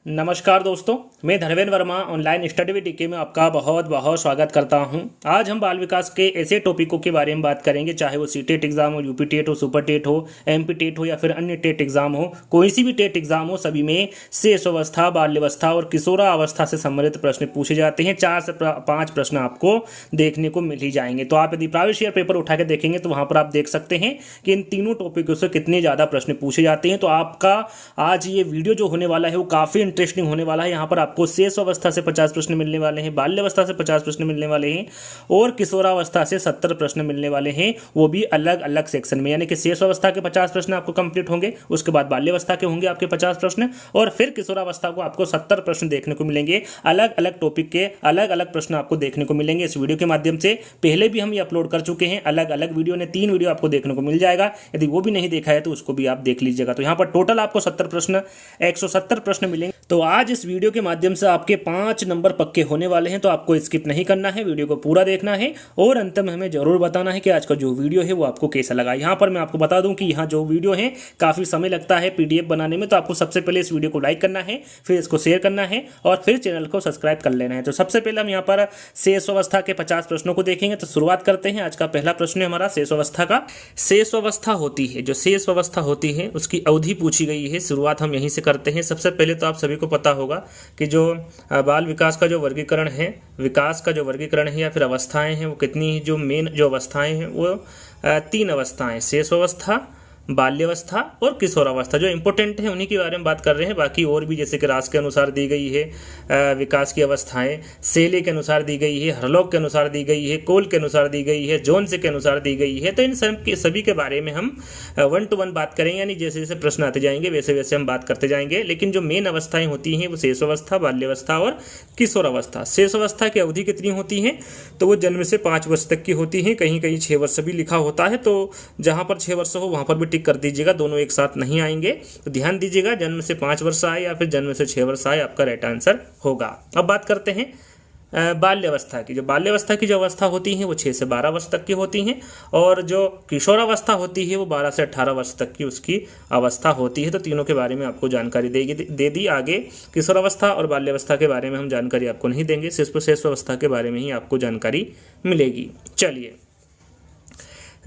नमस्कार दोस्तों, मैं Dharmendra Verma online study with DK में आपका बहुत बहुत स्वागत करता हूं। आज हम बाल विकास के ऐसे टॉपिकों के बारे में बात करेंगे, चाहे वो सीटेट एग्जाम हो, यूपी टेट हो, सुपर टेट हो, एमपी टेट हो या फिर अन्य टेट एग्जाम हो। कोई सी भी टेट एग्जाम हो, सभी में शेष अवस्था, बाल्यावस्था और किशोरावस्था से संबंधित प्रश्न पूछे जाते हैं। 4 से 5 प्रश्न आपको देखने को मिल ही जाएंगे। तो आप यदि प्राइवेट शेयर पेपर उठा के देखेंगे तो वहां पर आप देख सकते हैं कि इन तीनों टॉपिकों से कितने ज़्यादा प्रश्न पूछे जाते हैं। तो आपका आज ये वीडियो जो होने वाला है वो काफ़ी इंटरेस्टिंग होने वाला है। यहाँ पर आपको शेष अवस्था से 50 प्रश्न मिलने वाले हैं, बाल्यावस्था से 50 प्रश्न मिलने वाले हैं और किशोरावस्था से 70 प्रश्न मिलने वाले हैं, वो भी अलग अलग सेक्शन में। यानी कि शेष अवस्था के 50 प्रश्न आपको कंप्लीट होंगे, उसके बाद बाल्यावस्था के होंगे आपके 50 प्रश्न और फिर किशोरावस्था को आपको 70 प्रश्न देखने को मिलेंगे। अलग अलग टॉपिक के अलग अलग प्रश्न आपको देखने को मिलेंगे इस वीडियो के माध्यम से। पहले भी हम ये अपलोड कर चुके हैं अलग अलग वीडियो ने, 3 वीडियो आपको देखने को मिल जाएगा। यदि वो भी नहीं देखा है तो उसको भी आप देख लीजिएगा। तो यहाँ पर टोटल आपको 70 प्रश्न 170 प्रश्न मिलेंगे। तो आज इस वीडियो के माध्यम से आपके 5 नंबर पक्के होने वाले हैं, तो आपको स्किप नहीं करना है, वीडियो को पूरा देखना है और अंत में हमें जरूर बताना है कि आज का जो वीडियो है वो आपको कैसा लगा। यहाँ पर मैं आपको बता दूं कि यहाँ जो वीडियो है काफ़ी समय लगता है पीडीएफ बनाने में, तो आपको सबसे पहले इस वीडियो को लाइक करना है, फिर इसको शेयर करना है और फिर चैनल को सब्सक्राइब कर लेना है। तो सबसे पहले हम यहाँ पर शेष अवस्था के 50 प्रश्नों को देखेंगे। तो शुरुआत करते हैं। आज का पहला प्रश्न है हमारा शेष अवस्था का। शेष अवस्था होती है, जो शेष अवस्था होती है उसकी अवधि पूछी गई है। शुरुआत हम यहीं से करते हैं। सबसे पहले तो आप सभी को पता होगा कि जो बाल विकास का जो वर्गीकरण है, विकास का जो वर्गीकरण है या फिर अवस्थाएं हैं, वो कितनी, जो मेन जो अवस्थाएं हैं वो 3 अवस्थाएं, शेष अवस्था, बाल्यावस्था और किशोरावस्था। जो इंपॉर्टेंट है उन्हीं के बारे में बात कर रहे हैं। बाकी और भी जैसे कि रास के अनुसार दी गई है विकास की अवस्थाएं, सेले के अनुसार दी गई है, हरलोक के अनुसार दी गई है, कोल के अनुसार दी गई है, जोन्स के अनुसार दी गई है। तो इन सभी के बारे में हम 1 to 1 बात करेंगे, यानी जैसे जैसे प्रश्न आते जाएंगे वैसे वैसे हम बात करते जाएंगे। लेकिन जो मेन अवस्थाएं होती हैं वो शेष अवस्था, बाल्यावस्था और किशोरावस्था। शेष अवस्था की अवधि कितनी होती है? तो वो जन्म से 5 वर्ष तक की होती है। कहीं कहीं 6 वर्ष भी लिखा होता है, तो जहाँ पर 6 वर्ष हो वहाँ पर भी टिक कर दीजिएगा, दोनों एक साथ नहीं आएंगे। तो ध्यान दीजिएगा, जन्म से 5 वर्ष आए या फिर जन्म से 6 वर्ष आए, आपका राइट आंसर होगा। अब बात करते हैं बाल्यावस्था की। जो बाल्यावस्था की जो अवस्था होती है वो 6 से 12 वर्ष तक की होती हैं और जो किशोरावस्था होती है वो 12 से 18 वर्ष तक की उसकी अवस्था होती है। तो तीनों के बारे में आपको जानकारी दे दी। आगे किशोरावस्था और बाल्यावस्था के बारे में हम जानकारी आपको नहीं देंगे, सिर्फ शेष अवस्था के बारे में ही आपको जानकारी मिलेगी। चलिए,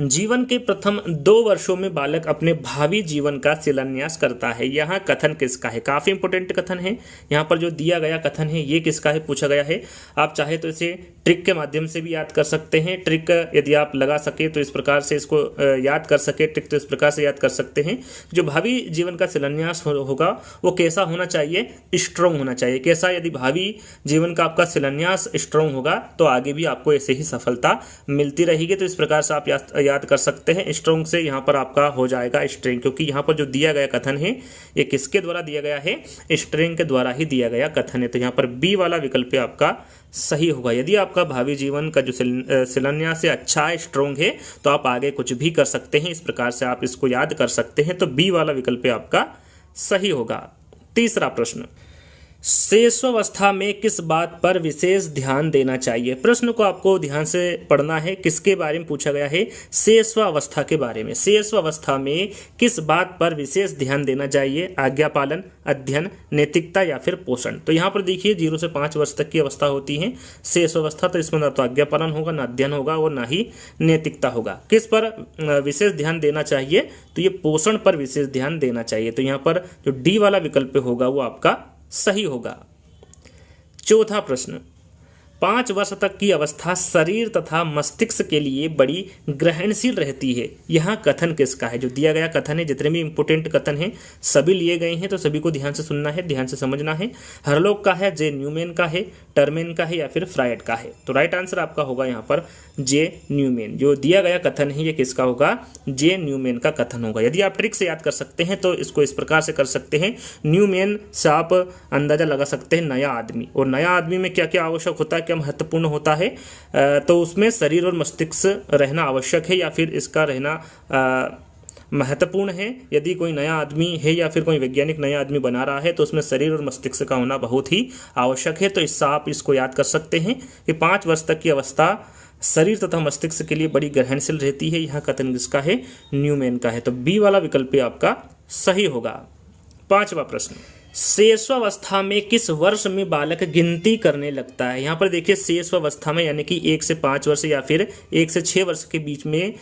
जीवन के प्रथम 2 वर्षों में बालक अपने भावी जीवन का शिलान्यास करता है। यहाँ कथन किसका है? काफ़ी इंपोर्टेंट कथन है। यहाँ पर जो दिया गया कथन है ये किसका है पूछा गया है। आप चाहे तो इसे ट्रिक के माध्यम से भी याद कर सकते हैं। ट्रिक यदि आप लगा सके तो इस प्रकार से इसको याद कर सके, ट्रिक तो इस प्रकार से याद कर सकते हैं। जो भावी जीवन का शिलान्यास होगा वो कैसा होना चाहिए? स्ट्रॉन्ग होना चाहिए। कैसा? यदि भावी जीवन का आपका शिलान्यास स्ट्रॉन्ग होगा तो आगे भी आपको ऐसे ही सफलता मिलती रहेगी। तो इस प्रकार से आप याद कर सकते हैं। स्ट्रॉन्ग से यहाँ पर आपका हो जाएगा स्ट्रिंग, क्योंकि यहाँ पर जो दिया गया कथन है ये किसके द्वारा दिया गया है? स्ट्रिंग के द्वारा ही दिया गया कथन है। तो यहाँ पर बी वाला विकल्प आपका सही होगा। यदि आपका भावी जीवन का जो शिलान्यास है अच्छा है, स्ट्रॉन्ग है, तो आप आगे कुछ भी कर सकते हैं। इस प्रकार से आप इसको याद कर सकते हैं। तो बी वाला विकल्प आपका सही होगा। तीसरा प्रश्न, शेषावस्था में किस बात पर विशेष ध्यान देना चाहिए? प्रश्न को आपको ध्यान से पढ़ना है। किसके बारे में पूछा गया है? शेषावस्था के बारे में। शेषावस्था में किस बात पर विशेष ध्यान देना चाहिए? आज्ञा पालन, अध्ययन, नैतिकता या फिर पोषण। तो यहाँ पर देखिए 0 से 5 वर्ष तक की अवस्था होती है शेषावस्था। तो इसमें ना तो आज्ञा पालन होगा, ना अध्ययन होगा और ना ही नैतिकता होगा। किस पर विशेष ध्यान देना चाहिए? तो ये पोषण पर विशेष ध्यान देना चाहिए। तो यहाँ पर जो डी वाला विकल्प होगा वो आपका सही होगा। चौथा प्रश्न, 5 वर्ष तक की अवस्था शरीर तथा मस्तिष्क के लिए बड़ी ग्रहणशील रहती है। यहाँ कथन किसका है? जो दिया गया कथन है, जितने भी इंपोर्टेंट कथन हैं सभी लिए गए हैं, तो सभी को ध्यान से सुनना है, ध्यान से समझना है। हरलोक का है, जे न्यूमैन का है, टर्मेन का है या फिर फ्रायड का है। तो राइट आंसर आपका होगा यहाँ पर जे न्यूमैन। जो दिया गया कथन है ये किसका होगा? जे न्यूमैन का कथन होगा। यदि आप ट्रिक से याद कर सकते हैं तो इसको इस प्रकार से कर सकते हैं। न्यूमैन से आप अंदाजा लगा सकते हैं नया आदमी, और नया आदमी में क्या क्या आवश्यक होता है, क्या महत्वपूर्ण होता है? तो उसमें शरीर और मस्तिष्क रहना आवश्यक है या फिर इसका रहना महत्वपूर्ण है। यदि कोई नया आदमी है या फिर कोई वैज्ञानिक नया आदमी बना रहा है तो उसमें शरीर और मस्तिष्क का होना बहुत ही आवश्यक है। तो इससे आप इसको याद कर सकते हैं कि 5 वर्ष तक की अवस्था शरीर तथा मस्तिष्क के लिए बड़ी ग्रहणशील रहती है। यहाँ कथन किसका है? न्यूमैन का है। तो बी वाला विकल्प आपका सही होगा। 5वां प्रश्न, शेषवावस्था में किस वर्ष में बालक गिनती करने लगता है। यहाँ पर देखिए शेषवावस्था में यानी कि 1 से 5 वर्ष या फिर 1 से 6 वर्ष के बीच में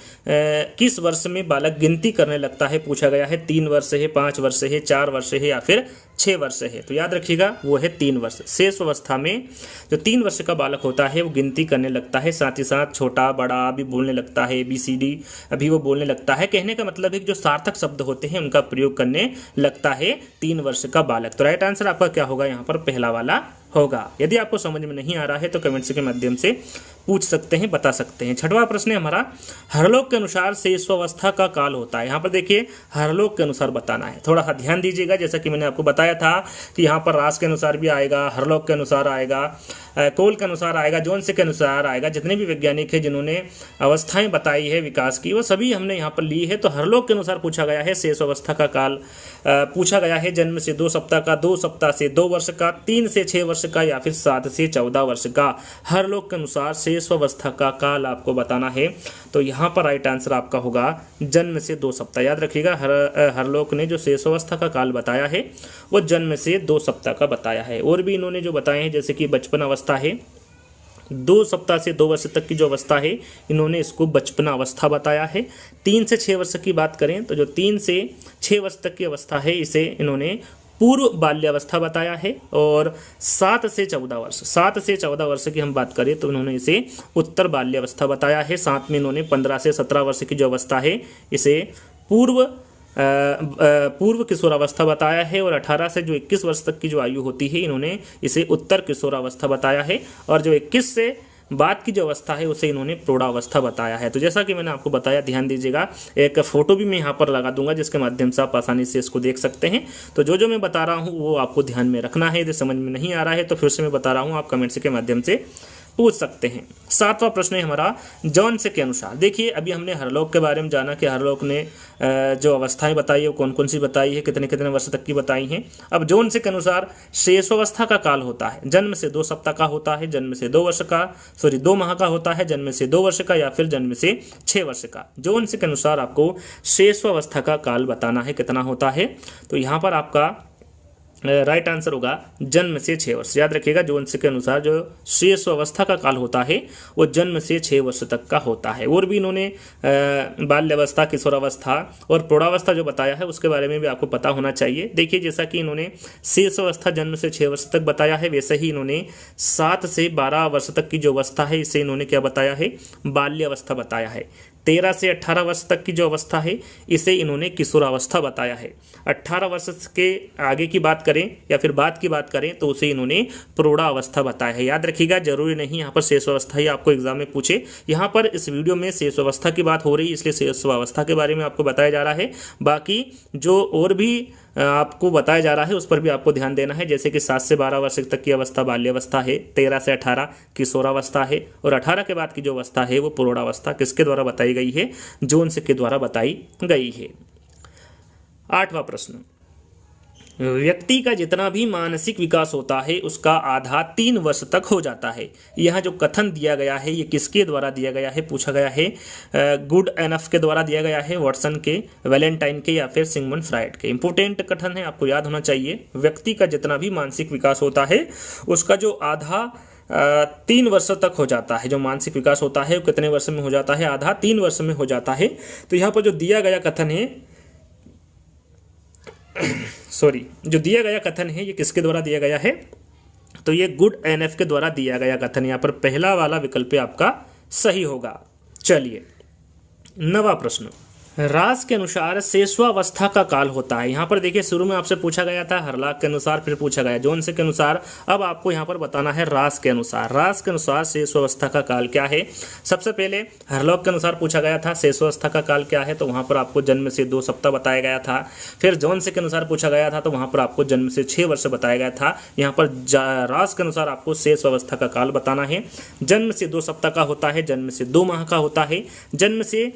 किस वर्ष में बालक गिनती करने लगता है पूछा गया है। 3 वर्ष है, 5 वर्ष है, 4 वर्ष है या फिर 6 वर्ष है। तो याद रखिएगा वो है 3 वर्ष। शेषवावस्था में जो 3 वर्ष का बालक होता है वो गिनती करने लगता है, साथ ही साथ छोटा बड़ा भी बोलने लगता है, ABCD अभी वो बोलने लगता है। कहने का मतलब है कि जो सार्थक शब्द होते हैं उनका प्रयोग करने लगता है 3 वर्ष का बालक। तो राइट आंसर आपका क्या होगा यहाँ पर, पहला वाला होगा। यदि आपको समझ में नहीं आ रहा है तो कमेंट्स के माध्यम से पूछ सकते हैं, बता सकते हैं। छठवां प्रश्न है हमारा, हरलोक के अनुसार शेषवावस्था का काल होता है। यहाँ पर देखिए हरलोक के अनुसार बताना है, थोड़ा सा ध्यान दीजिएगा। जैसा कि मैंने आपको बताया था कि यहाँ पर रास के अनुसार भी आएगा, हरलोक के अनुसार आएगा, कोल के अनुसार आएगा, जोन्स के अनुसार आएगा। जितने भी वैज्ञानिक हैं जिन्होंने अवस्थाएं बताई है विकास की वो सभी हमने यहाँ पर ली है। तो हरलोक के अनुसार पूछा गया है शेषवावस्था का काल पूछा गया है जन्म से 2 सप्ताह का, 2 सप्ताह से 2 वर्ष का, 3 से 6 वर्ष का या फिर 7 से 14 वर्ष का। हरलोक के अनुसार शेषवावस्था का काल आपको बताना है। तो यहाँ पर राइट आंसर आपका होगा जन्म से 2 सप्ताह। याद रखिएगा हरलोक ने जो शेषवावस्था का काल बताया है वो जन्म से 2 सप्ताह का बताया है। और भी इन्होंने जो बताए हैं जैसे कि बचपन अवस्था है, 2 सप्ताह से 2 वर्ष तक की जो अवस्था है इन्होंने इसको बचपन अवस्था बताया है। 3 से 6 वर्ष की बात करें तो जो 3 से 6 वर्ष तक की अवस्था है इसे इन्होंने पूर्व बाल्यावस्था बताया है। और 7 से 14 वर्ष की हम बात करें तो इन्होंने इसे उत्तर बाल्यावस्था बताया है। साथ में इन्होंने 15 से 17 वर्ष की जो अवस्था है इसे पूर्व किशोरावस्था बताया है। और 18 से जो 21 वर्ष तक की जो आयु होती है इन्होंने इसे उत्तर किशोरावस्था बताया है। और जो 21 से बाद की जो अवस्था है उसे इन्होंने प्रौढ़ावस्था बताया है। तो जैसा कि मैंने आपको बताया, ध्यान दीजिएगा, एक फोटो भी मैं यहाँ पर लगा दूंगा जिसके माध्यम से आप आसानी से इसको देख सकते हैं। तो जो मैं बता रहा हूँ वो आपको ध्यान में रखना है। यदि समझ में नहीं आ रहा है तो फिर से मैं बता रहा हूँ, आप कमेंट्स के माध्यम से पूछ सकते हैं। 7वां प्रश्न है हमारा, जोन्स के अनुसार। देखिए अभी हमने हरलोक के बारे में जाना कि हरलोक ने जो अवस्थाएं बताई है वो कौन कौन सी बताई है, कितने कितने वर्ष तक की बताई हैं। अब जोन्स के अनुसार शेषावस्था का काल होता है जन्म से 2 सप्ताह का होता है, जन्म से 2 माह का होता है, जन्म से 2 वर्ष का या फिर जन्म से 6 वर्ष का। जोन्स के अनुसार आपको शेषावस्था का काल बताना है कितना होता है। तो यहाँ पर आपका राइट आंसर होगा जन्म से 6 वर्ष। याद रखिएगा जोन्स के अनुसार जो शेषावस्था का काल होता है वो जन्म से 6 वर्ष तक का होता है। और भी इन्होंने बाल्यावस्था, किशोरावस्था और प्रौढ़ावस्था जो बताया है उसके बारे में भी आपको पता होना चाहिए। देखिए जैसा कि इन्होंने शेषावस्था जन्म से 6 वर्ष तक बताया है, वैसे ही इन्होंने 7 से 12 वर्ष तक की जो अवस्था है इसे इन्होंने क्या बताया है, बाल्यावस्था बताया है। 13 से 18 वर्ष तक की जो अवस्था है इसे इन्होंने किशोरावस्था बताया है। 18 वर्ष के आगे की बात करें या फिर बाद की बात करें तो उसे इन्होंने प्रौढ़ावस्था बताया है। याद रखिएगा, जरूरी नहीं यहाँ पर शेषावस्था ही आपको एग्जाम में पूछे। यहाँ पर इस वीडियो में शेषावस्था की बात हो रही है इसलिए शेषावस्था के बारे में आपको बताया जा रहा है। बाकी जो और भी आपको बताया जा रहा है उस पर भी आपको ध्यान देना है। जैसे कि 7 से 12 वर्ष तक की अवस्था बाल्यावस्था है, 13 से 18 किशोरावस्था है और 18 के बाद की जो अवस्था है वो प्रौढ़ावस्था किसके द्वारा बताई गई है, जोन्स के द्वारा बताई गई है। 8वां प्रश्न, व्यक्ति का जितना भी मानसिक विकास होता है उसका आधा 3 वर्ष तक हो जाता है। यह जो कथन दिया गया है ये किसके द्वारा दिया गया है पूछा गया है। गुड एनफ के द्वारा दिया गया है, वाटसन के, वैलेंटाइन के या फिर सिगमंड फ्राइड के। इंपोर्टेंट कथन है, आपको याद होना चाहिए। व्यक्ति का जितना भी मानसिक विकास होता है उसका जो आधा 3 वर्ष तक हो जाता है। जो मानसिक विकास होता है वो कितने वर्ष में हो जाता है, आधा 3 वर्ष में हो जाता है। तो यहाँ पर जो दिया गया कथन है जो दिया गया कथन है ये किसके द्वारा दिया गया है, तो ये गुड एनएफ के द्वारा दिया गया कथन। यहाँ पर पहला वाला विकल्प आपका सही होगा। चलिए 9वां प्रश्न, रास के अनुसार शेषावस्था का काल होता है। यहाँ पर देखिए शुरू में आपसे पूछा गया था हरलाक के अनुसार, फिर पूछा गया जोन्स के अनुसार। अब आपको यहाँ पर बताना है रास के अनुसार। रास के अनुसार शेषावस्था का काल क्या है। सबसे पहले हरलाक के अनुसार पूछा गया था शेषावस्था का काल क्या है, तो वहाँ पर आपको जन्म से 2 सप्ताह बताया गया था। फिर जोन्स के अनुसार पूछा गया था तो वहाँ पर आपको जन्म से 6 वर्ष बताया गया था। यहाँ पर रास के अनुसार आपको शेषावस्था का काल बताना है। जन्म से 2 सप्ताह का होता है, जन्म से 2 माह का होता है, जन्म से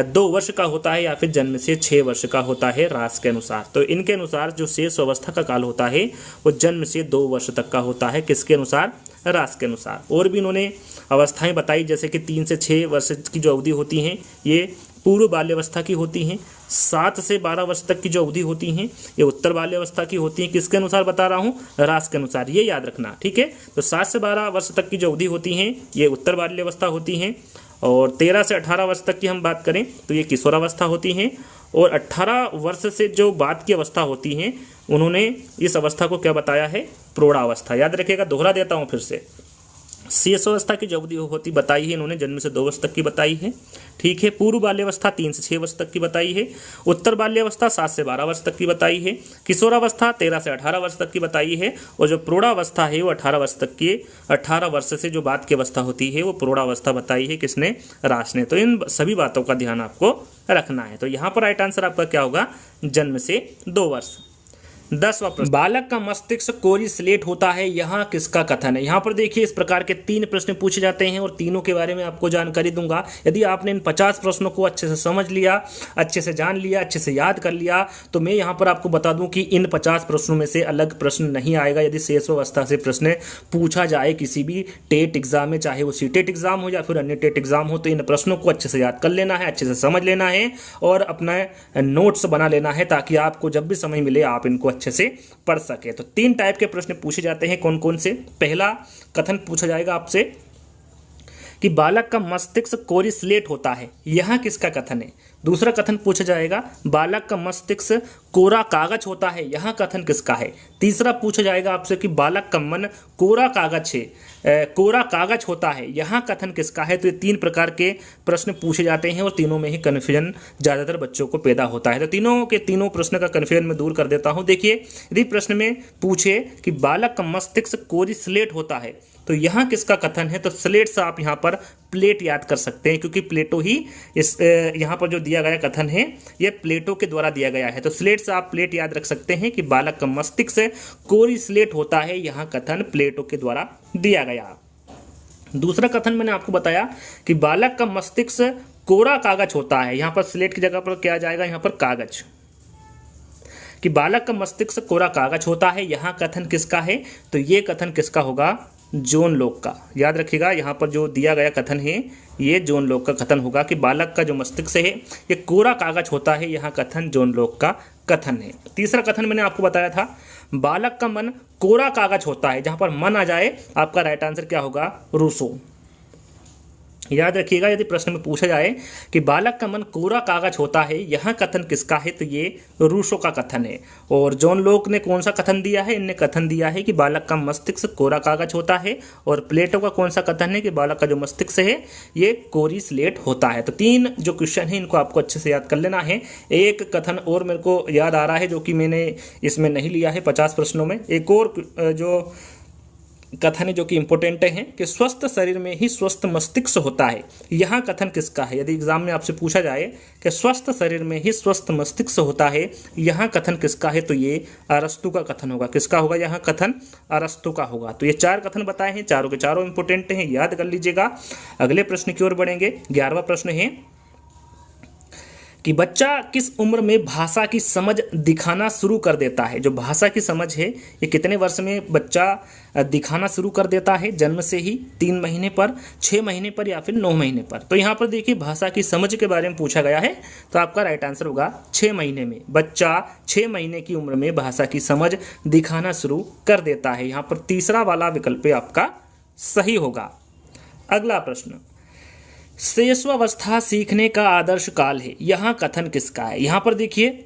2 वर्ष का होता है या फिर जन्म से 6 वर्ष का होता है रास के अनुसार। तो इनके अनुसार जो शेषावस्था का काल होता है वो जन्म से 2 वर्ष तक का होता है। किसके अनुसार, रास के अनुसार। और भी इन्होंने अवस्थाएं बताई जैसे कि 3 से 6 वर्ष की जो अवधि होती हैं ये पूर्व बाल्यावस्था की होती हैं। 7 से 12 वर्ष तक की जो अवधि होती हैं ये उत्तर बाल्यावस्था की होती हैं। किसके अनुसार बता रहा हूँ? रास के अनुसार, ये याद रखना, ठीक है। तो 7 से 12 वर्ष तक की जो अवधि होती हैं ये उत्तर बाल्यावस्था होती हैं। और 13 से 18 वर्ष तक की हम बात करें तो ये किशोरावस्था होती हैं। और 18 वर्ष से जो बाद की अवस्था होती हैं उन्होंने इस अवस्था को क्या बताया है? प्रौढ़ावस्था। याद रखिएगा, दोहरा देता हूँ फिर से। शेष अवस्था की जो अवधि होती बताई है इन्होंने जन्म से 2 वर्ष तक की बताई है, ठीक है। पूर्व बाल्यावस्था 3 से 6 वर्ष तक की बताई है। उत्तर बाल्यावस्था 7 से 12 वर्ष तक की बताई है। किशोरावस्था 13 से 18 वर्ष तक की बताई है। और जो प्रौढ़ावस्था है वो 18 वर्ष तक की, 18 वर्ष से जो बाद की अवस्था होती है वो प्रौढ़ावस्था बताई है। किसने? रास ने। तो इन सभी बातों का ध्यान आपको रखना है। तो यहाँ पर राइट आंसर आपका क्या होगा? जन्म से 2 वर्ष। 10वां प्रश्न, बालक का मस्तिष्क कोरी स्लेट होता है, यहाँ किसका कथन है? यहाँ पर देखिए इस प्रकार के 3 प्रश्न पूछे जाते हैं और तीनों के बारे में आपको जानकारी दूंगा। यदि आपने इन 50 प्रश्नों को अच्छे से समझ लिया, अच्छे से जान लिया, अच्छे से याद कर लिया तो मैं यहाँ पर आपको बता दूं कि इन 50 प्रश्नों में से अलग प्रश्न नहीं आएगा। यदि शेष अवस्था से प्रश्न पूछा जाए किसी भी टेट एग्जाम में, चाहे वो सीटेट एग्जाम हो या फिर अन्य टेट एग्जाम हो, तो इन प्रश्नों को अच्छे से याद कर लेना है, अच्छे से समझ लेना है और अपना नोट्स बना लेना है ताकि आपको जब भी समय मिले आप इनको अच्छे से पढ़ सके। तो 3 टाइप के प्रश्न पूछे जाते हैं। कौन कौन से? पहला कथन पूछा जाएगा आपसे कि बालक का मस्तिष्क कोरी स्लेट होता है, यह किसका कथन है? दूसरा कथन पूछा जाएगा बालक का मस्तिष्क कोरा कागज होता है, यह कथन किसका है? तीसरा पूछा जाएगा आपसे कि बालक का मन कोरा कागज है, कोरा कागज होता है, यह कथन किसका है? तो ये 3 प्रकार के प्रश्न पूछे जाते हैं और तीनों में ही कन्फ्यूजन ज़्यादातर बच्चों को पैदा होता है। तो तीनों के तीनों प्रश्न का कन्फ्यूजन मैं दूर कर देता हूँ। देखिए, यदि प्रश्न में पूछे कि बालक का मस्तिष्क कोरी स्लेट होता है तो यहाँ किसका कथन है? तो स्लेट से आप यहाँ पर प्लेट याद कर सकते हैं क्योंकि प्लेटो ही इस यहाँ पर जो दिया गया कथन है ये प्लेटो के द्वारा दिया गया है। तो स्लेट से आप प्लेट याद रख सकते हैं कि बालक का मस्तिष्क कोरी स्लेट होता है, यहाँ कथन प्लेटो के द्वारा दिया गया। दूसरा कथन मैंने आपको बताया कि बालक का मस्तिष्क कोरा कागज होता है, यहाँ पर स्लेट की जगह पर क्या आ जाएगा? यहाँ पर कागज, कि बालक का मस्तिष्क कोरा कागज होता है, यहाँ कथन किसका है? तो ये कथन किसका होगा? जॉन लॉक का। याद रखिएगा, यहाँ पर जो दिया गया कथन है ये जॉन लॉक का कथन होगा कि बालक का जो मस्तिष्क है ये कोरा कागज होता है, यहाँ कथन जॉन लॉक का कथन है। तीसरा कथन मैंने आपको बताया था बालक का मन कोरा कागज होता है, जहाँ पर मन आ जाए आपका राइट आंसर क्या होगा? रूसो। याद रखिएगा, यदि प्रश्न में पूछा जाए कि बालक का मन कोरा कागज होता है, यह कथन किसका है? तो ये रूसो का कथन है। और जॉन लॉक ने कौन सा कथन दिया है? इनने कथन दिया है कि बालक का मस्तिष्क कोरा कागज होता है। और प्लेटो का कौन सा कथन है? कि बालक का जो मस्तिष्क है ये कोरी स्लेट होता है। तो 3 जो क्वेश्चन है इनको आपको अच्छे से याद कर लेना है। एक कथन और मेरे को याद आ रहा है जो कि मैंने इसमें नहीं लिया है 50 प्रश्नों में। एक और जो कथन है जो कि इंपॉर्टेंट है कि स्वस्थ शरीर में ही स्वस्थ मस्तिष्क होता है, यह कथन किसका है? यदि एग्जाम में आपसे पूछा जाए कि स्वस्थ शरीर में ही स्वस्थ मस्तिष्क होता है, यह कथन किसका है? तो ये अरस्तु का कथन होगा। किसका होगा? यह कथन अरस्तु का होगा। तो ये 4 कथन बताए हैं, चारों के चारों इंपॉर्टेंट हैं, याद कर लीजिएगा। अगले प्रश्न की ओर बढ़ेंगे। 11वां प्रश्न है कि बच्चा किस उम्र में भाषा की समझ दिखाना शुरू कर देता है? जो भाषा की समझ है ये कितने वर्ष में बच्चा दिखाना शुरू कर देता है? जन्म से ही, 3 महीने पर, 6 महीने पर या फिर 9 महीने पर? तो यहाँ पर देखिए भाषा की समझ के बारे में पूछा गया है तो आपका राइट आंसर होगा 6 महीने में। बच्चा 6 महीने की उम्र में भाषा की समझ दिखाना शुरू कर देता है। यहाँ पर तीसरा वाला विकल्प आपका सही होगा। अगला प्रश्न, शैशवावस्था सीखने का आदर्श काल है, यहाँ कथन किसका है? यहाँ पर देखिए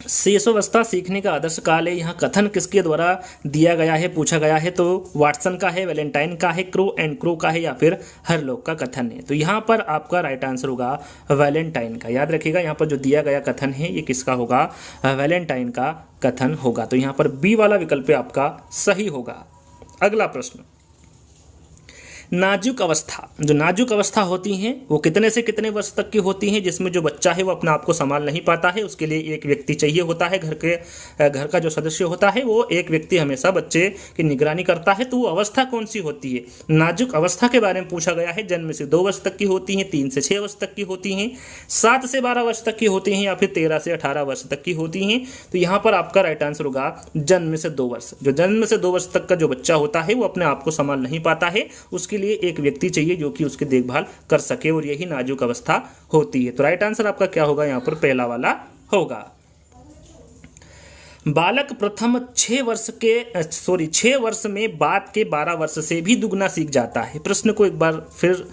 शैशवावस्था सीखने का आदर्श काल है, यहाँ कथन किसके द्वारा दिया गया है, पूछा गया है? तो वाटसन का है, वैलेंटाइन का है, क्रो एंड क्रो का है या फिर हरलॉक का कथन है? तो यहाँ पर आपका राइट आंसर होगा वैलेंटाइन का। याद रखिएगा, यहाँ पर जो दिया गया कथन है ये किसका होगा? वैलेंटाइन का कथन होगा। तो यहाँ पर बी वाला विकल्प आपका सही होगा। अगला प्रश्न, नाजुक अवस्था, जो नाजुक अवस्था होती हैं वो कितने से कितने वर्ष तक की होती हैं? जिसमें जो बच्चा है वो अपने आप को संभाल नहीं पाता है, उसके लिए एक व्यक्ति चाहिए होता है। घर का जो सदस्य होता है वो एक व्यक्ति हमेशा बच्चे की निगरानी करता है। तो वो अवस्था कौन सी होती है? नाजुक अवस्था के बारे में पूछा गया है। जन्म से 2 वर्ष तक की होती हैं, 3 से 6 वर्ष तक की होती हैं, 7 से 12 वर्ष तक की होती हैं या फिर 13 से 18 वर्ष तक की होती हैं। तो यहाँ पर आपका राइट आंसर होगा जन्म से 2 वर्ष। जो जन्म से 2 वर्ष तक का जो बच्चा होता है वो अपने आप को संभाल नहीं पाता है, उसके लिए एक व्यक्ति चाहिए जो कि उसकी देखभाल कर सके, और यही नाजुक अवस्था होती है। तो राइट आंसर आपका क्या होगा यहाँ पर, पहला वाला होगा। बालक प्रथम 6 वर्ष में बात के 12 वर्ष से भी दुगना सीख जाता है। प्रश्न को एक बार फिर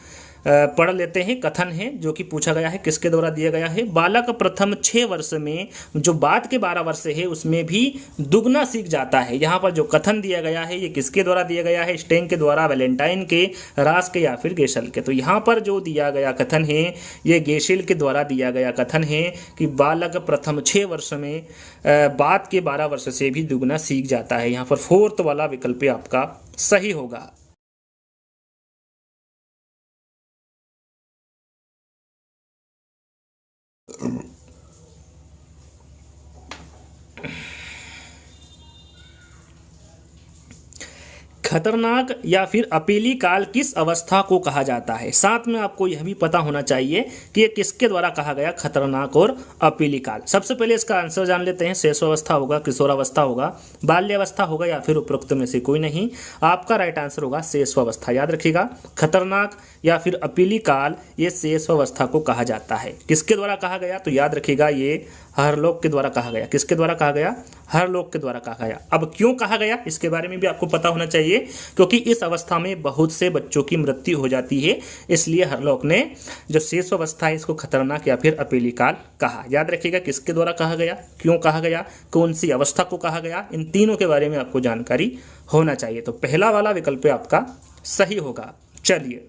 पढ़ लेते हैं। कथन है जो कि पूछा गया है, किसके द्वारा दिया गया है, बालक प्रथम 6 वर्ष में जो बात के 12 वर्ष है उसमें भी दुगना सीख जाता है। यहाँ पर जो कथन दिया गया है ये किसके द्वारा दिया गया है, स्टेंग के द्वारा, वैलेंटाइन के, रास के या फिर गेशल के। तो यहाँ पर जो दिया गया कथन है ये गेशेल के द्वारा दिया गया कथन है कि बालक प्रथम 6 वर्ष में बात के 12 वर्ष से भी दुगना सीख जाता है। यहाँ पर फोर्थ वाला विकल्प आपका सही होगा। खतरनाक या फिर अपेली काल किस अवस्था को कहा जाता है। साथ में आपको यह भी पता होना चाहिए कि ये किसके द्वारा कहा गया, खतरनाक और अपेली काल। सबसे पहले इसका आंसर जान लेते हैं। शैशवावस्था होगा, किशोरावस्था होगा, बाल्यावस्था होगा या फिर उपरोक्त में से कोई नहीं। आपका राइट आंसर होगा शैशवावस्था। याद रखिएगा, खतरनाक या फिर अपेली काल ये शैशवावस्था को कहा जाता है। किसके द्वारा कहा गया, तो याद रखिएगा ये हरलोक के द्वारा कहा गया। किसके द्वारा कहा गया, हरलोक के द्वारा कहा गया। अब क्यों कहा गया इसके बारे में भी आपको पता होना चाहिए, क्योंकि इस अवस्था में बहुत से बच्चों की मृत्यु हो जाती है, इसलिए हरलोक ने जो शेष अवस्था है इसको खतरनाक या फिर अपेली काल कहा। याद रखिएगा किसके द्वारा कहा गया, क्यों कहा गया, कौन सी अवस्था को कहा गया, इन तीनों के बारे में आपको जानकारी होना चाहिए। तो पहला वाला विकल्प आपका सही होगा। चलिए,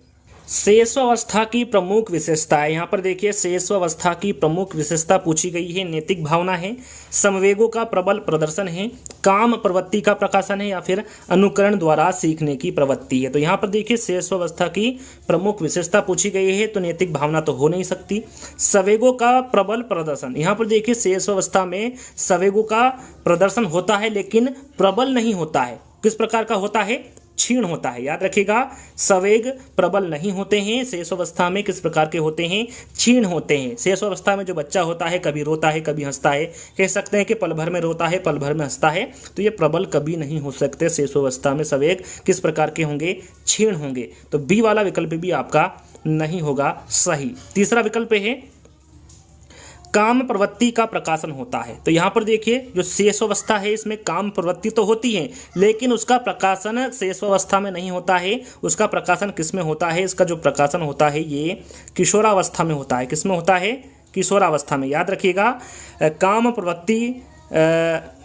शैशवावस्था की प्रमुख विशेषताएं। यहाँ पर देखिए, शैशवावस्था की प्रमुख विशेषता पूछी गई है, नैतिक भावना है, संवेगों का प्रबल प्रदर्शन है, काम प्रवृत्ति का प्रकाशन है या फिर अनुकरण द्वारा सीखने की प्रवृत्ति है। तो यहाँ पर देखिए शैशवावस्था की प्रमुख विशेषता पूछी गई है, तो नैतिक भावना तो हो नहीं सकती। संवेगों का प्रबल प्रदर्शन, यहाँ पर देखिए शैशवावस्था में संवेगों का प्रदर्शन होता है लेकिन प्रबल नहीं होता है। किस प्रकार का होता है, क्षीण होता है। याद रखिएगा, संवेग प्रबल नहीं होते हैं शैशवावस्था में। किस प्रकार के होते हैं, क्षीण होते हैं। शैशवावस्था में जो बच्चा होता है कभी रोता है कभी हंसता है, कह सकते हैं कि पल भर में रोता है पल भर में हंसता है, तो ये प्रबल कभी नहीं हो सकते। शैशवावस्था में संवेग किस प्रकार के होंगे, क्षीण होंगे। तो बी वाला विकल्प भी आपका नहीं होगा सही। तीसरा विकल्प है काम प्रवृत्ति का प्रकाशन होता है। तो यहाँ पर देखिए जो शैशवावस्था है इसमें काम प्रवृत्ति तो होती है लेकिन उसका प्रकाशन शैशवावस्था में नहीं होता है। उसका प्रकाशन किस में होता है, इसका जो प्रकाशन होता है ये किशोरावस्था में होता है। किस में होता है, किशोरावस्था में। याद रखिएगा, काम प्रवृत्ति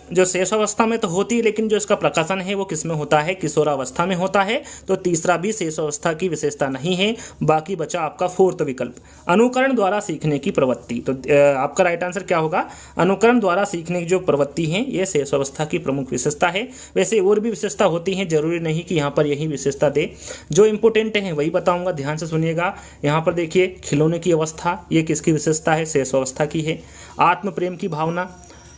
जो शैशवावस्था में तो होती है लेकिन जो इसका प्रकाशन है वो किस में होता है, किशोरावस्था में होता है। तो तीसरा भी शैशवावस्था की विशेषता नहीं है। बाकी बचा आपका फोर्थ विकल्प, अनुकरण द्वारा सीखने की प्रवृत्ति। तो आपका राइट आंसर क्या होगा, अनुकरण द्वारा सीखने की जो प्रवृत्ति है ये शैशवावस्था की प्रमुख विशेषता है। वैसे और भी विशेषता होती हैं, जरूरी नहीं कि यहाँ पर यही विशेषता दे। जो इंपोर्टेंट है वही बताऊंगा, ध्यान से सुनिएगा। यहाँ पर देखिए खिलौने की अवस्था, ये किसकी विशेषता है, शैशवावस्था की है। आत्म प्रेम की भावना,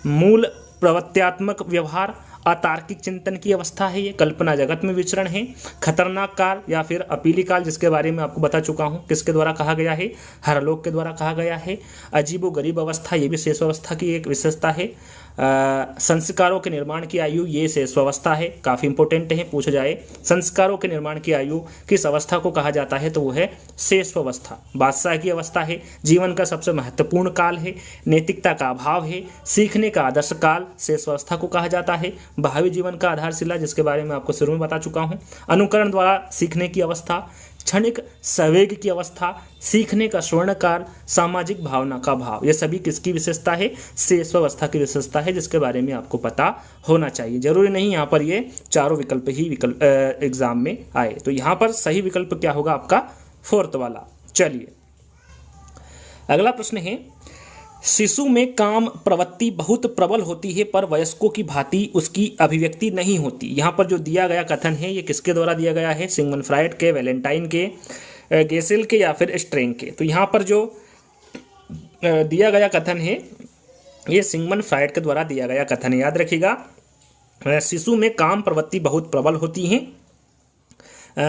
मूल प्रवृत्त्यात्मक व्यवहार, अतार्किक चिंतन की अवस्था है, ये कल्पना जगत में विचरण है। खतरनाक काल या फिर अपेली काल जिसके बारे में आपको बता चुका हूँ, किसके द्वारा कहा गया है, हरलोक के द्वारा कहा गया है। अजीबो गरीब अवस्था, ये भी शैशवावस्था की एक विशेषता है। संस्कारों के निर्माण की आयु, ये शैशवावस्था है, काफ़ी इंपॉर्टेंट है, पूछा जाए संस्कारों के निर्माण की आयु किस अवस्था को कहा जाता है, तो वो है शैशवावस्था। बादशाह की अवस्था है, जीवन का सबसे महत्वपूर्ण काल है, नैतिकता का अभाव है, सीखने का आदर्श काल शैशवावस्था को कहा जाता है। भावी जीवन का आधारशिला जिसके बारे में आपको शुरू में बता चुका हूँ। अनुकरण द्वारा सीखने की अवस्था, क्षणिक संवेग की अवस्था, सीखने का स्वर्णकाल, सामाजिक भावना का भाव, ये सभी किसकी विशेषता है, शैशवावस्था की विशेषता है जिसके बारे में आपको पता होना चाहिए। जरूरी नहीं यहाँ पर ये चारों विकल्प ही एग्जाम में आए। तो यहाँ पर सही विकल्प क्या होगा आपका, फोर्थ वाला। चलिए अगला प्रश्न है, शिशु में काम प्रवृत्ति बहुत प्रबल होती है पर वयस्कों की भांति उसकी अभिव्यक्ति नहीं होती। यहाँ पर जो दिया गया कथन है ये किसके द्वारा दिया गया है, सिगमंड फ्रायड के, वैलेंटाइन के, गेसेल के या फिर स्ट्रेंग के। तो यहाँ पर जो दिया गया कथन है ये सिगमंड फ्रायड के द्वारा दिया गया कथन है। याद रखिएगा, शिशु में काम प्रवृत्ति बहुत प्रबल होती है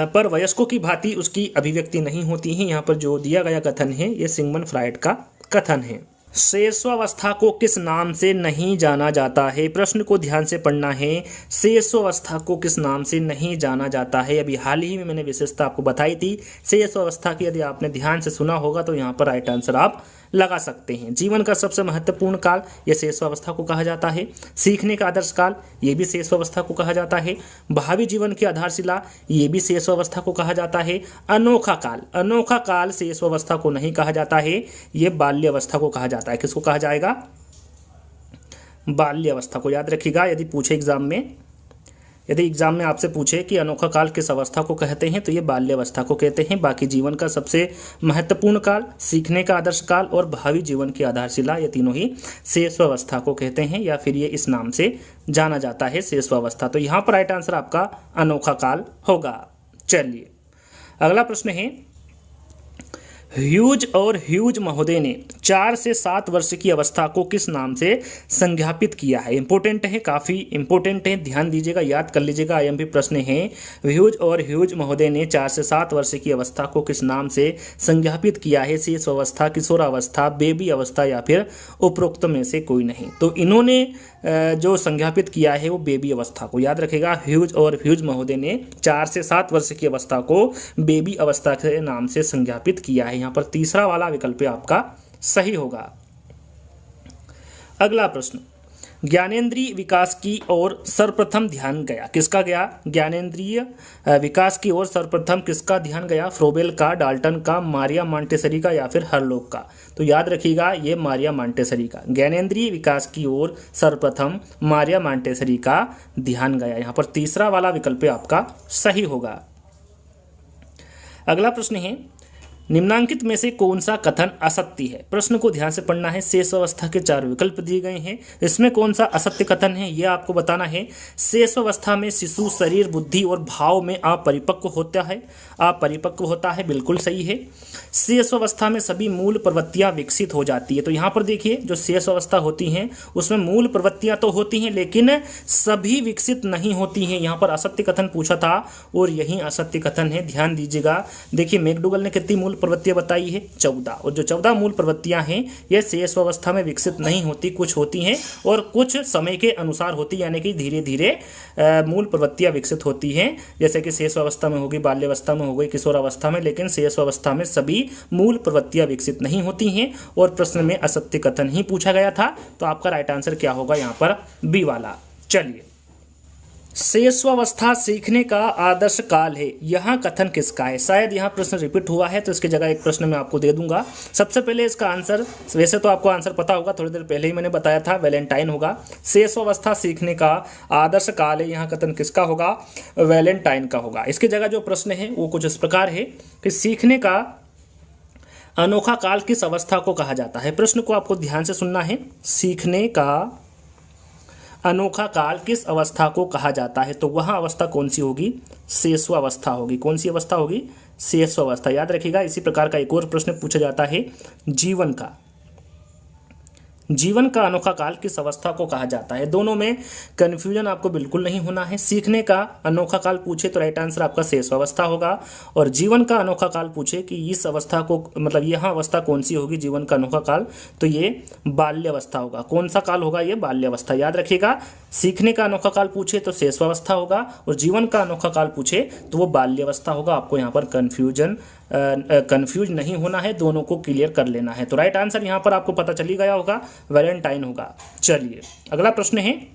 पर वयस्कों की भांति उसकी अभिव्यक्ति नहीं होती है। यहाँ पर जो दिया गया कथन है ये सिगमंड फ्रायड का कथन है। शैशवावस्था को किस नाम से नहीं जाना जाता है? प्रश्न को ध्यान से पढ़ना है। शैशवावस्था को किस नाम से नहीं जाना जाता है? अभी हाल ही में मैंने विशेषता आपको बताई थी शैशवावस्था की। यदि आपने ध्यान से सुना होगा तो यहाँ पर राइट आंसर आप लगा सकते हैं। जीवन का सबसे महत्वपूर्ण काल, यह शैशवावस्था को कहा जाता है। सीखने का आदर्श काल, ये भी शैशवावस्था को कहा जाता है। भावी जीवन की आधारशिला, ये भी शैशवावस्था को कहा जाता है। अनोखा काल, अनोखा काल शैशवावस्था को नहीं कहा जाता है, ये बाल्यावस्था को कहा जाता है। किसको कहा जाएगा? बाल्यावस्था को। याद रखिएगा, यदि पूछे एग्जाम में आपसे पूछे कि अनोखा काल किस अवस्था को कहते हैं तो ये बाल्यावस्था को कहते हैं। बाकी जीवन का सबसे महत्वपूर्ण काल, सीखने का आदर्श काल और भावी जीवन की आधारशिला, ये तीनों ही शैशवावस्था को कहते हैं, या फिर ये इस नाम से जाना जाता है, शैशवावस्था। तो यहाँ पर राइट आंसर आपका अनोखा काल होगा। चलिए अगला प्रश्न है, ह्यूज और ह्यूज महोदय ने 4 से 7 वर्ष की अवस्था को किस नाम से संज्ञापित किया है? इंपॉर्टेंट है, काफ़ी इंपॉर्टेंट है, ध्यान दीजिएगा, याद कर लीजिएगा। आईएमपी प्रश्न है, ह्यूज और ह्यूज महोदय ने 4 से 7 वर्ष की अवस्था को किस नाम से संज्ञापित किया है? शैशवावस्था, किशोरावस्था, बेबी अवस्था या फिर उपरोक्त में से कोई नहीं। तो इन्होंने जो संज्ञापित किया है वो बेबी अवस्था को। याद रखेगा, ह्यूज और ह्यूज महोदय ने 4 से 7 वर्ष की अवस्था को बेबी अवस्था के नाम से संज्ञापित किया है। यहाँ पर तीसरा वाला विकल्प आपका सही होगा। अगला प्रश्न, ज्ञानेंद्रिय विकास की ओर सर्वप्रथम ध्यान गया, किसका गया? ज्ञानेंद्रिय विकास की ओर सर्वप्रथम किसका ध्यान गया? फ्रोबेल का, डाल्टन का, मारिया मॉन्टेसरी का या फिर हरलोक का? तो याद रखिएगा, ये मारिया मॉन्टेसरी का। ज्ञानेंद्रिय विकास की ओर सर्वप्रथम मारिया मॉन्टेसरी का ध्यान गया। यहाँ पर तीसरा वाला विकल्प आपका सही होगा। अगला प्रश्न है, निम्नांकित में से कौन सा कथन असत्य है? प्रश्न को ध्यान से पढ़ना है। शैशवावस्था के 4 विकल्प दिए गए हैं, इसमें कौन सा असत्य कथन है यह आपको बताना है। शैशवावस्था में शिशु शरीर, बुद्धि और भाव में अपरिपक्व होता है, बिल्कुल सही है। शैशवावस्था में सभी मूल प्रवृत्तियां विकसित हो जाती है। तो यहाँ पर देखिए, जो शैशवावस्था होती हैं उसमें मूल प्रवृत्तियां तो होती हैं लेकिन सभी विकसित नहीं होती हैं। यहाँ पर असत्य कथन पूछा था और यही असत्य कथन है, ध्यान दीजिएगा। देखिए मैकडूगल ने कितनी मूल प्रवृत्तियां बताई है? 14। और जो 14 मूल प्रवृत्तियां हैं ये शैशवावस्था में विकसित नहीं होती, कुछ होती हैं और कुछ समय के अनुसार होती, यानी कि धीरे धीरे मूल प्रवृत्तियां विकसित होती हैं। जैसे कि शैशवावस्था में होगी, बाल्यावस्था में हो गई, किशोरावस्था में, लेकिन शैशवावस्था में सभी मूल प्रवृत्तियां विकसित नहीं होती हैं। और प्रश्न में असत्य कथन ही पूछा गया था, तो आपका राइट आंसर क्या होगा? यहाँ पर बी वाला। चलिए, शैशवावस्था सीखने का आदर्श काल है, यहाँ कथन किसका है? शायद यहाँ प्रश्न रिपीट हुआ है तो इसकी जगह एक प्रश्न मैं आपको दे दूंगा। सबसे पहले इसका आंसर, वैसे तो आपको आंसर पता होगा, थोड़ी देर पहले ही मैंने बताया था, वैलेंटाइन होगा। शैशवावस्था सीखने का आदर्श काल है, यहाँ कथन किसका होगा? वैलेंटाइन का होगा। इसकी जगह जो प्रश्न है वो कुछ इस प्रकार है कि सीखने का अनोखा काल किस अवस्था को कहा जाता है? प्रश्न को आपको ध्यान से सुनना है। सीखने का अनोखा काल किस अवस्था को कहा जाता है? तो वह अवस्था कौन सी होगी? शैशवावस्था होगी। कौन सी अवस्था होगी? शैशवावस्था। याद रखिएगा, इसी प्रकार का एक और प्रश्न पूछा जाता है, जीवन का अनोखा काल किस अवस्था को कहा जाता है? दोनों में कन्फ्यूजन आपको बिल्कुल नहीं होना है। सीखने का अनोखा काल पूछे तो राइट आंसर आपका शैशवावस्था होगा, और जीवन का अनोखा काल पूछे कि इस अवस्था को, मतलब यह अवस्था कौन सी होगी जीवन का अनोखा काल, तो ये बाल्यावस्था होगा। कौन सा काल होगा? ये बाल्यावस्था। याद रखिएगा, सीखने का अनोखा काल पूछे तो शैशवावस्था होगा, और जीवन का अनोखा काल पूछे तो वो बाल्यावस्था होगा। आपको यहाँ पर कंफ्यूज नहीं होना है, दोनों को क्लियर कर लेना है। तो राइट आंसर यहाँ पर आपको पता चली गया होगा, वैलेंटाइन होगा। चलिए अगला प्रश्न है,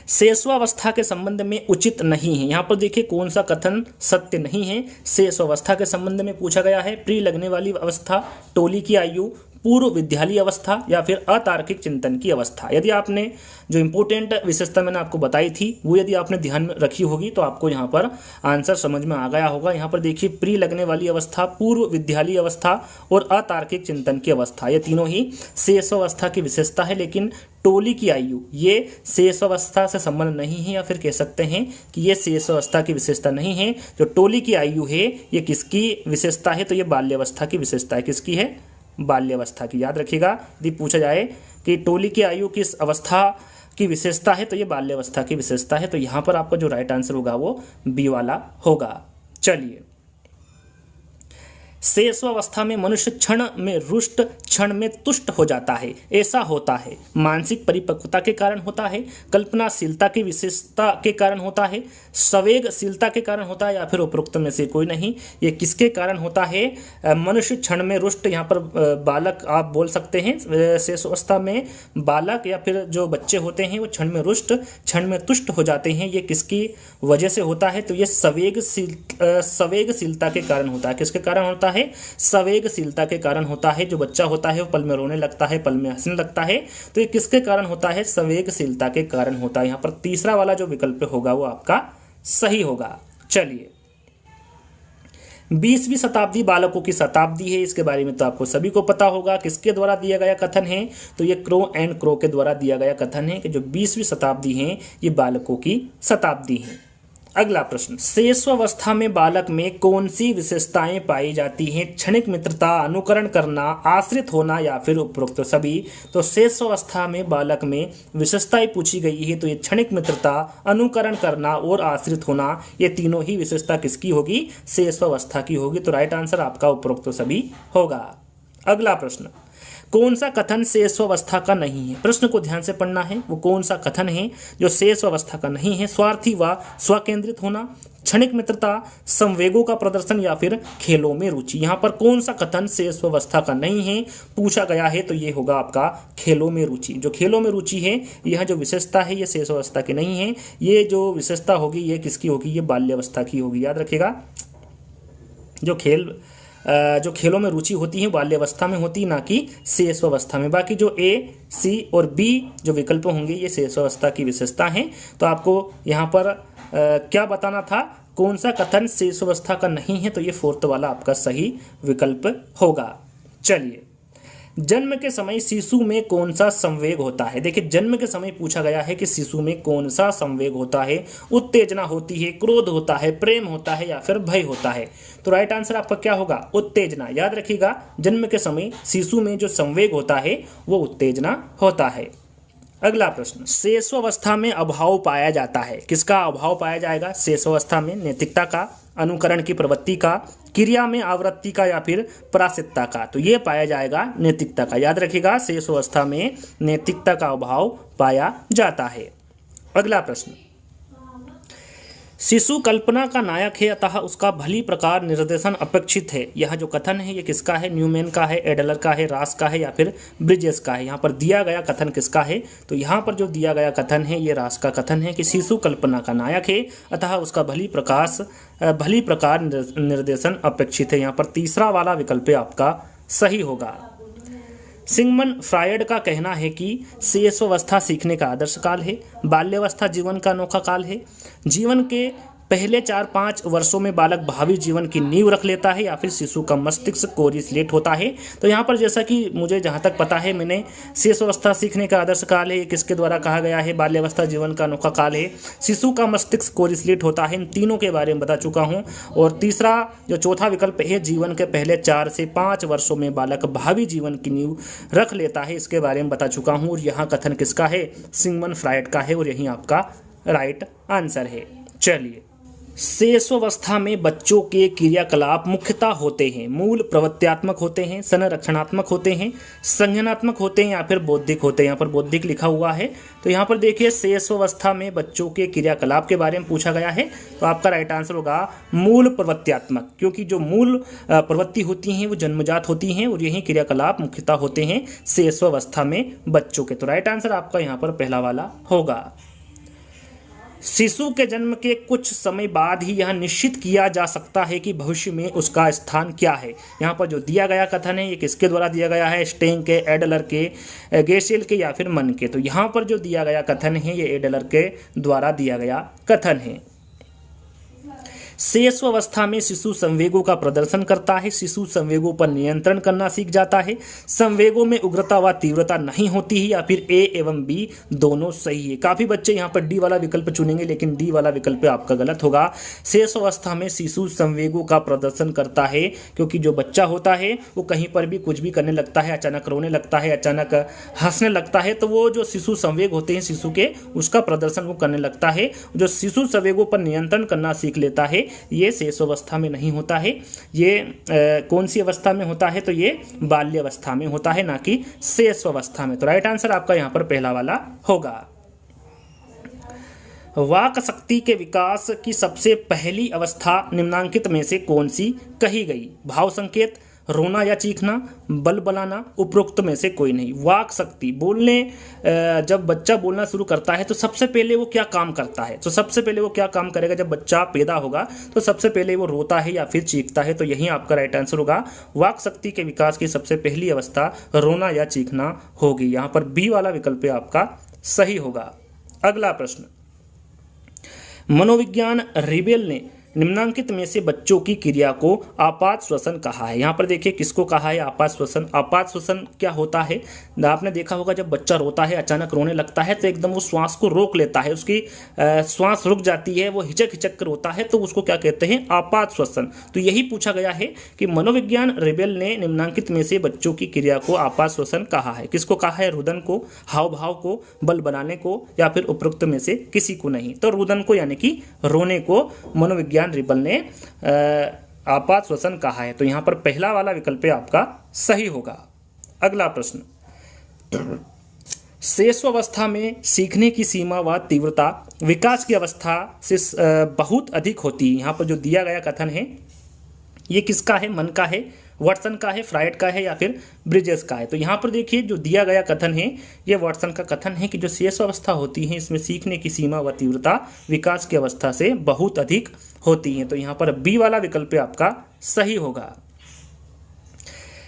शैशवावस्था के संबंध में उचित नहीं है। यहाँ पर देखिए कौन सा कथन सत्य नहीं है। शैशवावस्था के संबंध में पूछा गया है, प्री लगने वाली अवस्था, टोली की आयु, पूर्व विद्यालयी अवस्था या फिर अतार्किक चिंतन की अवस्था। यदि आपने जो इंपॉर्टेंट विशेषता मैंने आपको बताई थी वो यदि आपने ध्यान में रखी होगी तो आपको यहाँ पर आंसर समझ में आ गया होगा। यहाँ पर देखिए, प्री लगने वाली अवस्था, पूर्व विद्यालयी अवस्था और अतार्किक चिंतन की अवस्था, ये तीनों ही शैशवावस्था की विशेषता है। लेकिन टोली की आयु ये शैशवावस्था से संबंध नहीं है, या फिर कह सकते हैं कि ये शैशवावस्था की विशेषता नहीं है। जो टोली की आयु है ये किसकी विशेषता है? तो ये बाल्यावस्था की विशेषता है। किसकी है? बाल्यावस्था की। याद रखिएगा, यदि पूछा जाए कि टोली की आयु किस अवस्था की विशेषता है तो ये बाल्यावस्था की विशेषता है। तो यहाँ पर आपका जो राइट आंसर होगा वो बी वाला होगा। चलिए, शेषवावस्था में मनुष्य क्षण में रुष्ट क्षण में तुष्ट हो जाता है, ऐसा होता है। मानसिक परिपक्वता के कारण होता है, कल्पनाशीलता की विशेषता के कारण होता है, संवेगशीलता के कारण होता है, या फिर उपरोक्त में से कोई नहीं। ये किसके कारण होता है? मनुष्य क्षण में रुष्ट, यहाँ पर बालक आप बोल सकते हैं। शेषावस्था में बालक या फिर जो बच्चे होते हैं वो क्षण में रुष्ट क्षण में तुष्ट हो जाते हैं। ये किसकी वजह से होता है? तो ये संवेगशीलता के कारण होता है। किसके कारण होता है? संवेगशीलता के कारण होता है। जो बच्चा होता है वो पल में रोने लगता है, पल में हंसने लगता है, तो ये किसके कारण होता है? संवेगशीलता के कारण होता है। यहाँ पर तीसरा वाला जो विकल्प होगा वो आपका सही होगा। चलिए, 20वीं शताब्दी बालकों की शताब्दी है, इसके बारे में तो आपको सभी को पता होगा। किसके द्वारा दिया गया कथन है? तो ये क्रो एंड क्रो के द्वारा दिया गया कथन है कि जो 20वीं शताब्दी है ये बालकों की शताब्दी है। अगला प्रश्न, शेषावस्था में बालक में कौन सी विशेषताएं पाई जाती हैं? क्षणिक मित्रता, अनुकरण करना, आश्रित होना, या फिर उपरोक्त सभी। तो शेषावस्था में बालक में विशेषताएं पूछी गई है, तो ये क्षणिक मित्रता, अनुकरण करना और आश्रित होना, ये तीनों ही विशेषता किसकी होगी? शेषावस्था की होगी। तो राइट आंसर आपका उपरोक्त सभी होगा। अगला प्रश्न, कौन सा कथन शेषावस्था का नहीं है? प्रश्न को ध्यान से पढ़ना है। वो कौन सा कथन है जो शेषावस्था का नहीं है? स्वार्थी व स्वकेंद्रित होना, क्षणिक मित्रता, संवेगों का प्रदर्शन, या फिर खेलों में रुचि। यहाँ पर कौन सा कथन शेषावस्था का नहीं है पूछा गया है? तो ये होगा आपका खेलों में रुचि। जो खेलों में रुचि है, यह जो विशेषता है ये शेषावस्था की नहीं है। ये जो विशेषता होगी ये किसकी होगी? ये बाल्यावस्था की होगी। याद रखिएगा, जो खेलों में रुचि होती है बाल्यावस्था में होती, ना कि शेषावस्था में। बाकी जो ए, सी और बी जो विकल्प होंगे ये शेषावस्था की विशेषता हैं। तो आपको यहाँ पर क्या बताना था? कौन सा कथन शेषावस्था का नहीं है? तो ये फोर्थ वाला आपका सही विकल्प होगा। चलिए, जन्म के समय शिशु में कौन सा संवेग होता है? देखिए, जन्म के समय पूछा गया है कि शिशु में कौन सा संवेग होता है। उत्तेजना होती है, क्रोध होता है, प्रेम होता है, या फिर भय होता है। तो राइट आंसर आपका क्या होगा? उत्तेजना। याद रखिएगा, जन्म के समय शिशु में जो संवेग होता है वो उत्तेजना होता है। अगला प्रश्न, शेषावस्था में अभाव पाया जाता है। किसका अभाव पाया जाएगा शेषावस्था में? नैतिकता का, अनुकरण की प्रवृत्ति का, क्रिया में आवृत्ति का, या फिर प्रायश्चित्ता का। तो ये पाया जाएगा नैतिकता का। याद रखिएगा, शेषावस्था में नैतिकता का अभाव पाया जाता है। अगला प्रश्न, शिशु कल्पना का नायक है, अतः उसका भली प्रकार निर्देशन अपेक्षित है। यह जो कथन है ये किसका है? न्यूमैन का है, एडलर का है, रास का है, या फिर ब्रिजेस का है? यहाँ पर दिया गया कथन किसका है? तो यहाँ पर जो दिया गया कथन है ये रास का कथन है कि शिशु कल्पना का नायक है, अतः उसका भली प्रकार निर्देशन अपेक्षित है। यहाँ पर तीसरा वाला विकल्प आपका सही होगा। सिगमंड फ्रायड का कहना है कि शेषावस्था सीखने का आदर्श काल है, बाल्यावस्था जीवन का अनोखा काल है, जीवन के पहले 4-5 वर्षों में बालक भावी जीवन की नींव रख लेता है, या फिर शिशु का मस्तिष्क कोरी स्लेट होता है। तो यहाँ पर जैसा कि मुझे जहाँ तक पता है मैंने, शेषावस्था सीखने का आदर्श काल है, किसके द्वारा कहा गया है? बाल्यावस्था जीवन का अनोखा काल है, शिशु का मस्तिष्क कोरी स्लेट होता है। इन तीनों के बारे में बता चुका हूँ। और तीसरा जो चौथा विकल्प है, जीवन के पहले 4 से 5 वर्षों में बालक भावी जीवन की नींव रख लेता है, इसके बारे में बता चुका हूँ। और यहाँ कथन किसका है? सिगमंड फ्रायड का है, और यही आपका राइट आंसर है। चलिए, शेषावस्था में बच्चों के क्रियाकलाप मुख्यतः होते हैं मूल प्रवृत्त्यात्मक होते हैं, संरक्षणात्मक होते हैं, संज्ञानात्मक होते हैं, या फिर बौद्धिक होते हैं। यहाँ पर बौद्धिक लिखा हुआ है। तो यहाँ पर देखिए, शेषावस्था में बच्चों के क्रियाकलाप के बारे में पूछा गया है, तो आपका राइट आंसर होगा मूल प्रवृत्त्यात्मक, क्योंकि जो मूल प्रवृत्ति होती हैं वो जन्मजात होती हैं, और यही क्रियाकलाप मुख्यतः होते हैं शेषावस्था में बच्चों के। तो राइट आंसर आपका यहाँ पर पहला वाला होगा। शिशु के जन्म के कुछ समय बाद ही यह निश्चित किया जा सकता है कि भविष्य में उसका स्थान क्या है। यहाँ पर जो दिया गया कथन है ये किसके द्वारा दिया गया है? स्टेंग के, एडलर के, गेशेल के, या फिर मन के। तो यहाँ पर जो दिया गया कथन है ये एडलर के द्वारा दिया गया कथन है। शेषावस्था में शिशु संवेगों का प्रदर्शन करता है, शिशु संवेगों पर नियंत्रण करना सीख जाता है, संवेगों में उग्रता व तीव्रता नहीं होती है, या फिर ए एवं बी दोनों सही है। काफ़ी बच्चे यहाँ पर डी वाला विकल्प चुनेंगे, लेकिन डी वाला विकल्प आपका गलत होगा। शेषावस्था में शिशु संवेगों का प्रदर्शन करता है, क्योंकि जो बच्चा होता है वो कहीं पर भी कुछ भी करने लगता है, अचानक रोने लगता है, अचानक हंसने लगता है, तो वो जो शिशु संवेग होते हैं शिशु के, उसका प्रदर्शन वो करने लगता है। जो शिशु संवेगों पर नियंत्रण करना सीख लेता है ये शेषावस्था में नहीं होता है। ये कौन सी अवस्था में होता है? तो ये बाल्यावस्था में होता है, ना कि शेषावस्था में। तो राइट आंसर आपका यहाँ पर पहला वाला होगा। वाक शक्ति के विकास की सबसे पहली अवस्था निम्नांकित में से कौन सी कही गई? भाव संकेत, रोना या चीखना, बलबलाना, उपरोक्त में से कोई नहीं। वाक शक्ति, बोलने, जब बच्चा बोलना शुरू करता है तो सबसे पहले वो क्या काम करता है? तो सबसे पहले वो क्या काम करेगा? जब बच्चा पैदा होगा तो सबसे पहले वो रोता है या फिर चीखता है। तो यही आपका राइट आंसर होगा। वाक शक्ति के विकास की सबसे पहली अवस्था रोना या चीखना होगी। यहाँ पर बी वाला विकल्प आपका सही होगा। अगला प्रश्न, मनोविज्ञान रिबेल ने निम्नांकित में से बच्चों की क्रिया को आपात श्वसन कहा है। यहाँ पर देखिए किसको कहा है आपात श्वसन। आपात श्वसन क्या होता है? आपने देखा होगा जब बच्चा रोता है, अचानक रोने लगता है तो एकदम वो श्वास को रोक लेता है, उसकी श्वास रुक जाती है, वो हिचक हिचक कर रोता है, तो उसको क्या कहते हैं? आपात श्वसन। तो यही पूछा गया है कि मनोविज्ञान रिबेल ने निम्नांकित में से बच्चों की क्रिया को आपात श्वसन कहा है। किसको कहा है? रुदन को, हाव भाव को, बल बनाने को, या फिर उपरोक्त में से किसी को नहीं। तो रुदन को यानी कि रोने को मनोविज्ञान रिबेल ने आपात श्वसन कहा है। तो यहां पर पहला वाला विकल्प आपका सही होगा। अगला प्रश्न, शेषावस्था में सीखने की सीमा व तीव्रता विकास की अवस्था से बहुत अधिक होती है। यहां पर जो दिया गया कथन है ये किसका है? मन का है, वाटसन का है, फ्राइड का है, या फिर ब्रिजेस का है? तो यहाँ पर देखिए जो दिया गया कथन है ये वाटसन का कथन है कि जो शेषावस्था होती है इसमें सीखने की सीमा व तीव्रता विकास की अवस्था से बहुत अधिक होती है। तो यहाँ पर बी वाला विकल्प आपका सही होगा।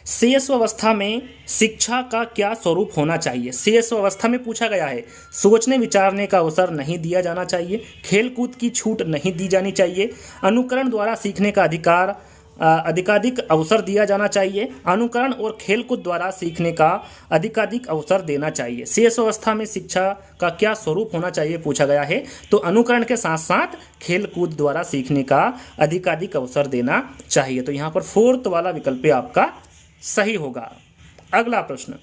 शेषावस्था में शिक्षा का क्या स्वरूप होना चाहिए? शेषावस्था में पूछा गया है सोचने विचारने का अवसर नहीं दिया जाना चाहिए, खेलकूद की छूट नहीं दी जानी चाहिए, अनुकरण द्वारा सीखने का अधिकाधिक अवसर दिया जाना चाहिए, अनुकरण और खेलकूद द्वारा सीखने का अधिकाधिक अवसर देना चाहिए। शेषावस्था में शिक्षा का क्या स्वरूप होना चाहिए पूछा गया है, तो अनुकरण के साथ साथ खेलकूद द्वारा सीखने का अधिकाधिक अवसर देना चाहिए। तो यहाँ पर फोर्थ वाला विकल्प आपका सही होगा। अगला प्रश्न,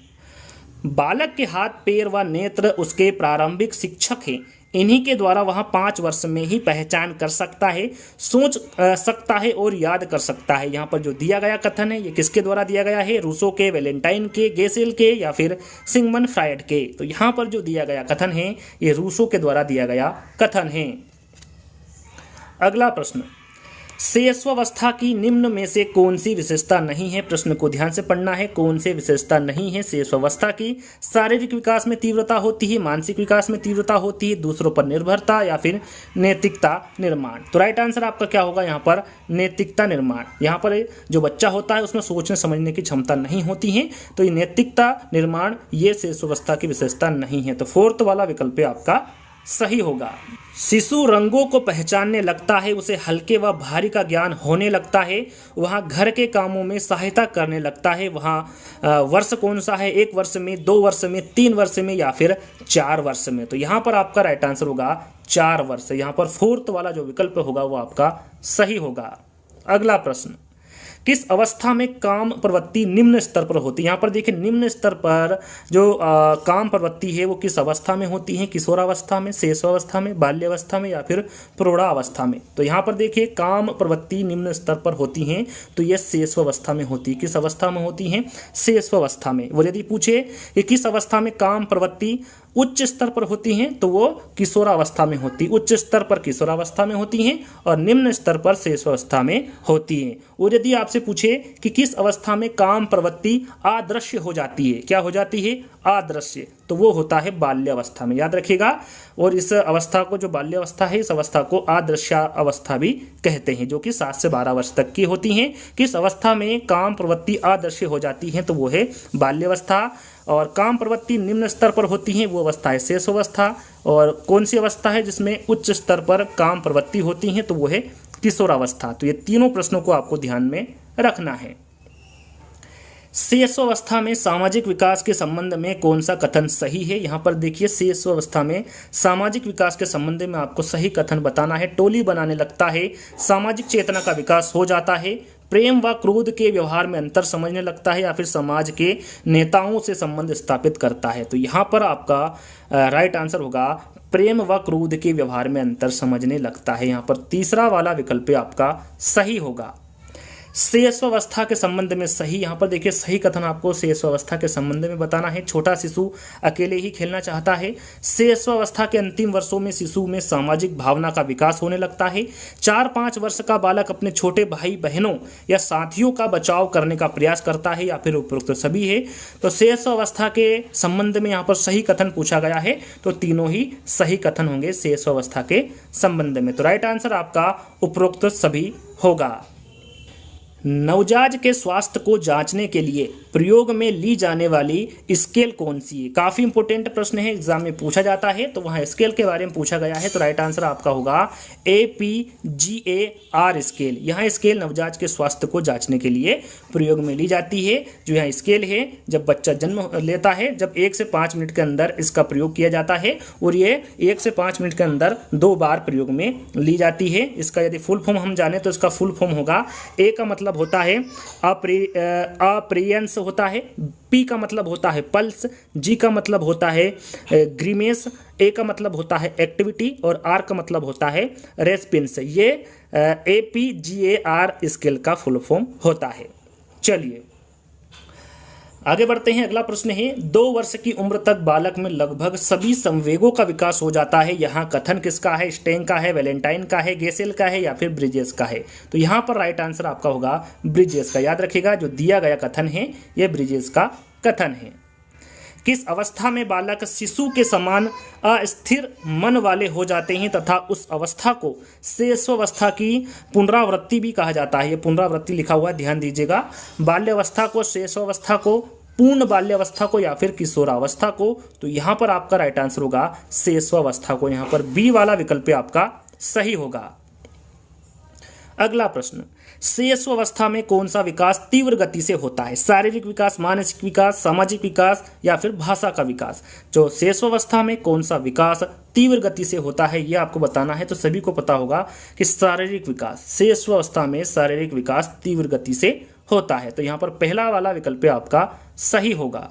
बालक के हाथ, पैर व नेत्र उसके प्रारंभिक शिक्षक हैं, इन्हीं के द्वारा वह 5 वर्ष में ही पहचान कर सकता है, सोच सकता है और याद कर सकता है। यहाँ पर जो दिया गया कथन है ये किसके द्वारा दिया गया है? रूसो के, वैलेंटाइन के, गेसेल के, या फिर सिगमंड फ्रायड के? तो यहाँ पर जो दिया गया कथन है ये रूसो के द्वारा दिया गया कथन है। अगला प्रश्न, शेषावस्था की निम्न में से कौन सी विशेषता नहीं है? प्रश्न को ध्यान से पढ़ना है। कौन से विशेषता नहीं है शेषावस्था की? शारीरिक विकास में तीव्रता होती है, मानसिक विकास में तीव्रता होती है, दूसरों पर निर्भरता, या फिर नैतिकता निर्माण? तो राइट आंसर आपका क्या होगा यहाँ पर? नैतिकता निर्माण। यहाँ पर जो बच्चा होता है उसमें सोचने समझने की क्षमता नहीं होती है, तो ये नैतिकता निर्माण ये शेषावस्था की विशेषता नहीं है। तो फोर्थ वाला विकल्प आपका सही होगा। शिशु रंगों को पहचानने लगता है, उसे हल्के व भारी का ज्ञान होने लगता है, वहाँ घर के कामों में सहायता करने लगता है। वहाँ वर्ष कौन सा है? 1 वर्ष में, 2 वर्ष में, 3 वर्ष में, या फिर 4 वर्ष में? तो यहाँ पर आपका राइट आंसर होगा 4 वर्ष। यहाँ पर फोर्थ वाला जो विकल्प होगा वो आपका सही होगा। अगला प्रश्न, किस अवस्था में काम प्रवृत्ति निम्न स्तर पर होती है? यहाँ पर देखिए निम्न स्तर पर जो काम प्रवृत्ति है वो किस अवस्था में होती है? किशोरावस्था में, शेषावस्था में, बाल्यावस्था में, या फिर प्रौढ़ावस्था में? तो यहाँ पर देखिए काम प्रवृत्ति निम्न स्तर पर होती हैं तो ये शेषावस्था में होती है। किस अवस्था में होती हैं? शेषावस्था में। वो यदि पूछे कि किस अवस्था में काम प्रवृत्ति उच्च स्तर पर होती हैं तो वो किशोरावस्था में होती, उच्च स्तर पर किशोरावस्था में होती हैं और निम्न स्तर पर शेषावस्था में होती हैं। और यदि आपसे पूछे कि किस अवस्था में काम प्रवृत्ति अदृश्य हो जाती है, क्या हो जाती है? अदृश्य, तो वो होता है बाल्यावस्था में, याद रखिएगा। और इस अवस्था को जो बाल्यावस्था है इस अवस्था को अदृश्य अवस्था भी कहते हैं, जो कि 7 से 12 वर्ष तक की होती हैं। किस अवस्था में काम प्रवृत्ति अदृश्य हो जाती है तो वो है बाल्यावस्था, और काम प्रवृत्ति निम्न स्तर पर होती है वो अवस्था है शेषावस्था। और कौन सी अवस्था है जिसमें उच्च स्तर पर काम प्रवृत्ति होती है तो वो है किशोरावस्था। तो ये तीनों प्रश्नों को आपको ध्यान में रखना है। शेषावस्था में सामाजिक विकास के संबंध में कौन सा कथन सही है? यहाँ पर देखिए शेषावस्था में सामाजिक विकास के संबंध में आपको सही कथन बताना है। टोली बनाने लगता है, सामाजिक चेतना का विकास हो जाता है, प्रेम व क्रोध के व्यवहार में अंतर समझने लगता है, या फिर समाज के नेताओं से संबंध स्थापित करता है। तो यहाँ पर आपका राइट आंसर होगा प्रेम व क्रोध के व्यवहार में अंतर समझने लगता है। यहाँ पर तीसरा वाला विकल्प आपका सही होगा। शैशवावस्था के संबंध में सही, यहाँ पर देखिए सही कथन आपको शैशवावस्था के संबंध में बताना है। छोटा शिशु अकेले ही खेलना चाहता है। शैशवावस्था के अंतिम वर्षों में शिशु में सामाजिक भावना का विकास होने लगता है। 4-5 वर्ष का बालक अपने छोटे भाई बहनों या साथियों का बचाव करने का प्रयास करता है, या फिर उपरोक्त सभी है। तो शैशवावस्था के संबंध में यहाँ पर सही कथन पूछा गया है, तो तीनों ही सही कथन होंगे शैशवावस्था के संबंध में। तो राइट आंसर आपका उपरोक्त सभी होगा। नवजात के स्वास्थ्य को जांचने के लिए प्रयोग में ली जाने वाली स्केल कौन सी है? काफ़ी इंपॉर्टेंट प्रश्न है, एग्जाम में पूछा जाता है, तो वहाँ स्केल के बारे में पूछा गया है। तो राइट आंसर आपका होगा APGAR स्केल। यहाँ स्केल नवजात के स्वास्थ्य को जांचने के लिए प्रयोग में ली जाती है। जो यहाँ स्केल है, जब बच्चा जन्म लेता है, जब 1 से 5 मिनट के अंदर इसका प्रयोग किया जाता है, और ये 1 से 5 मिनट के अंदर 2 बार प्रयोग में ली जाती है। इसका यदि फुल फॉर्म हम जाने तो इसका फुल फॉर्म होगा, ए का मतलब होता है अप्रियंस होता है, पी का मतलब होता है पल्स, जी का मतलब होता है ग्रीमेस, ए का मतलब होता है एक्टिविटी, और आर का मतलब होता है रेस्पिंस। ये APGAR स्केल का फुल फॉर्म होता है। चलिए आगे बढ़ते हैं। अगला प्रश्न है, 2 वर्ष की उम्र तक बालक में लगभग सभी संवेगों का विकास हो जाता है। यहाँ कथन किसका है? स्टेन का है, वैलेंटाइन का है, गेसेल का है, या फिर ब्रिजेस का है? तो यहाँ पर राइट आंसर आपका होगा ब्रिजेस का। याद रखिएगा, जो दिया गया कथन है यह ब्रिजेस का कथन है। किस अवस्था में बालक शिशु के समान अस्थिर मन वाले हो जाते हैं तथा उस अवस्था को शैशवावस्था की पुनरावृत्ति भी कहा जाता है? ये पुनरावृत्ति लिखा हुआ है, ध्यान दीजिएगा। बाल्यावस्था को, शैशवावस्था को, पूर्ण बाल्यावस्था को, या फिर किशोरावस्था को? तो यहाँ पर आपका राइट आंसर होगा शैशवावस्था को। यहाँ पर बी वाला विकल्प आपका सही होगा। अगला प्रश्न, शैशवावस्था में कौन सा विकास तीव्र गति से होता है? शारीरिक विकास, मानसिक विकास, सामाजिक विकास, या फिर भाषा का विकास? जो शैशवावस्था में कौन सा विकास तीव्र गति से होता है, यह आपको बताना है। तो सभी को पता होगा कि शारीरिक विकास, शैशवावस्था में शारीरिक विकास तीव्र गति से होता है। तो यहाँ पर पहला वाला विकल्प आपका सही होगा।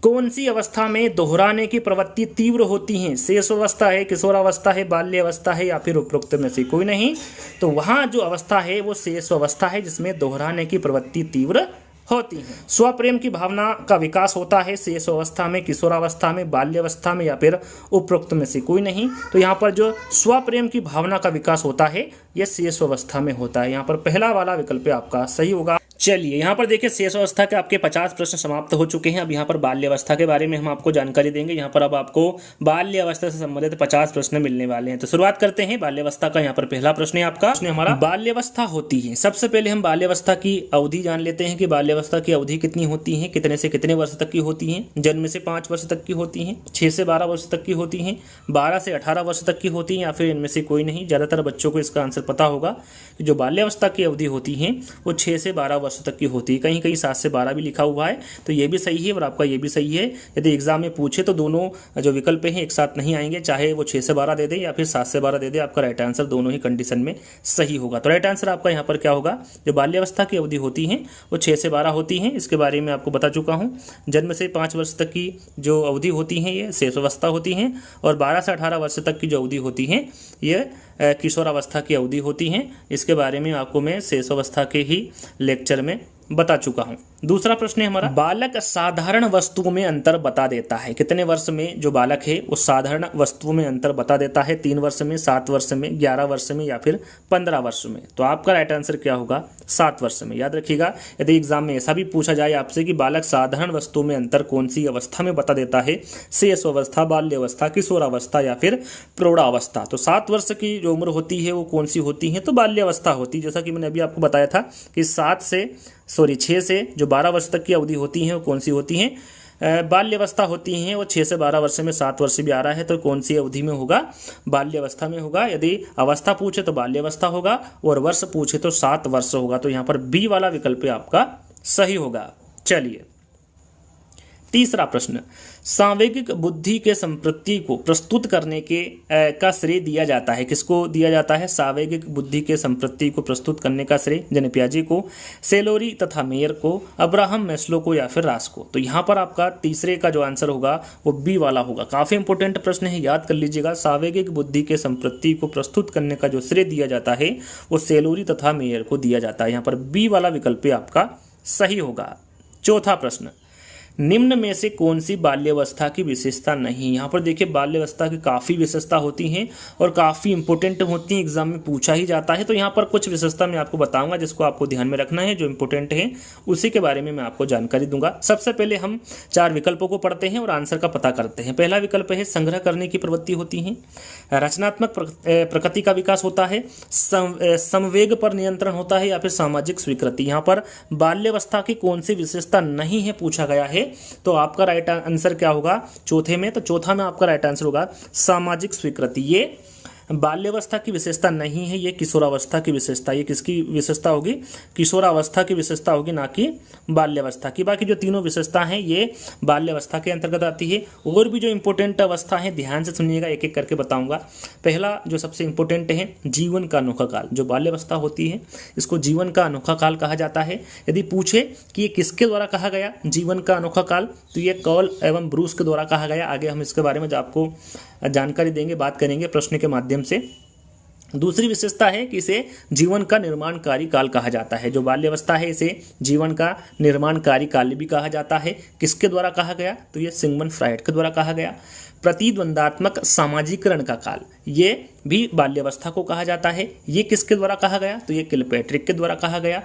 कौन सी अवस्था में दोहराने की प्रवृत्ति तीव्र होती है? शैशवावस्था है, किशोरावस्था है, बाल्यावस्था है, या फिर उपरोक्त में से कोई नहीं? तो वहाँ जो अवस्था है वो शैशवावस्था है, जिसमें दोहराने की प्रवृत्ति तीव्र होती है। स्वप्रेम की भावना का विकास होता है शैशवावस्था में, किशोरावस्था में, बाल्यावस्था में, या फिर उपरोक्त में से कोई नहीं? तो यहाँ पर जो स्वप्रेम की भावना का विकास होता है यह शैशवावस्था में होता है। यहाँ पर पहला वाला विकल्प आपका सही होगा। चलिए यहाँ पर देखिए, शैशवावस्था के आपके 50 प्रश्न समाप्त हो चुके हैं। अब यहाँ पर बाल्यावस्था के बारे में हम आपको जानकारी देंगे। यहाँ पर अब आपको बाल्यावस्था से संबंधित 50 प्रश्न मिलने वाले हैं। तो शुरुआत करते हैं बाल्यावस्था का। यहाँ पर पहला प्रश्न है आपका, हमारा बाल्यावस्था होती है। सबसे पहले हम बाल्यावस्था की अवधि जान लेते हैं कि बाल्यावस्था की अवधि कितनी होती है, कितने से कितने वर्ष तक की होती है। जन्म से 5 वर्ष तक की होती है, 6 से 12 वर्ष तक की होती है, 12 से 18 वर्ष तक की होती है, या फिर इनमें से कोई नहीं। ज़्यादातर बच्चों को इसका आंसर पता होगा कि जो बाल्यावस्था की अवधि होती है वो 6 से 12 वर्ष तक की होती है। कहीं कहीं 7 से 12 भी लिखा हुआ है, तो ये भी सही है और आपका ये भी सही है। यदि एग्जाम में पूछे तो दोनों जो विकल्प हैं एक साथ नहीं आएंगे, चाहे वो 6 से 12 दे दे या फिर 7 से 12 दे दे, आपका राइट आंसर दोनों ही कंडीशन में सही होगा। तो राइट आंसर आपका यहाँ पर क्या होगा? जो बाल्यावस्था की अवधि होती है वो 6 से 12 होती है। इसके बारे में आपको बता चुका हूँ। जन्म से 5 वर्ष तक की जो अवधि होती है ये शैशवावस्था होती है, और 12 से 18 वर्ष तक की जो अवधि होती है ये किशोरावस्था की अवधि होती है। इसके बारे में आपको मैं शैशवावस्था के ही लेक्चर में बता चुका हूं। दूसरा प्रश्न है हमारा, बालक साधारण वस्तुओं में अंतर बता देता है। कितने वर्ष में जो बालक है वो साधारण वस्तुओं में अंतर बता देता है? 3 वर्ष में, 7 वर्ष में, 11 वर्ष में, या फिर 15 वर्ष में? तो आपका राइट आंसर क्या होगा? 7 वर्ष में। याद रखिएगा, यदि एग्जाम में ऐसा भी पूछा जाए आपसे कि बालक साधारण वस्तुओं में अंतर कौन सी अवस्था में बता देता है, शैशवावस्था, बाल्यावस्था, किशोरावस्था, या फिर प्रौढ़ावस्था, तो 7 वर्ष की जो उम्र होती है वो कौन सी होती है? तो बाल्यावस्था होती है। जैसा कि मैंने अभी आपको बताया था कि 6 से जो 12 वर्ष तक की अवधि होती है वो कौन सी होती हैं? बाल्यावस्था होती हैं। वो 6 से 12 वर्ष में, 7 वर्ष भी आ रहा है, तो कौन सी अवधि में होगा? बाल्यावस्था में होगा। यदि अवस्था पूछे तो बाल्यावस्था होगा, और वर्ष पूछे तो 7 वर्ष होगा। तो यहाँ पर बी वाला विकल्प आपका सही होगा। चलिए तीसरा प्रश्न, सांवेगिक बुद्धि के संपत्ति को प्रस्तुत करने के का श्रेय दिया जाता है, किसको दिया जाता है? सांवेगिक बुद्धि के संपत्ति को प्रस्तुत करने का श्रेय जने पियाजे को, सेलोरी तथा मेयर को, अब्राहम मैस्लो को या फिर रास को। तो यहाँ पर आपका तीसरे का जो आंसर होगा वो बी वाला होगा। काफ़ी इंपॉर्टेंट प्रश्न है, याद कर लीजिएगा। सांवेगिक बुद्धि के संपत्ति को प्रस्तुत करने का जो श्रेय दिया जाता है वो सेलोरी तथा मेयर को दिया जाता है। यहाँ पर बी वाला विकल्प आपका सही होगा। चौथा प्रश्न, निम्न में से कौन सी बाल्यावस्था की विशेषता नहीं? यहाँ पर देखिए बाल्यावस्था की काफ़ी विशेषता होती हैं और काफ़ी इंपॉर्टेंट होती हैं, एग्जाम में पूछा ही जाता है। तो यहाँ पर कुछ विशेषता मैं आपको बताऊंगा जिसको आपको ध्यान में रखना है, जो इंपॉर्टेंट है उसी के बारे में मैं आपको जानकारी दूंगा। सबसे पहले हम 4 विकल्पों को पढ़ते हैं और आंसर का पता करते हैं। पहला विकल्प है संग्रह करने की प्रवृत्ति होती है, रचनात्मक प्रकृति का विकास होता है, संवेग पर नियंत्रण होता है या फिर सामाजिक स्वीकृति। यहाँ पर बाल्यावस्था की कौन सी विशेषता नहीं है पूछा गया है, तो आपका राइट आंसर क्या होगा चौथे में? तो चौथा में आपका राइट आंसर होगा सामाजिक स्वीकृति। ये बाल्यावस्था की विशेषता नहीं है, ये किशोरावस्था की विशेषता। ये किसकी विशेषता होगी? किशोरावस्था की विशेषता होगी, ना कि बाल्यावस्था की। बाकी जो तीनों विशेषता हैं ये बाल्यावस्था के अंतर्गत आती है। और भी जो इंपॉर्टेंट अवस्था है ध्यान से सुनिएगा, एक एक करके बताऊंगा। पहला जो सबसे इंपॉर्टेंट है जीवन का अनोखा काल। जो बाल्यावस्था होती है इसको जीवन का अनोखा काल कहा जाता है। यदि पूछे कि ये किसके द्वारा कहा गया जीवन का अनोखा काल, तो ये कॉल एवं ब्रूस के द्वारा कहा गया। आगे हम इसके बारे में आपको जानकारी देंगे, बात करेंगे प्रश्न के माध्यम से। दूसरी विशेषता है कि इसे जीवन का निर्माणकारी काल कहा जाता है। जो बाल्यावस्था है इसे जीवन का निर्माणकारी काल भी कहा जाता है। किसके द्वारा कहा गया? तो ये सिगमंड फ्रायड के द्वारा कहा गया। प्रतिद्वंदात्मक सामाजिकरण का काल, ये भी बाल्यावस्था को कहा जाता है। ये किसके द्वारा कहा गया? तो ये किलपैट्रिक के द्वारा कहा गया।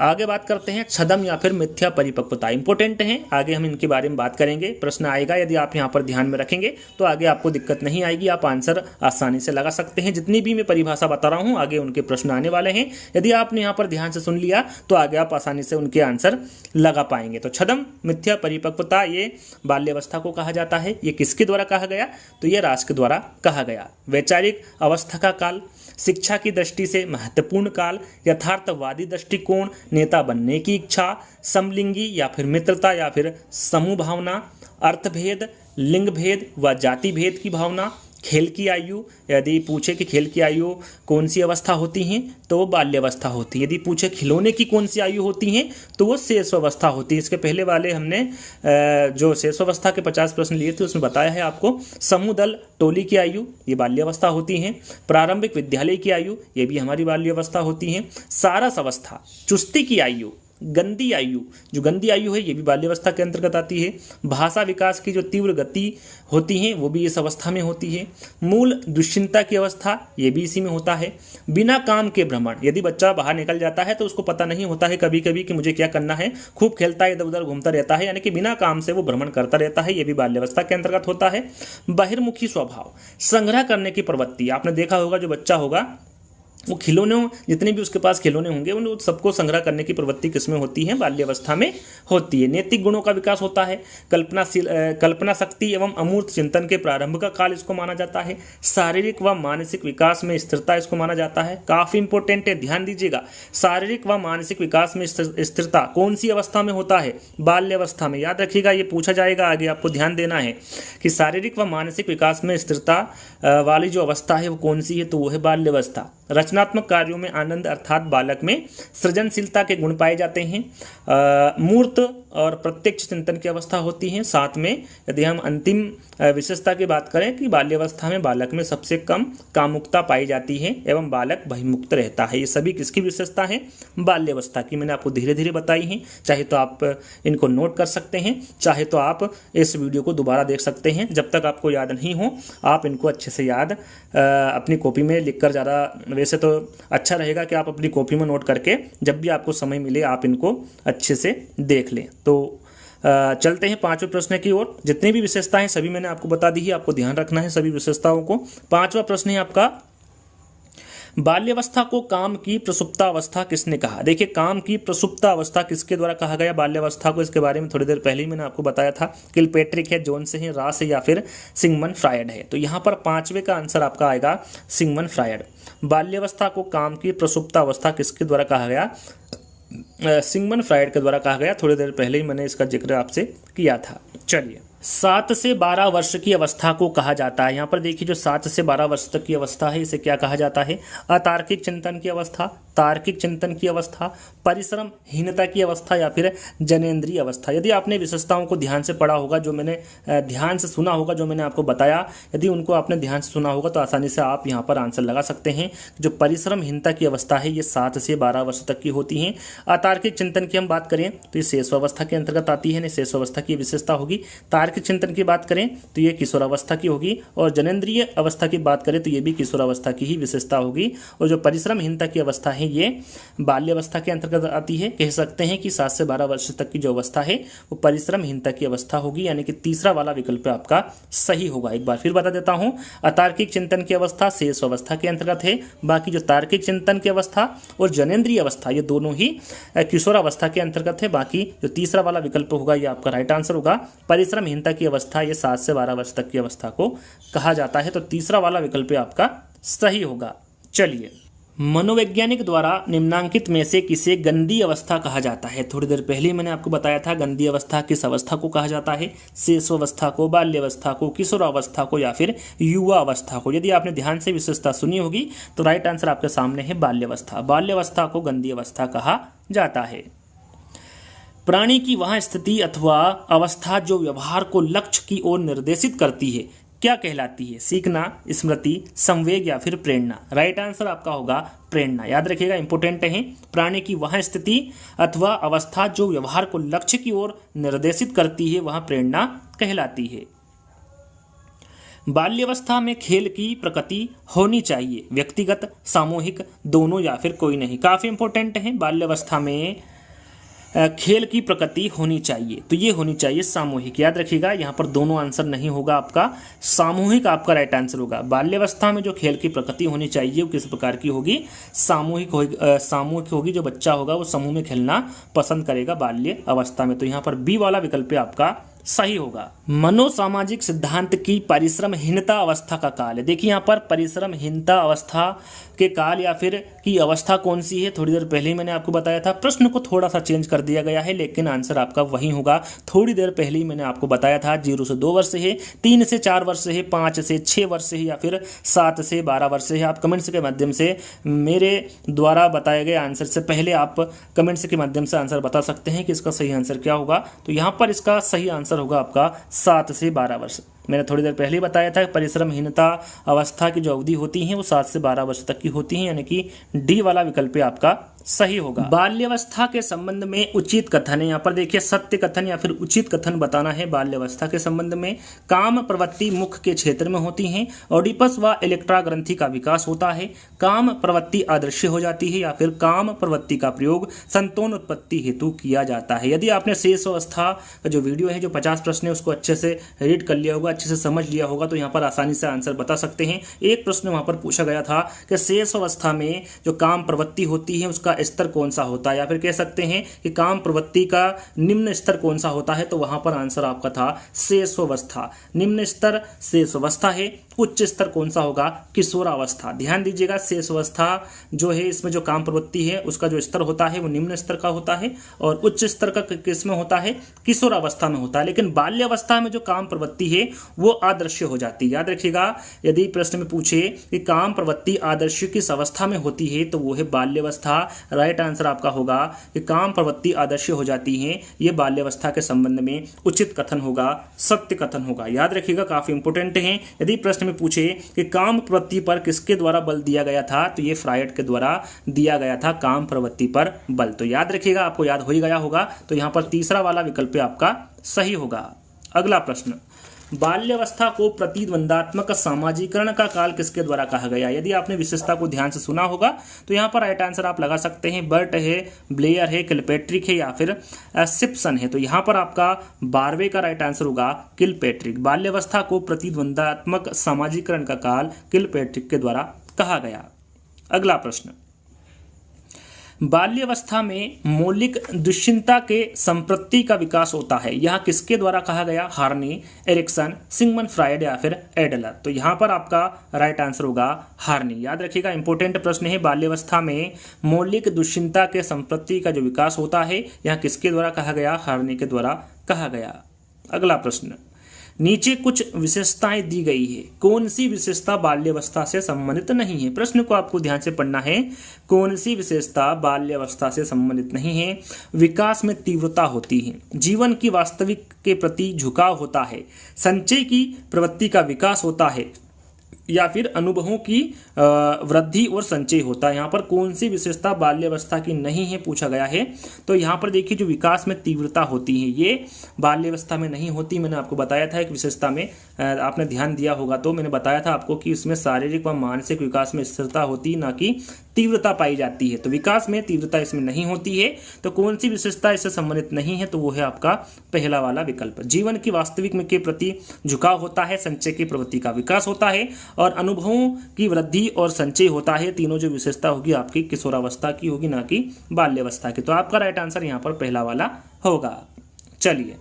आगे बात करते हैं छदम या फिर मिथ्या परिपक्वता। इंपॉर्टेंट हैं, आगे हम इनके बारे में बात करेंगे। प्रश्न आएगा, यदि आप यहाँ पर ध्यान में रखेंगे तो आगे आपको दिक्कत नहीं आएगी, आप आंसर आसानी से लगा सकते हैं। जितनी भी मैं परिभाषा बता रहा हूँ आगे उनके प्रश्न आने वाले हैं। यदि आपने यहाँ पर ध्यान से सुन लिया तो आगे आप आसानी से उनके आंसर लगा पाएंगे। तो छदम मिथ्या परिपक्वता ये बाल्यावस्था को कहा जाता है। ये किसके द्वारा कहा गया? तो ये रास के द्वारा कहा गया। वैचारिक अवस्था का काल, शिक्षा की दृष्टि से महत्वपूर्ण काल, यथार्थवादी दृष्टिकोण, नेता बनने की इच्छा, समलिंगी या फिर मित्रता या फिर समूह भावना, अर्थभेद, लिंग भेद व जाति भेद की भावना, खेल की आयु। यदि पूछे कि खेल की आयु कौन सी अवस्था होती है तो वो बाल्यावस्था होती है। यदि पूछे खिलौने की कौन सी आयु होती है तो वो शेषावस्था होती है। इसके पहले वाले हमने जो शेषावस्था के 50 प्रश्न लिए थे उसमें बताया है आपको। समूह दल टोली की आयु ये बाल्यावस्था होती है। प्रारंभिक विद्यालय की आयु ये भी हमारी बाल्यावस्था होती है। सारस अवस्था, चुस्ती की आयु, गंदी आयु, जो गंदी आयु है ये भी बाल्यावस्था के अंतर्गत आती है। भाषा विकास की जो तीव्र गति होती है वो भी इस अवस्था में होती है। मूल दुश्चिंता की अवस्था ये भी इसी में होता है। बिना काम के भ्रमण, यदि बच्चा बाहर निकल जाता है तो उसको पता नहीं होता है कभी कभी कि मुझे क्या करना है, खूब खेलता है, इधर उधर घूमता रहता है, यानी कि बिना काम से वो भ्रमण करता रहता है, ये भी बाल्यावस्था के अंतर्गत होता है। बहिर्मुखी स्वभाव, संग्रह करने की प्रवृत्ति, आपने देखा होगा जो बच्चा होगा वो खिलौने जितने भी उसके पास खिलौने होंगे उन सबको संग्रह करने की प्रवृत्ति किसमें होती है? बाल्यावस्था में होती है। नैतिक गुणों का विकास होता है। कल्पना शक्ति एवं अमूर्त चिंतन के प्रारंभ का काल इसको माना जाता है। शारीरिक व मानसिक विकास में स्थिरता इसको माना जाता है। काफ़ी इंपॉर्टेंट है, ध्यान दीजिएगा। शारीरिक व मानसिक विकास में स्थिरता कौन सी अवस्था में होता है? बाल्यावस्था में। याद रखिएगा, ये पूछा जाएगा आगे, आपको ध्यान देना है कि शारीरिक व मानसिक विकास में स्थिरता वाली जो अवस्था है वो कौन सी है? तो वो है बाल्यावस्था। रचनात्मक कार्यों में आनंद अर्थात बालक में सृजनशीलता के गुण पाए जाते हैं। मूर्त और प्रत्यक्ष चिंतन की अवस्था होती है। साथ में यदि हम अंतिम विशेषता की बात करें कि बाल्यावस्था में बालक में सबसे कम कामुकता पाई जाती है एवं बालक बहिर्मुक्त रहता है। ये सभी किसकी विशेषता है? बाल्यावस्था की। मैंने आपको धीरे धीरे बताई हैं, चाहे तो आप इनको नोट कर सकते हैं, चाहे तो आप इस वीडियो को दोबारा देख सकते हैं। जब तक आपको याद नहीं हो आप इनको अच्छे से याद अपनी कॉपी में लिख कर, ज़्यादा वैसे तो अच्छा रहेगा कि आप अपनी कॉपी में नोट करके जब भी आपको समय मिले आप इनको अच्छे से देख लें। तो चलते हैं 5वें प्रश्न की ओर। जितनी भी विशेषताएं सभी मैंने आपको बता दी है, आपको ध्यान रखना है सभी विशेषताओं को। 5वां प्रश्न है आपका, बाल्यावस्था को काम की प्रसुप्तावस्था किसने कहा? देखिए, काम की प्रसुप्तावस्था किसके द्वारा कहा गया बाल्यावस्था को? इसके बारे में थोड़ी देर पहले ही मैंने आपको बताया था। किलपैट्रिक है, जोन्स है, रास है या फिर सिगमंड फ्रायड है। तो यहाँ पर 5वें का आंसर आपका आएगा सिगमंड फ्रायड। बाल्यावस्था को काम की प्रसुप्तावस्था किसके द्वारा कहा गया? सिगमंड फ्राइड के द्वारा कहा गया। थोड़ी देर पहले ही मैंने इसका जिक्र आपसे किया था। चलिए, 7 से 12 वर्ष की अवस्था को कहा जाता है। यहाँ पर देखिए, जो 7 से 12 वर्ष तक की अवस्था है, इसे क्या कहा जाता है? अतार्किक चिंतन की अवस्था, तार्किक चिंतन की अवस्था, परिश्रमहीनता की अवस्था या फिर जनेंद्रीय अवस्था। यदि आपने विशेषताओं को ध्यान से पढ़ा होगा, जो मैंने ध्यान से सुना होगा, जो मैंने आपको बताया, यदि उनको आपने ध्यान से सुना होगा तो आसानी से आप यहाँ पर आंसर लगा सकते हैं। जो परिश्रमहीनता की अवस्था है, ये 7 से 12 वर्ष तक की होती है। अतार्किक चिंतन की हम बात करें तो ये शेषावस्था के अंतर्गत आती है, शेषावस्था की विशेषता होगी। तार्किक चिंतन की बात करें तो ये किशोरावस्था की होगी, और जनेंद्रीय अवस्था की बात करें तो ये भी किशोरावस्था की ही विशेषता होगी। और जो परिश्रमहीनता की अवस्था है, ये बाल्यावस्था के अंतर्गत आती है। कह सकते हैं कि 7 से 12 वर्ष तक की जो अवस्था है वो परिश्रमहीनता की अवस्था होगी, यानी कि तीसरा वाला विकल्प आपका सही होगा। एक बार फिर बता देता हूं, अतार्किक चिंतन की अवस्था शेष अवस्था के अंतर्गत है। बाकी जो तार्किक चिंतन की अवस्था और जनेंद्रीय अवस्था, ये दोनों ही किशोरावस्था के अंतर्गत है। बाकी जो तीसरा वाला विकल्प होगा ये आपका राइट आंसर होगा। परिश्रमहीनता की अवस्था ये 7 से 12 वर्ष तक की अवस्था को कहा जाता है, तो तीसरा वाला विकल्प आपका सही होगा। चलिए, मनोवैज्ञानिक द्वारा निम्नांकित में से किसे गंदी अवस्था कहा जाता है? थोड़ी देर पहले ही मैंने आपको बताया था गंदी अवस्था किस अवस्था को कहा जाता है। शेषावस्था को, बाल्यावस्था को, किशोरावस्था को या फिर युवा अवस्था को। यदि आपने ध्यान से विशेषता सुनी होगी तो राइट आंसर आपके सामने है बाल्यावस्था। बाल्यावस्था को गंदी अवस्था कहा जाता है। प्राणी की वह स्थिति अथवा अवस्था जो व्यवहार को लक्ष्य की ओर निर्देशित करती है, क्या कहलाती है? सीखना, स्मृति, संवेग या फिर प्रेरणा। राइट आंसर आपका होगा प्रेरणा। याद रखिएगा, इंपोर्टेंट है। प्राणी की वह स्थिति अथवा अवस्था जो व्यवहार को लक्ष्य की ओर निर्देशित करती है, वह प्रेरणा कहलाती है। बाल्यावस्था में खेल की प्रकृति होनी चाहिए, व्यक्तिगत, सामूहिक, दोनों या फिर कोई नहीं। काफी इंपॉर्टेंट है। बाल्यावस्था में खेल की प्रकृति होनी चाहिए, तो ये होनी चाहिए सामूहिक। याद रखिएगा, यहाँ पर दोनों आंसर नहीं होगा आपका, सामूहिक आपका राइट आंसर होगा। बाल्यावस्था में जो खेल की प्रकृति होनी चाहिए वो किस प्रकार की होगी? सामूहिक होगी। सामूहिक होगी। जो बच्चा होगा वो समूह में खेलना पसंद करेगा बाल्य अवस्था में, तो यहाँ पर बी वाला विकल्प आपका सही होगा। मनोसामाजिक सिद्धांत की परिश्रमहीनता अवस्था का काल है। देखिए यहाँ पर परिश्रमहीनता अवस्था के काल या फिर की अवस्था कौन सी है, थोड़ी देर पहले ही मैंने आपको बताया था। प्रश्न को थोड़ा सा चेंज कर दिया गया है, लेकिन आंसर आपका वही होगा। थोड़ी देर पहले ही मैंने आपको बताया था 0 से 2 वर्ष है, 3 से 4 वर्ष है, 5 से 6 वर्ष है या फिर 7 से 12 वर्ष है। आप कमेंट्स के माध्यम से मेरे द्वारा बताए गए आंसर से पहले आप कमेंट्स के माध्यम से आंसर बता सकते हैं कि इसका सही आंसर क्या होगा। तो यहाँ पर इसका सही आंसर होगा आपका 7 से 12 वर्ष। मैंने थोड़ी देर पहले ही बताया था परिश्रमहीनता अवस्था की जो अवधि होती है वो 7 से 12 वर्ष तक की होती है, यानी कि डी वाला विकल्प आपका सही होगा। बाल्यावस्था के संबंध में उचित कथन है। यहाँ पर देखिए सत्य कथन या फिर उचित कथन बताना है। बाल्यावस्था के संबंध में काम प्रवृत्ति मुख के क्षेत्र में होती है, ऑडिपस व इलेक्ट्रा ग्रंथि का विकास होता है, काम प्रवृत्ति अदृश्य हो जाती है या फिर काम प्रवृत्ति का प्रयोग संतान उत्पत्ति हेतु किया जाता है। यदि आपने शेष अवस्था का जो वीडियो है, जो 50 प्रश्न है, उसको अच्छे से रीड कर लिया होगा, अच्छे से समझ लिया होगा, तो यहाँ पर आसानी से आंसर बता सकते हैं। एक प्रश्न वहाँ पर पूछा गया था कि शेष अवस्था में जो काम प्रवृत्ति होती है उसका स्तर कौन सा होता है, या फिर कह सकते हैं कि काम प्रवृत्ति का निम्न स्तर कौन सा होता है, तो वहां पर आंसर आपका था शेषावस्था। निम्न स्तर शेषावस्था है, उच्च स्तर कौन सा होगा? किशोरावस्था। ध्यान दीजिएगा, शेषावस्था जो है इसमें जो काम प्रवृत्ति है उसका जो स्तर होता है वो निम्न स्तर का होता है, और उच्च स्तर का किसमें होता है? किशोरावस्था में होता है। लेकिन बाल्यावस्था में जो काम प्रवृत्ति है वो अदृश्य हो जाती है। याद रखिएगा, यदि प्रश्न में पूछे कि काम प्रवृत्ति अदृश्य किस अवस्था में होती है तो वो है बाल्यावस्था। राइट आंसर आपका होगा कि काम प्रवृत्ति आदर्श हो जाती है, ये बाल्यावस्था के संबंध में उचित कथन होगा, सत्य कथन होगा। याद रखिएगा, काफी इंपोर्टेंट है। यदि प्रश्न में पूछे कि काम प्रवृत्ति पर किसके द्वारा बल दिया गया था, तो ये फ्रायड के द्वारा दिया गया था काम प्रवृत्ति पर बल। तो याद रखिएगा, आपको याद हो ही गया होगा, तो यहाँ पर तीसरा वाला विकल्प आपका सही होगा। अगला प्रश्न, बाल्यावस्था को प्रतिद्वंदात्मक सामाजिकरण का काल किसके द्वारा कहा गया? यदि आपने विशेषता को ध्यान से सुना होगा तो यहाँ पर राइट आंसर आप लगा सकते हैं। बर्ट है, ब्लेयर है, किलपैट्रिक है या फिर सिप्सन है। तो यहाँ पर आपका 12वें का राइट आंसर होगा किलपैट्रिक। बाल्यावस्था को प्रतिद्वंदात्मक सामाजिकरण का काल किलपैट्रिक के द्वारा कहा गया। अगला प्रश्न, बाल्यावस्था में मौलिक दुश्चिंता के संप्रति का विकास होता है, यह किसके द्वारा कहा गया? हार्नी, एरिक्सन, सिगमंड फ्रायड या फिर एडलर। तो यहाँ पर आपका राइट आंसर होगा हार्नी। याद रखिएगा, इंपॉर्टेंट प्रश्न है। बाल्यावस्था में मौलिक दुश्चिंता के संप्रति का जो विकास होता है, यह किसके द्वारा कहा गया? हार्नी के द्वारा कहा गया। अगला प्रश्न, नीचे कुछ विशेषताएं दी गई है, कौन सी विशेषता बाल्यावस्था से संबंधित नहीं है? प्रश्न को आपको ध्यान से पढ़ना है। कौन सी विशेषता बाल्यावस्था से संबंधित नहीं है? विकास में तीव्रता होती है, जीवन की वास्तविक के प्रति झुकाव होता है, संचय की प्रवृत्ति का विकास होता है, या फिर अनुभवों की वृद्धि और संचय होता है। यहाँ पर कौन सी विशेषता बाल्यावस्था की नहीं है पूछा गया है। तो यहाँ पर देखिए, जो विकास में तीव्रता होती है ये बाल्यावस्था में नहीं होती। मैंने आपको बताया था एक विशेषता में, आपने ध्यान दिया होगा तो मैंने बताया था आपको कि इसमें शारीरिक व मानसिक विकास में स्थिरता होती है, ना कि तीव्रता पाई जाती है। तो विकास में तीव्रता इसमें नहीं होती है। तो कौन सी विशेषता इससे संबंधित नहीं है? तो वो है आपका पहला वाला विकल्प। जीवन की वास्तविक में के प्रति झुकाव होता है, संचय की प्रवृत्ति का विकास होता है और अनुभवों की वृद्धि और संचय होता है। तीनों जो विशेषता होगी आपकी किशोरावस्था की होगी, ना कि बाल्यावस्था की। तो आपका राइट आंसर यहाँ पर पहला वाला होगा। चलिए,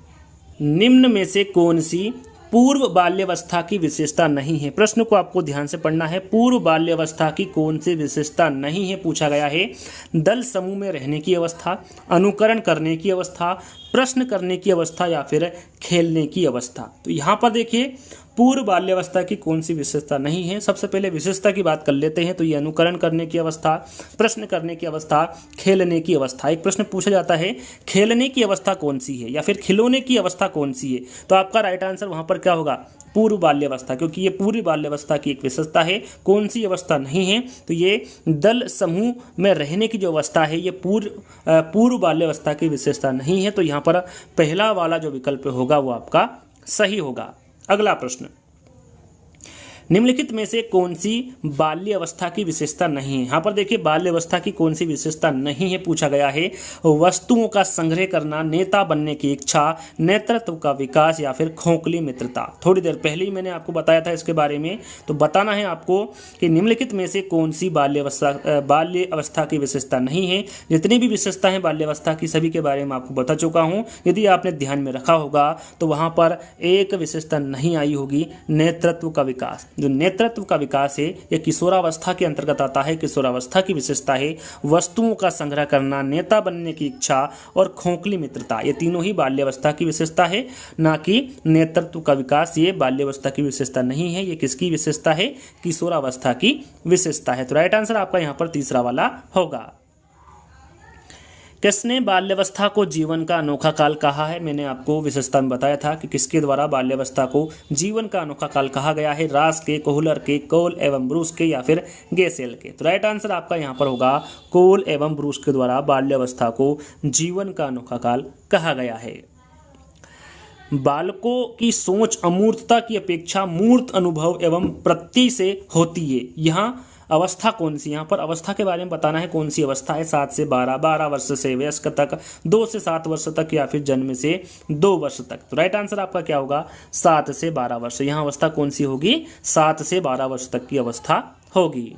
निम्न में से कौन सी पूर्व बाल्यावस्था की विशेषता नहीं है? प्रश्न को आपको ध्यान से पढ़ना है। पूर्व बाल्यावस्था की कौन सी विशेषता नहीं है पूछा गया है। दल समूह में रहने की अवस्था, अनुकरण करने की अवस्था, प्रश्न करने की अवस्था या फिर खेलने की अवस्था। तो यहाँ पर देखिए, पूर्व बाल्यावस्था की कौन सी विशेषता नहीं है। सबसे पहले विशेषता की बात कर लेते हैं। तो ये अनुकरण करने की अवस्था, प्रश्न करने की अवस्था, खेलने की अवस्था। एक प्रश्न पूछा जाता है, खेलने की अवस्था कौन सी है या फिर खिलौने की अवस्था कौन सी है? तो आपका राइट आंसर वहां पर क्या होगा? पूर्व बाल्यावस्था, क्योंकि ये पूर्व बाल्यावस्था की एक विशेषता है। कौन सी अवस्था नहीं है? तो ये दल समूह में रहने की जो अवस्था है, ये पूर्व बाल्यावस्था की विशेषता नहीं है। तो यहाँ पर पहला वाला जो विकल्प होगा वो आपका सही होगा। अगला प्रश्न, निम्नलिखित में से कौन सी बाल्य अवस्था की विशेषता नहीं है? यहाँ पर देखिए, बाल्य अवस्था की कौन सी विशेषता नहीं है पूछा गया है। वस्तुओं का संग्रह करना, नेता बनने की इच्छा, नेतृत्व का विकास या फिर खोखली मित्रता। थोड़ी देर पहले ही मैंने आपको बताया था इसके बारे में। तो बताना है आपको कि निम्नलिखित में से कौन सी बाल्य अवस्था की विशेषता नहीं है। जितनी भी विशेषता है बाल्य अवस्था की, सभी के बारे में आपको बता चुका हूँ। यदि आपने ध्यान में रखा होगा तो वहाँ पर एक विशेषता नहीं आई होगी, नेतृत्व का विकास। जो नेतृत्व का विकास है यह किशोरावस्था के अंतर्गत आता है। किशोरावस्था की विशेषता है वस्तुओं का संग्रह करना, नेता बनने की इच्छा और खोखली मित्रता। ये तीनों ही बाल्यावस्था की विशेषता है, ना कि नेतृत्व का विकास। ये बाल्यावस्था की विशेषता नहीं है। ये किसकी विशेषता है? किशोरावस्था की विशेषता है। तो राइट आंसर आपका यहाँ पर तीसरा वाला होगा। किसने बाल्यावस्था को जीवन का अनोखा काल कहा है? मैंने आपको विशेषता में बताया था कि किसके द्वारा बाल्यावस्था को जीवन का अनोखा काल कहा गया है। रास के, कोहलर के, कोल एवं ब्रूस के या फिर गेसेल के। तो राइट आंसर आपका यहाँ पर होगा कोल एवं ब्रूस के द्वारा बाल्यावस्था को जीवन का अनोखा काल कहा गया है। बालकों की सोच अमूर्तता की अपेक्षा मूर्त अनुभव एवं प्रत्यय से होती है। यहाँ अवस्था कौन सी? यहाँ पर अवस्था के बारे में बताना है। कौन सी अवस्था है? 7 से 12, 12 वर्ष से वयस्क तक, 2 से 7 वर्ष तक या फिर जन्म से 2 वर्ष तक। तो राइट आंसर आपका क्या होगा? 7 से 12 वर्ष। यहाँ अवस्था कौन सी होगी? 7 से 12 वर्ष तक की अवस्था होगी।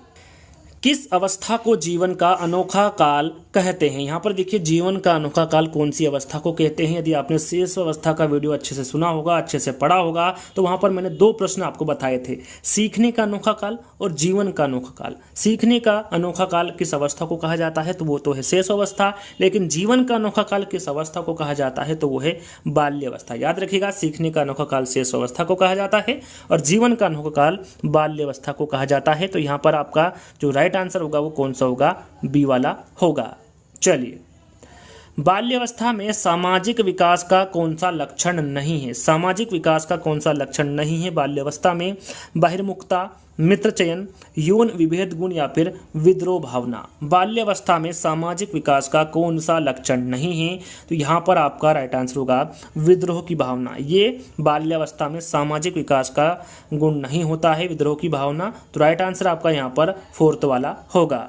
किस अवस्था को जीवन का अनोखा काल कहते हैं? यहाँ पर देखिए, जीवन का अनोखा काल कौन सी अवस्था को कहते हैं। यदि आपने शेष अवस्था का वीडियो अच्छे से सुना होगा, अच्छे से पढ़ा होगा, तो वहाँ पर मैंने 2 प्रश्न आपको बताए थे, सीखने का अनोखा काल और जीवन का अनोखा काल। सीखने का अनोखा काल किस अवस्था को कहा जाता है? तो वो तो है शेष अवस्था। लेकिन जीवन का अनोखा काल किस अवस्था को कहा जाता है? तो वो है बाल्य अवस्था। याद रखिएगा, सीखने का अनोखा काल शेष अवस्था को कहा जाता है और जीवन का अनोखा काल बाल्य अवस्था को कहा जाता है। तो यहाँ पर आपका जो राइट आंसर होगा वो कौन सा होगा? बी वाला होगा। चलिए, बाल्यावस्था में सामाजिक विकास का कौन सा लक्षण नहीं है? सामाजिक विकास का कौन सा लक्षण नहीं है बाल्यावस्था में? बहिर्मुखता, मित्र चयन, यौन विभेद गुण या फिर विद्रोह भावना। बाल्यावस्था में सामाजिक विकास का कौन सा लक्षण नहीं है? तो यहाँ पर आपका राइट आंसर होगा विद्रोह की भावना। ये बाल्यावस्था में सामाजिक विकास का गुण नहीं होता है, विद्रोह की भावना। तो राइट आंसर आपका यहाँ पर 4th वाला होगा।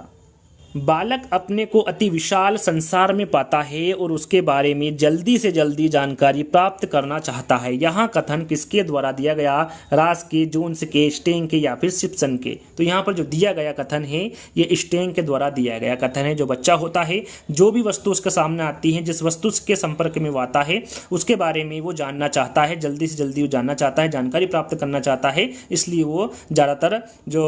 बालक अपने को अति विशाल संसार में पाता है और उसके बारे में जल्दी से जल्दी जानकारी प्राप्त करना चाहता है। यहाँ कथन किसके द्वारा दिया गया? रास के, जोन्स के, स्टेंग के या फिर सिप्सन के। तो यहाँ पर जो दिया गया कथन है ये स्टेंग के द्वारा दिया गया कथन है। जो बच्चा होता है, जो भी वस्तु उसके सामने आती है, जिस वस्तु के संपर्क में वो आता है उसके बारे में वो जानना चाहता है, जल्दी से जल्दी वो जानना चाहता है, जानकारी प्राप्त करना चाहता है। इसलिए वो ज़्यादातर जो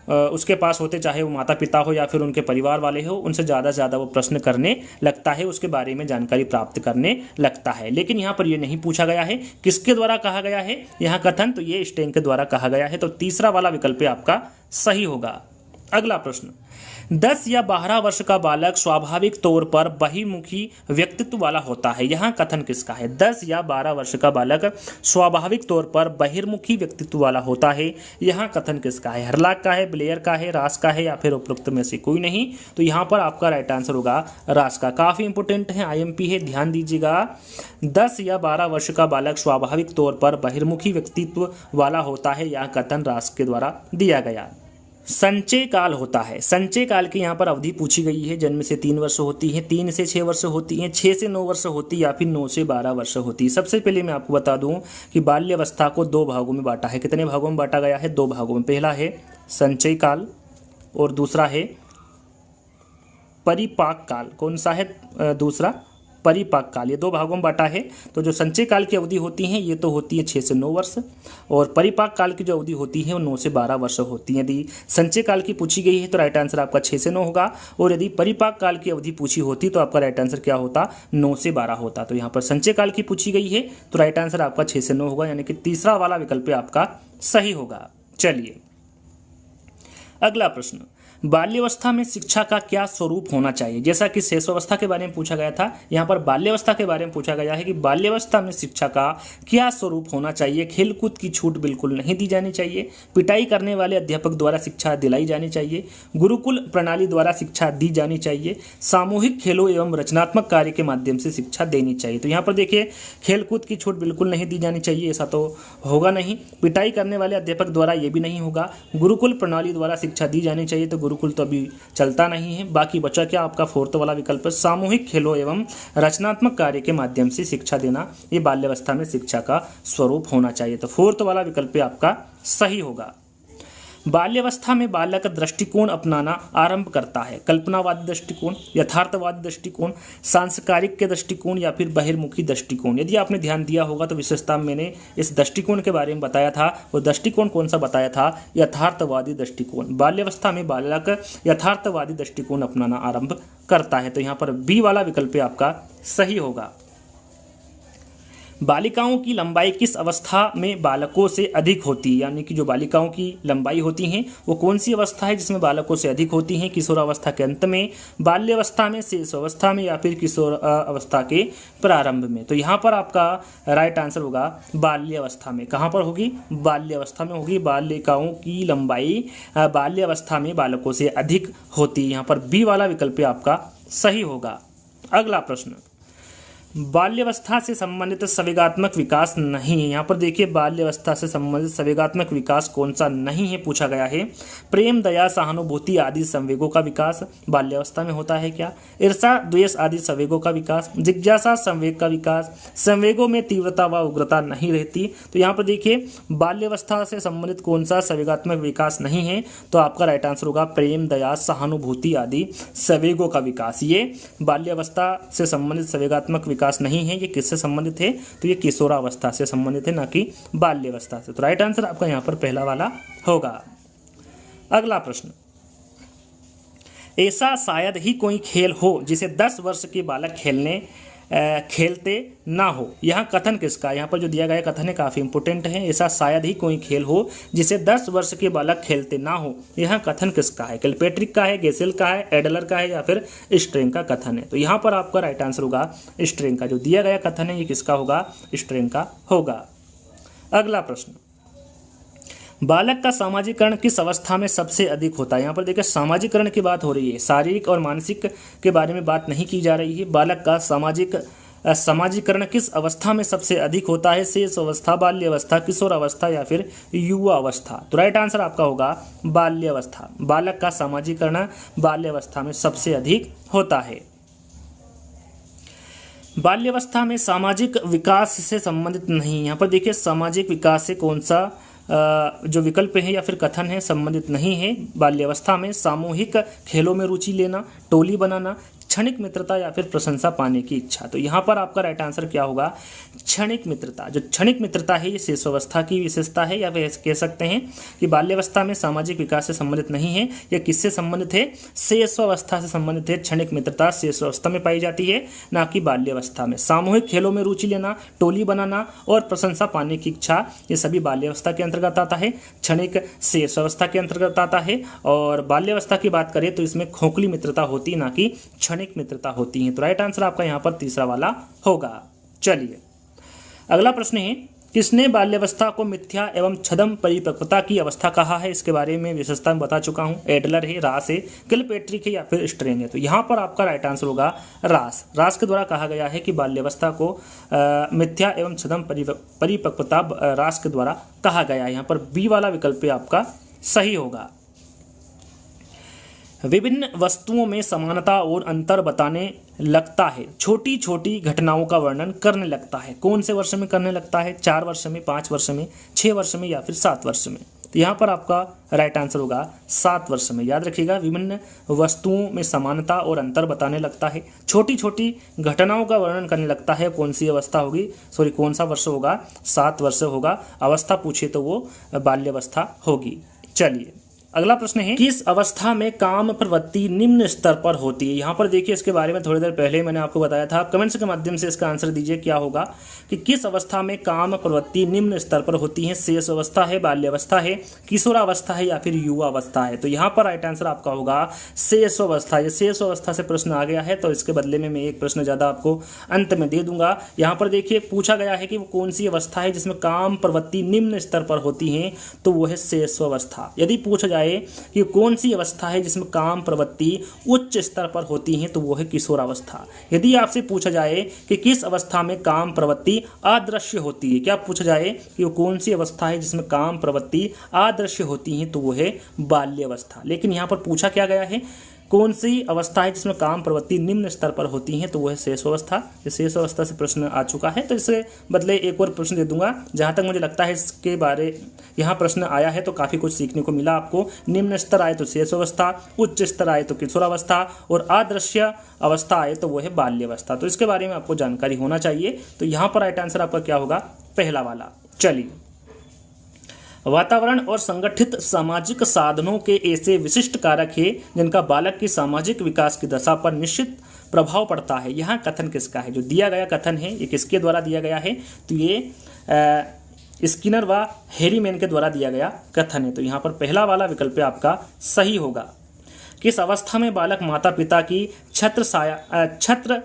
उसके पास होते, चाहे वो माता पिता हो या फिर उनके परिवार वाले हो, उनसे ज़्यादा से ज़्यादा वो प्रश्न करने लगता है, उसके बारे में जानकारी प्राप्त करने लगता है। लेकिन यहाँ पर ये नहीं पूछा गया है किसके द्वारा कहा गया है यहाँ कथन, तो ये स्टेंग के द्वारा कहा गया है। तो तीसरा वाला विकल्प आपका सही होगा। अगला प्रश्न, 10 या 12 वर्ष का बालक स्वाभाविक तौर पर बहिर्मुखी व्यक्तित्व वाला होता है। यहाँ कथन किसका है? 10 या 12 वर्ष का बालक स्वाभाविक तौर पर बहिर्मुखी व्यक्तित्व वाला होता है। यहाँ कथन किसका है? हर्लॉक का है, ब्लेयर का है, रास का है या फिर उपरोक्त में से कोई नहीं। तो यहाँ पर आपका राइट आंसर होगा रास का। काफ़ी इंपोर्टेंट है, IMP है, ध्यान दीजिएगा। 10 या 12 वर्ष का बालक स्वाभाविक तौर पर बहिर्मुखी व्यक्तित्व वाला होता है। यह कथन रास के द्वारा दिया गया। संचय काल होता है। संचय काल की यहाँ पर अवधि पूछी गई है। जन्म से 3 वर्ष होती है, 3 से 6 वर्ष होती है, 6 से 9 वर्ष होती है या फिर 9 से 12 वर्ष होती है। सबसे पहले मैं आपको बता दूं कि बाल्यावस्था को 2 भागों में बांटा है। कितने भागों में बांटा गया है? 2 भागों में। पहला है संचय काल और दूसरा है परिपाक काल। कौन सा है दूसरा? परिपाक काल। ये 2 भागों में बांटा है। तो जो संचय काल की अवधि होती है ये तो होती है 6 से 9 वर्ष, और परिपाक काल की जो अवधि होती है वो 9 से 12 वर्ष होती है। यदि संचय काल की पूछी गई है तो राइट आंसर आपका 6 से 9 होगा, और यदि परिपाक काल की अवधि पूछी होती तो आपका राइट आंसर क्या होता? 9 से 12 होता। तो यहाँ पर संचय काल की पूछी गई है तो राइट आंसर आपका 6 से 9 होगा, यानी कि तीसरा वाला विकल्प आपका सही होगा। चलिए अगला प्रश्न, बाल्यावस्था में शिक्षा का क्या स्वरूप होना चाहिए? जैसा कि शैशवावस्था के बारे में पूछा गया था, यहाँ पर बाल्यावस्था के बारे में पूछा गया है कि बाल्यावस्था में शिक्षा का क्या स्वरूप होना चाहिए। खेलकूद की छूट बिल्कुल नहीं दी जानी चाहिए, पिटाई करने वाले अध्यापक द्वारा शिक्षा दिलाई जानी चाहिए, गुरुकुल प्रणाली द्वारा शिक्षा दी जानी चाहिए, सामूहिक खेलों एवं रचनात्मक कार्य के माध्यम से शिक्षा देनी चाहिए। तो यहाँ पर देखिए, खेलकूद की छूट बिल्कुल नहीं दी जानी चाहिए, ऐसा तो होगा नहीं। पिटाई करने वाले अध्यापक द्वारा ये भी नहीं होगा। गुरुकुल प्रणाली द्वारा शिक्षा दी जानी चाहिए, तो गुरुकुल तो अभी चलता नहीं है। बाकी बचा क्या आपका फोर्थ वाला विकल्प? सामूहिक खेलों एवं रचनात्मक कार्य के माध्यम से शिक्षा देना, ये बाल्यावस्था में शिक्षा का स्वरूप होना चाहिए। तो फोर्थ वाला विकल्प आपका सही होगा। बाल्यावस्था में बालक दृष्टिकोण अपनाना आरंभ करता है। कल्पनावादी दृष्टिकोण, यथार्थवादी दृष्टिकोण, सांस्कारिक के दृष्टिकोण या फिर बहिर्मुखी दृष्टिकोण। यदि आपने ध्यान दिया होगा तो विशेषता मैंने इस दृष्टिकोण के बारे में बताया था। वो दृष्टिकोण कौन सा बताया था? यथार्थवादी दृष्टिकोण। बाल्यावस्था में बालक यथार्थवादी दृष्टिकोण अपनाना आरंभ करता है। तो यहाँ पर बी वाला विकल्प आपका सही होगा। बालिकाओं की लंबाई किस अवस्था में बालकों से अधिक होती है? यानी कि जो बालिकाओं की लंबाई होती हैं वो कौन सी अवस्था है जिसमें बालकों से अधिक होती हैं? किशोरावस्था के अंत में, बाल्यावस्था में, शैशवावस्था में या फिर किशोर अवस्था के प्रारंभ में। तो यहाँ पर आपका राइट आंसर होगा बाल्यावस्था में। कहाँ पर होगी? बाल्यावस्था में होगी। बालिकाओं की लंबाई बाल्यावस्था में बालकों से अधिक होती है। यहाँ पर बी वाला विकल्प आपका सही होगा। अगला प्रश्न, बाल्यावस्था से संबंधित संवेगात्मक विकास नहीं है। यहाँ पर देखिए, बाल्यावस्था से संबंधित संवेगात्मक विकास कौन सा नहीं है पूछा गया है। प्रेम, दया, सहानुभूति आदि संवेगों का विकास बाल्यावस्था में होता है क्या? ईर्षा, द्वेष आदि संवेगों का विकास, जिज्ञासा संवेग का विकास, संवेगों में तीव्रता व उग्रता नहीं रहती। तो यहाँ पर देखिए, बाल्यावस्था से संबंधित कौन सा संवेगात्मक विकास नहीं है? तो आपका राइट आंसर होगा प्रेम, दया, सहानुभूति आदि संवेगों का विकास। ये बाल्यावस्था से संबंधित संवेगात्मक विकास नहीं है। ये किससे संबंधित है? तो ये किशोरावस्था से संबंधित है, ना कि बाल्यावस्था से। तो राइट आंसर आपका यहाँ पर पहला वाला होगा। अगला प्रश्न, ऐसा शायद ही कोई खेल हो जिसे 10 वर्ष के बालक खेलते ना हो। यहाँ कथन किसका? यहाँ पर जो दिया गया कथन है काफ़ी इंपोर्टेंट है। ऐसा शायद ही कोई खेल हो जिसे 10 वर्ष के बालक खेलते ना हो। यहाँ कथन किसका है? किलपेट्रिक का है, गेसेल का है, एडलर का है या फिर स्ट्रेंग का कथन है? तो यहाँ पर आपका राइट आंसर होगा स्ट्रेंग का। जो दिया गया कथन है ये किसका होगा? स्ट्रेंग का होगा। अगला प्रश्न, बालक का सामाजिकरण किस अवस्था में सबसे अधिक होता है? यहाँ पर देखिए, सामाजिकरण की बात हो रही है, शारीरिक और मानसिक के बारे में बात नहीं की जा रही है। बालक का सामाजिक समाजीकरण किस अवस्था में सबसे अधिक होता है? शेष अवस्था, बाल्य अवस्था, किशोर अवस्था या फिर युवा अवस्था? तो राइट आंसर आपका होगा बाल्य अवस्था। बालक का समाजीकरण बाल्य अवस्था में सबसे अधिक होता है। बाल्यावस्था में सामाजिक विकास से संबंधित नहीं, यहाँ पर देखिए सामाजिक विकास से कौन सा जो विकल्प है या फिर कथन है संबंधित नहीं है। बाल्यावस्था में सामूहिक खेलों में रुचि लेना, टोली बनाना, क्षणिक मित्रता या फिर प्रशंसा पाने की इच्छा। तो यहाँ पर आपका राइट आंसर क्या होगा? क्षणिक मित्रता। जो क्षणिक मित्रता है ये शेषावस्था की विशेषता है, या फिर कह सकते हैं कि बाल्यावस्था में सामाजिक विकास से संबंधित नहीं है। यह किससे संबंधित है? शेषावस्था से संबंधित है। क्षणिक मित्रता शेषावस्था में पाई जाती है, ना कि बाल्यावस्था में। सामूहिक खेलों में रुचि लेना, टोली बनाना और प्रशंसा पाने की इच्छा, ये सभी बाल्यावस्था के अंतर्गत आता है। क्षणिक शेषावस्था के अंतर्गत आता है। और बाल्यावस्था की बात करें तो इसमें खोखली मित्रता होती है, ना कि क्षणिक मित्रता होती है। तो राइट आंसर आपका यहाँ पर तीसरा वाला होगा। चलिए अगला प्रश्न है, किसने बाल्यावस्था को मिथ्या एवं छद्म परिपक्वता की अवस्था कहा है? इसके बारे में विशेषता में बता चुका हूं। एडलर है, रास है, किलपेट्रिक है या फिर स्ट्रेंज है? तो यहाँ पर आपका राइट आंसर होगा रास। रास के द्वारा कहा गया है कि बाल्यावस्था को मिथ्या एवं छद्म परिपक्वता रास के द्वारा कहा गया है। यहाँ पर बी वाला विकल्प आपका सही होगा। विभिन्न वस्तुओं में समानता और अंतर बताने लगता है, छोटी छोटी घटनाओं का वर्णन करने लगता है। कौन से वर्ष में करने लगता है? 4 वर्ष में, 5 वर्ष में, 6 वर्ष में या फिर 7 वर्ष में? तो यहाँ पर आपका राइट आंसर होगा 7 वर्ष में। याद रखिएगा, विभिन्न वस्तुओं में समानता और अंतर बताने लगता है, छोटी छोटी घटनाओं का वर्णन करने लगता है। कौन सी अवस्था होगी, कौन सा वर्ष होगा? 7 वर्ष होगा। अवस्था पूछे तो वो बाल्यावस्था होगी। चलिए अगला प्रश्न है, किस अवस्था में काम प्रवृत्ति निम्न स्तर पर होती है? यहाँ पर देखिए इसके बारे में थोड़ी देर पहले मैंने आपको बताया था। कमेंट्स के माध्यम से इसका आंसर दीजिए क्या होगा कि किस अवस्था में काम प्रवृत्ति निम्न स्तर पर होती है? शेष अवस्था है, बाल्यावस्था है, किशोरावस्था है या फिर युवा अवस्था है? तो यहाँ पर राइट आंसर आपका होगा शेष अवस्था। ये शेष अवस्था से प्रश्न आ गया है तो इसके बदले में मैं एक प्रश्न ज़्यादा आपको अंत में दे दूंगा। यहाँ पर देखिए पूछा गया है कि वो कौन सी अवस्था है जिसमें काम प्रवृत्ति निम्न स्तर पर होती है, तो वो है शेष अवस्था। यदि पूछा जाए कि कौन सी अवस्था है जिसमें काम प्रवृत्ति उच्च स्तर पर होती है, तो वो है किशोरावस्था। यदि आपसे पूछा जाए कि किस अवस्था में काम प्रवृत्ति अदृश्य होती है, क्या पूछा जाए कि वो कौन सी अवस्था है जिसमें काम प्रवृत्ति अदृश्य होती है, तो वो है बाल्यावस्था। लेकिन यहाँ पर पूछा क्या गया है, कौन सी अवस्था है जिसमें काम प्रवृत्ति निम्न स्तर पर होती है, तो वो है शेष अवस्था। शेष अवस्था से प्रश्न आ चुका है तो इससे बदले एक और प्रश्न दे दूंगा। जहाँ तक मुझे लगता है इसके बारे यहाँ प्रश्न आया है तो काफ़ी कुछ सीखने को मिला आपको। निम्न स्तर आए तो शेष अवस्था, उच्च स्तर आए तो किशोरावस्था और अदृश्य अवस्था आए तो वो है बाल्यावस्था। तो इसके बारे में आपको जानकारी होना चाहिए। तो यहाँ पर राइट आंसर आपका क्या होगा? पहला वाला। चलिए, वातावरण और संगठित सामाजिक साधनों के ऐसे विशिष्ट कारक हैं जिनका बालक की सामाजिक विकास की दशा पर निश्चित प्रभाव पड़ता है। यहाँ कथन किसका है? जो दिया गया कथन है ये किसके द्वारा दिया गया है? तो ये स्किनर व हैरीमैन के द्वारा दिया गया कथन है। तो यहाँ पर पहला वाला विकल्प आपका सही होगा। किस अवस्था में बालक माता पिता की छत्र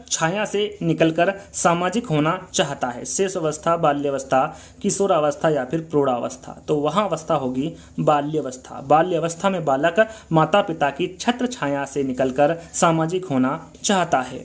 छाया से निकलकर सामाजिक होना चाहता है? शेष अवस्था, बाल्यावस्था, किशोरावस्था या फिर प्रौढ़ावस्था? तो वहाँ अवस्था होगी बाल्यावस्था। बाल्यावस्था में बालक माता पिता की छत्र छाया से निकलकर सामाजिक होना चाहता है।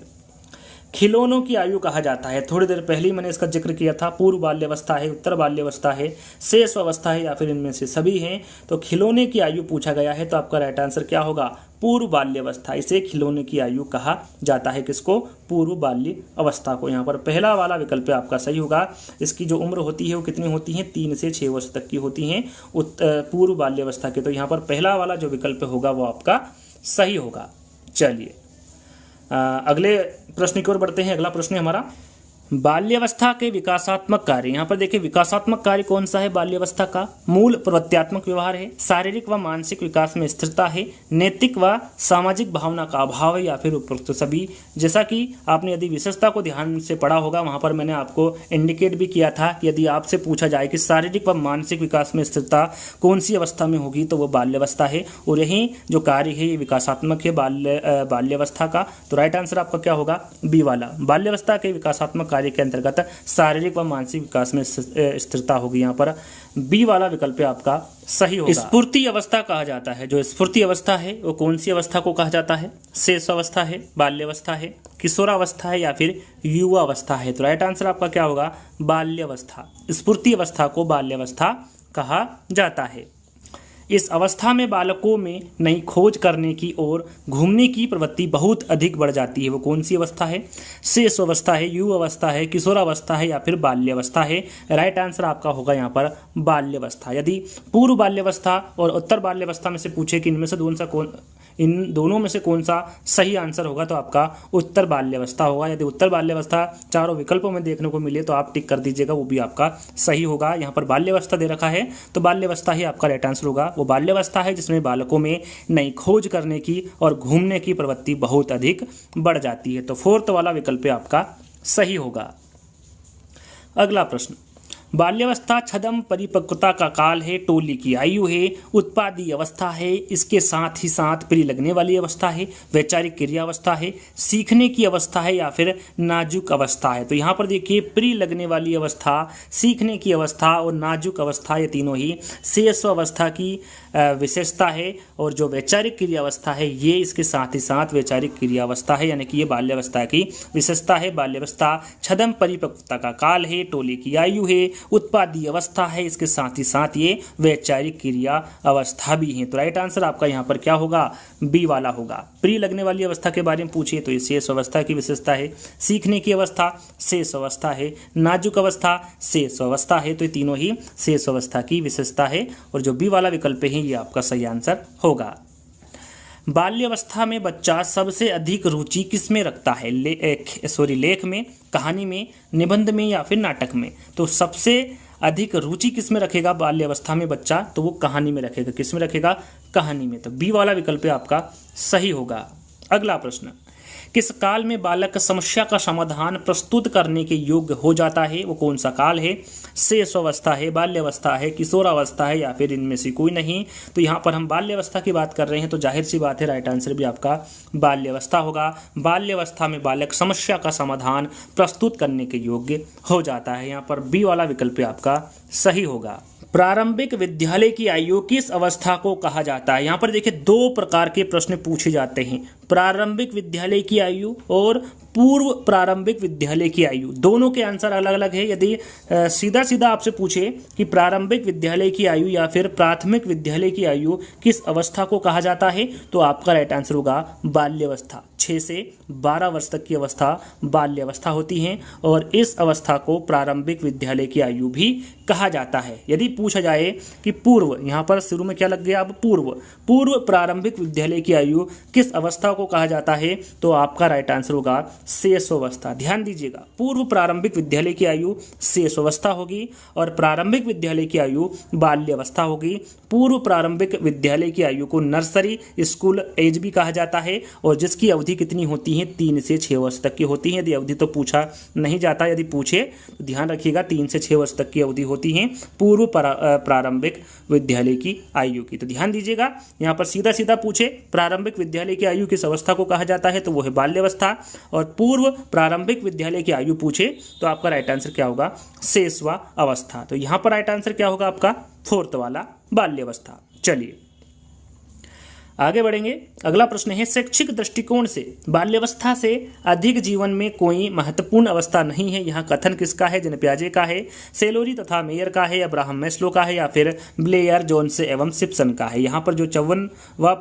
खिलौनों की आयु कहा जाता है, थोड़ी देर पहले ही मैंने इसका जिक्र किया था। पूर्व बाल्यावस्था है, उत्तर बाल्यावस्था है, शेष अवस्था है या फिर इनमें से सभी हैं। तो खिलौने की आयु पूछा गया है तो आपका राइट आंसर क्या होगा? पूर्व बाल्यावस्था। इसे खिलौने की आयु कहा जाता है। किसको? पूर्व बाल्य अवस्था को। यहाँ पर पहला वाला विकल्प आपका सही होगा। इसकी जो उम्र होती है वो कितनी होती है? 3 से 6 वर्ष तक की होती हैं पूर्व बाल्यावस्था के। तो यहाँ पर पहला वाला जो विकल्प होगा वो आपका सही होगा। चलिए अगले प्रश्न की ओर बढ़ते हैं। अगला प्रश्न है हमारा, बाल्यावस्था के विकासात्मक कार्य। यहाँ पर देखिए विकासात्मक कार्य कौन सा है बाल्यावस्था का? मूल प्रवृत्त्यात्मक व्यवहार है, शारीरिक व मानसिक विकास में स्थिरता है, नैतिक व सामाजिक भावना का अभाव है या फिर उपरोक्त सभी। जैसा कि आपने यदि विशेषता को ध्यान से पढ़ा होगा वहाँ पर मैंने आपको इंडिकेट भी किया था कि यदि आपसे पूछा जाए कि शारीरिक व मानसिक विकास में स्थिरता कौन सी अवस्था में होगी, तो वो बाल्यावस्था है। और यही जो कार्य है ये विकासात्मक है बाल्यावस्था का। तो राइट आंसर आपका क्या होगा? बी वाला। बाल्यावस्था के विकासात्मक कार्य कार्य के अंतर्गत शारीरिक व मानसिक विकास में स्थिरता होगी। यहाँ पर बी वाला विकल्प आपका सही होगा। स्फूर्ति अवस्था कहा जाता है, जो स्फूर्ति अवस्था है वो कौन सी अवस्था को कहा जाता है? शेष अवस्था है, बाल्यावस्था है, किशोरावस्था है या फिर युवा अवस्था है? तो राइट आंसर आपका क्या होगा? बाल्यावस्था। स्फूर्ति अवस्था को बाल्यावस्था कहा जाता है। इस अवस्था में बालकों में नई खोज करने की और घूमने की प्रवृत्ति बहुत अधिक बढ़ जाती है। वो कौन सी अवस्था है? शेष अवस्था है, युवा अवस्था है, किशोरावस्था है या फिर बाल्यावस्था है? राइट आंसर आपका होगा यहाँ पर बाल्यावस्था। यदि पूर्व बाल्यावस्था और उत्तर बाल्यावस्था में से पूछे कि इन दोनों में से कौन सा सही आंसर होगा, तो आपका उत्तर बाल्यावस्था होगा। यदि उत्तर बाल्यावस्था चारों विकल्पों में देखने को मिले तो आप टिक कर दीजिएगा, वो भी आपका सही होगा। यहाँ पर बाल्यावस्था दे रखा है तो बाल्यावस्था ही आपका राइट आंसर होगा। वो बाल्यावस्था है जिसमें बालकों में नई खोज करने की और घूमने की प्रवृत्ति बहुत अधिक बढ़ जाती है। तो फोर्थ वाला विकल्प आपका सही होगा। अगला प्रश्न, बाल्यावस्था छदम परिपक्वता का काल है, टोली की आयु है, उत्पादी अवस्था है, इसके साथ ही साथ प्रिय लगने वाली अवस्था है, वैचारिक क्रिया अवस्था है, सीखने की अवस्था है या फिर नाजुक अवस्था है? तो यहाँ पर देखिए प्रिय लगने वाली अवस्था, सीखने की अवस्था और नाजुक अवस्था, ये तीनों ही शेष अवस्था की विशेषता है। और जो वैचारिक क्रिया अवस्था है ये इसके साथ ही साथ वैचारिक क्रिया अवस्था है, यानी कि ये बाल्यावस्था की विशेषता है। बाल्यावस्था छदम परिपक्वता का काल है, टोली की आयु है, उत्पादी अवस्था है, इसके साथ ही साथ ये वैचारिक क्रिया अवस्था भी है। तो राइट आंसर आपका यहाँ पर क्या होगा? बी वाला होगा। प्रिय लगने वाली अवस्था के बारे में पूछिए तो ये शेष अवस्था की विशेषता है, सीखने की अवस्था शेष अवस्था है, नाजुक अवस्था शेष अवस्था है, तो ये तीनों ही शेष अवस्था की विशेषता है। और जो बी वाला विकल्प है ये आपका सही आंसर होगा। बाल्यावस्था में बच्चा सबसे अधिक रुचि किस में रखता है? लेख में, कहानी में, निबंध में या फिर नाटक में? तो सबसे अधिक रुचि किस में रखेगा बाल्यावस्था में बच्चा? तो वो कहानी में रखेगा। किस में रखेगा? कहानी में। तो बी वाला विकल्प आपका सही होगा। अगला प्रश्न, किस काल में बालक समस्या का समाधान प्रस्तुत करने के योग्य हो जाता है? वो कौन सा काल है? शेष अवस्था है, बाल्यावस्था है, किशोरावस्था है या फिर इनमें से कोई नहीं? तो यहाँ पर हम बाल्यावस्था की बात कर रहे हैं तो जाहिर सी बात है राइट आंसर भी आपका बाल्यावस्था होगा। बाल्यावस्था में बालक समस्या का समाधान प्रस्तुत करने के योग्य हो जाता है। यहाँ पर बी वाला विकल्प आपका सही होगा। प्रारंभिक विद्यालय की आयु किस अवस्था को कहा जाता है? यहाँ पर देखिए दो प्रकार के प्रश्न पूछे जाते हैं, प्रारंभिक विद्यालय की आयु और पूर्व प्रारंभिक विद्यालय की आयु। दोनों के आंसर अलग अलग है। यदि सीधा सीधा आपसे पूछे कि प्रारंभिक विद्यालय की आयु या फिर प्राथमिक विद्यालय की आयु किस अवस्था को कहा जाता है, तो आपका राइट आंसर होगा बाल्यावस्था। 6 से 12 वर्ष तक की अवस्था बाल्यावस्था होती है और इस अवस्था को प्रारंभिक विद्यालय की आयु भी कहा जाता है। यदि पूछा जाए कि पूर्व, यहाँ पर शुरू में क्या लग गया? अब पूर्व प्रारंभिक विद्यालय की आयु किस अवस्था को कहा जाता है, तो आपका राइट आंसर होगा शेष अवस्था। ध्यान दीजिएगा, पूर्व प्रारंभिक विद्यालय की आयु शेष अवस्था होगी और प्रारंभिक विद्यालय की आयु बाल्यावस्था होगी। पूर्व प्रारंभिक विद्यालय की आयु को नर्सरी स्कूल एज भी कहा जाता है और जिसकी अवधि कितनी होती है? 3 से 6 वर्ष तक की होती है। यदि अवधि तो पूछा नहीं जाता, यदि पूछे तो ध्यान रखिएगा 3 से 6 वर्ष तक की अवधि होती है पूर्व प्रारंभिक विद्यालय की आयु की। तो ध्यान दीजिएगा, यहाँ पर सीधा सीधा पूछे प्रारंभिक विद्यालय की आयु किस अवस्था को कहा जाता है, तो वो है बाल्यावस्था। और पूर्व प्रारंभिक विद्यालय की आयु पूछे तो आपका राइट आंसर क्या होगा? शेषवा अवस्था। तो यहाँ पर राइट आंसर क्या होगा आपका? फोर्थ वाला बाल्यावस्था। चलिए आगे बढ़ेंगे। अगला प्रश्न है, शैक्षिक दृष्टिकोण से बाल्यावस्था से अधिक जीवन में कोई महत्वपूर्ण अवस्था नहीं है। यहाँ कथन किसका है? जन पियाजे का है, सेलोरी तथा मेयर का है, अब्राहम मैस्लो का है या फिर ब्लेयर, जोन्स एवं सिप्सन का है? यहाँ पर जो 44वां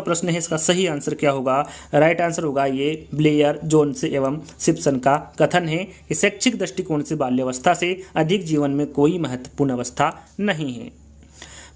प्रश्न है इसका सही आंसर क्या होगा? राइट आंसर होगा ये ब्लेयर, जोन्स एवं सिप्सन का कथन है कि शैक्षिक दृष्टिकोण से बाल्यावस्था से अधिक जीवन में कोई महत्वपूर्ण अवस्था नहीं है।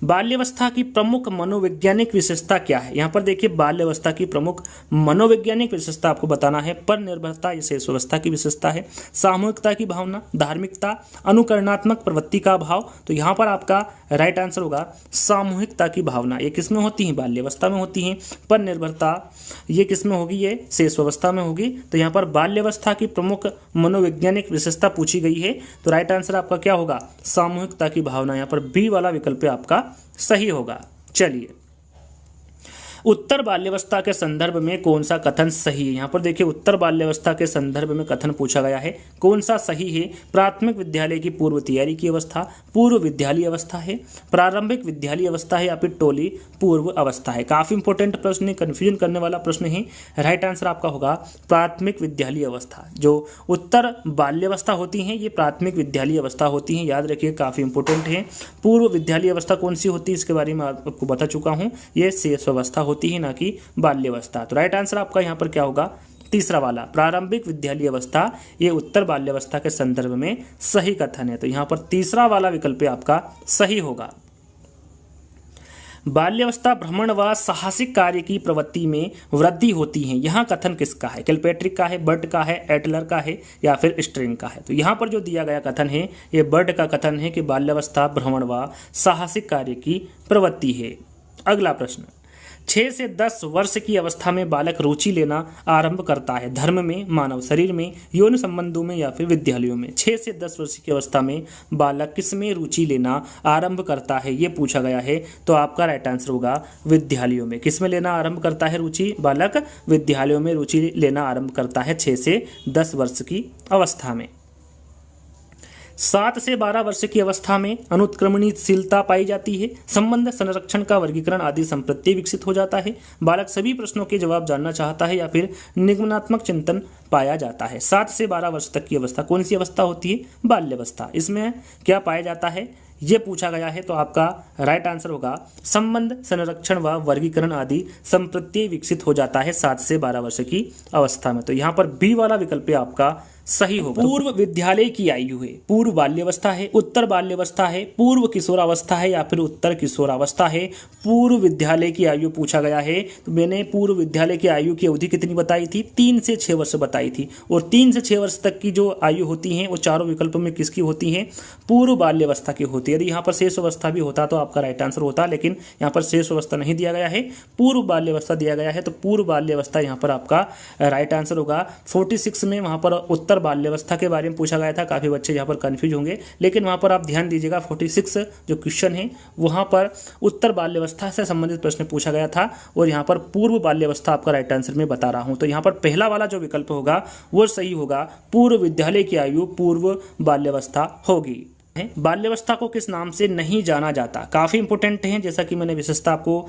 बाल्यावस्था की प्रमुख मनोवैज्ञानिक विशेषता क्या है? यहाँ पर देखिए बाल्यावस्था की प्रमुख मनोवैज्ञानिक विशेषता आपको बताना है। पर निर्भरता ये शेष अवस्था की विशेषता है, सामूहिकता की भावना, धार्मिकता, अनुकरणात्मक प्रवृत्ति का अभाव। तो यहाँ पर आपका राइट आंसर होगा सामूहिकता की भावना। ये किस में होती है? बाल्यावस्था में होती है। पर निर्भरता ये किस में होगी? ये शेष अवस्था में होगी। तो यहाँ पर बाल्यावस्था की प्रमुख मनोवैज्ञानिक विशेषता पूछी गई है तो राइट आंसर आपका क्या होगा? सामूहिकता की भावना। यहाँ पर बी वाला विकल्प आपका सही होगा। चलिए उत्तर बाल्यावस्था के संदर्भ में कौन सा कथन सही है? यहाँ पर देखिए उत्तर बाल्यावस्था के संदर्भ में कथन पूछा गया है, कौन सा सही है? प्राथमिक विद्यालय की पूर्व तैयारी की अवस्था, पूर्व विद्यालय अवस्था है, प्रारंभिक विद्यालय अवस्था है, या फिर टोली पूर्व अवस्था है। काफी इंपॉर्टेंट प्रश्न है, कंफ्यूजन करने वाला प्रश्न है। राइट आंसर आपका होगा प्राथमिक विद्यालय अवस्था। जो उत्तर बाल्यावस्था होती है ये प्राथमिक विद्यालय अवस्था होती है, याद रखिए, काफी इंपॉर्टेंट है। पूर्व विद्यालय अवस्था कौन सी होती है इसके बारे में आपको बता चुका हूं, ये शेष अवस्था होती है, ना कि बाल्यावस्था। तो राइट आंसर आपका यहाँ पर क्या होगा? तीसरा वाला प्रारंभिक विद्यालय अवस्था, ये उत्तर बाल्यावस्था के संदर्भ में सही कथन है। तो यहाँ पर तीसरा वाला विकल्प आपका सही होगा। बाल्यावस्था भ्रमण व साहसिक कार्य की प्रवृत्ति में वृद्धि होती है, यहाँ कथन किसका है? किलपैट्रिक का है, बर्ट का है, एटलर का है, या फिर स्ट्रिंग का है? तो यहाँ पर जो दिया गया कथन है ये बर्ट का कथन है कि बाल्यावस्था भ्रमण व साहसिक कार्य की प्रवृत्ति है। अगला प्रश्न, 6 से 10 वर्ष की अवस्था में बालक रुचि लेना आरंभ करता है, धर्म में, मानव शरीर में, यौन संबंधों में, या फिर विद्यालयों में? 6 से 10 वर्ष की अवस्था में बालक किस में रुचि लेना आरंभ करता है, ये पूछा गया है। तो आपका राइट आंसर होगा विद्यालयों में। किस में लेना आरंभ करता है रुचि? बालक विद्यालयों में रुचि लेना आरंभ करता है 6 से 10 वर्ष की अवस्था में। 7 से 12 वर्ष की अवस्था में अनुत्क्रमणीशीलता पाई जाती है, संबंध, संरक्षण का वर्गीकरण आदि संप्रत्यय विकसित हो जाता है, बालक सभी प्रश्नों के जवाब जानना चाहता है, या फिर निगमनात्मक चिंतन पाया जाता है। 7 से 12 वर्ष तक की अवस्था कौन सी अवस्था होती है? बाल्यावस्था। इसमें क्या पाया जाता है ये पूछा गया है। तो आपका राइट आंसर होगा संबंध, संरक्षण व वर्गीकरण आदि संप्रत्यय विकसित हो जाता है 7 से 12 वर्ष की अवस्था में। तो यहाँ पर बी वाला विकल्प आपका सही होगा। पूर्व विद्यालय की आयु है, पूर्व बाल्यावस्था है, उत्तर बाल्यावस्था है, पूर्व किशोरावस्था है, या फिर उत्तर किशोरावस्था है? पूर्व विद्यालय की आयु पूछा गया है। तो मैंने पूर्व विद्यालय की आयु की अवधि कितनी बताई थी? 3 से 6 वर्ष बताई थी। और 3 से 6 वर्ष तक की जो आयु होती है वो चारों विकल्पों में किसकी होती है? पूर्व बाल्यावस्था की होती है। यदि यहाँ पर शेष अवस्था भी होता तो आपका राइट आंसर होता, लेकिन यहाँ पर शेष अवस्था नहीं दिया गया है, पूर्व बाल्यावस्था दिया गया है। तो पूर्व बाल्यावस्था यहाँ पर आपका राइट आंसर होगा। 46 में वहाँ पर उत्तर बाल्यावस्था के बारे में पूछा गया था, काफी बच्चे यहाँ पर कंफ्यूज होंगे, लेकिन वहाँ पर आप ध्यान दीजिएगा 46 जो क्वेश्चन है वहाँ पर उत्तर बाल्यावस्था से संबंधित प्रश्न पूछा गया था, और यहाँ पर पूर्व बाल्यावस्था आपका राइट आंसर में बता रहा हूँ। तो यहाँ पर पहला वाला जो विकल्प होगा वो सही होगा, पूर्व विद्यालय की आयु पूर्व बाल्यावस्था होगी। बाल्यावस्था को किस नाम से नहीं जाना जाता? काफ़ी इंपॉर्टेंट है, जैसा कि मैंने विशेषता आपको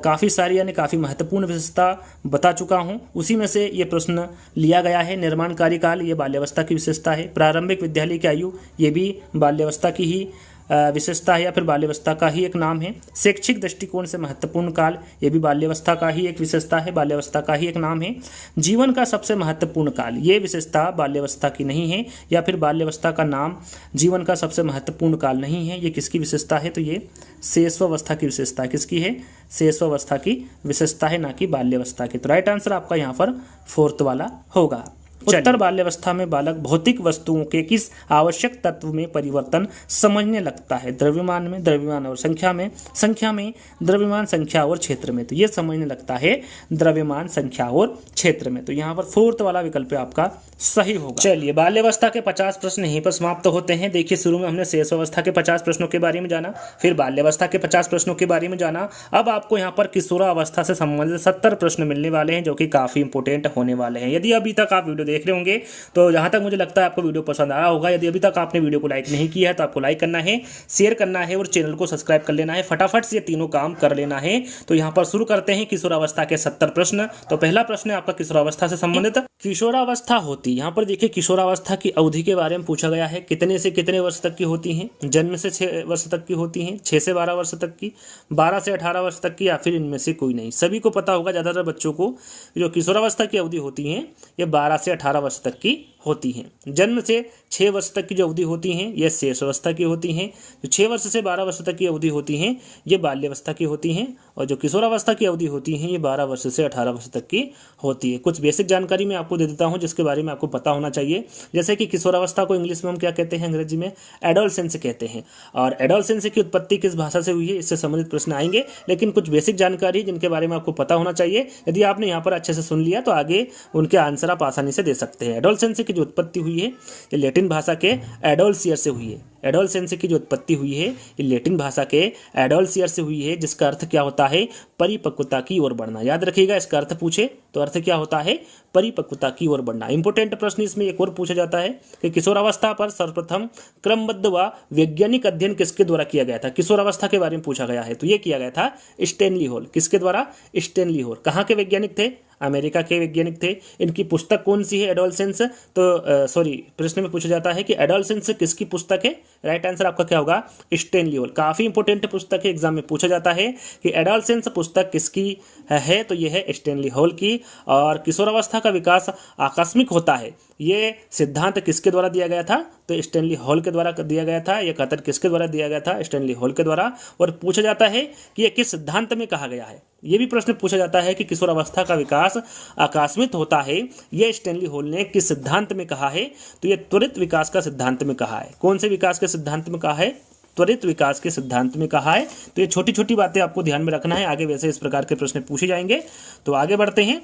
काफ़ी सारी यानी काफ़ी महत्वपूर्ण विशेषता बता चुका हूँ, उसी में से ये प्रश्न लिया गया है। निर्माण कार्यकाल ये बाल्यावस्था की विशेषता है, प्रारंभिक विद्यालय की आयु ये भी बाल्यावस्था की ही विशेषता है या फिर बाल्यावस्था का ही एक नाम है। शैक्षिक दृष्टिकोण से महत्वपूर्ण काल ये भी बाल्यावस्था का ही एक विशेषता है, बाल्यावस्था का ही एक नाम है। जीवन का सबसे महत्वपूर्ण काल ये विशेषता बाल्यावस्था की नहीं है, या फिर बाल्यावस्था का नाम जीवन का सबसे महत्वपूर्ण काल नहीं है, ये किसकी विशेषता है? तो ये शैशवावस्था की विशेषता है। किसकी है? शैशवावस्था की विशेषता है, ना कि बाल्यावस्था की। तो राइट आंसर आपका यहाँ पर 4th वाला होगा। उत्तर बाल्यावस्था में बालक भौतिक वस्तुओं के किस आवश्यक तत्व में परिवर्तन समझने लगता है? द्रव्यमान में, द्रव्यमान और संख्या में, संख्या में, द्रव्यमान, संख्या और क्षेत्र में? तो ये समझने लगता है द्रव्यमान, संख्या और क्षेत्र में। तो यहाँ पर 4th वाला विकल्प आपका सही होगा। चलिए, बाल्यावस्था के 50 प्रश्न यहीं पर समाप्त होते हैं। देखिए, शुरू में हमने शैशवावस्था के 50 प्रश्नों के बारे में जाना, फिर बाल्यावस्था के 50 प्रश्नों के बारे में जाना। अब आपको यहाँ पर किशोरावस्था से संबंधित 70 प्रश्न मिलने वाले हैं, जो कि काफी इंपॉर्टेंट होने वाले हैं। यदि अभी तक आप वीडियो देख रहे होंगे तो जहां तक मुझे लगता है आपको वीडियो पसंद आया होगा। यदि अभी तक आपने वीडियो को लाइक नहीं किया है तो आपको लाइक करना है, शेयर करना है और चैनल को सब्सक्राइब कर लेना है। फटाफट से ये तीनों काम कर लेना है। तो यहाँ पर शुरू करते हैं किशोरावस्था के 70 प्रश्न। तो पहला प्रश्न है आपका किशोरावस्था से संबंधित। किशोरावस्था होती, यहाँ पर देखिए किशोरावस्था की अवधि के बारे में पूछा गया है, कितने से कितने वर्ष तक की होती हैं? जन्म से 6 वर्ष तक की होती हैं, 6 से 12 वर्ष तक की, 12 से 18 वर्ष तक की, या फिर इनमें से कोई नहीं? सभी को पता होगा, ज्यादातर बच्चों को जो किशोरावस्था की अवधि होती है ये 12 से 18 वर्ष तक की होती हैं। जन्म से 6 वर्ष तक की जो अवधि होती हैं ये शैशवावस्था की होती हैं। जो 6 वर्ष से 12 वर्ष तक की अवधि होती हैं ये बाल्यावस्था की होती हैं, और जो किशोरावस्था की अवधि होती हैं ये 12 वर्ष से 18 वर्ष तक की होती है। कुछ बेसिक जानकारी मैं आपको दे देता हूं जिसके बारे में आपको पता होना चाहिए। जैसे कि किशोरावस्था को इंग्लिश में हम क्या कहते हैं? अंग्रेजी में एडोलसेंस कहते हैं। और एडोलसेंस की उत्पत्ति किस भाषा से हुई है, इससे संबंधित प्रश्न आएंगे, लेकिन कुछ बेसिक जानकारी जिनके बारे में आपको पता होना चाहिए। यदि आपने यहाँ पर अच्छे से सुन लिया तो आगे उनके आंसर आप आसानी से दे सकते हैं। एडोलसेंस की जो उत्पत्ति हुई है ये लैटिन भाषा के एडोल्सियर से हुई है। एडोलसेंस की जो उत्पत्ति हुई है ये लैटिन भाषा के एडोल्सियर से हुई है, जिसका अर्थ क्या होता है, परिपक्वता की ओर बढ़ना। याद रखिएगा, इसका अर्थ पूछे तो अर्थ क्या होता है, परिपक्वता की ओर बढ़ना। इंपोर्टेंट प्रश्न इसमें एक और पूछा जाता है कि किशोरावस्था पर सर्वप्रथम क्रमबद्ध व वैज्ञानिक अध्ययन किसके द्वारा किया गया था। किशोरावस्था के बारे में पूछा गया है तो ये किया गया था स्टैनली हॉल। किसके द्वारा, स्टैनली हॉल। कहाँ के वैज्ञानिक थे, अमेरिका के वैज्ञानिक थे। इनकी पुस्तक कौन सी है, एडोलसेंस। तो सॉरी, प्रश्न में पूछा जाता है कि एडोलसेंस किसकी पुस्तक है। राइट आंसर आपका क्या होगा, स्टैनली हॉल। काफी इंपोर्टेंट पुस्तक है, एग्जाम में पूछा जाता है कि एडोलसेंस पुस्तक किसकी है, तो यह है स्टैनली हॉल की। और किशोरावस्था का विकास आकस्मिक होता है, ये सिद्धांत किसके द्वारा दिया गया था, तो स्टैनली हॉल के द्वारा दिया गया था। यह कथन किसके द्वारा दिया गया था, स्टैनली हॉल के द्वारा। और पूछा जाता है कि यह किस सिद्धांत में कहा गया है। यह भी प्रश्न पूछा जाता है कि किशोरावस्था का विकास आकस्मिक होता है, यह स्टैनली हॉल ने किस सिद्धांत में कहा है, तो यह त्वरित विकास का सिद्धांत में कहा है। कौन से विकास के सिद्धांत में कहा है, त्वरित विकास के सिद्धांत में कहा है। तो ये छोटी छोटी बातें आपको ध्यान में रखना है, आगे वैसे इस प्रकार के प्रश्न पूछे जाएंगे। तो आगे बढ़ते हैं।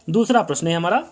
दूसरा प्रश्न है हमारा,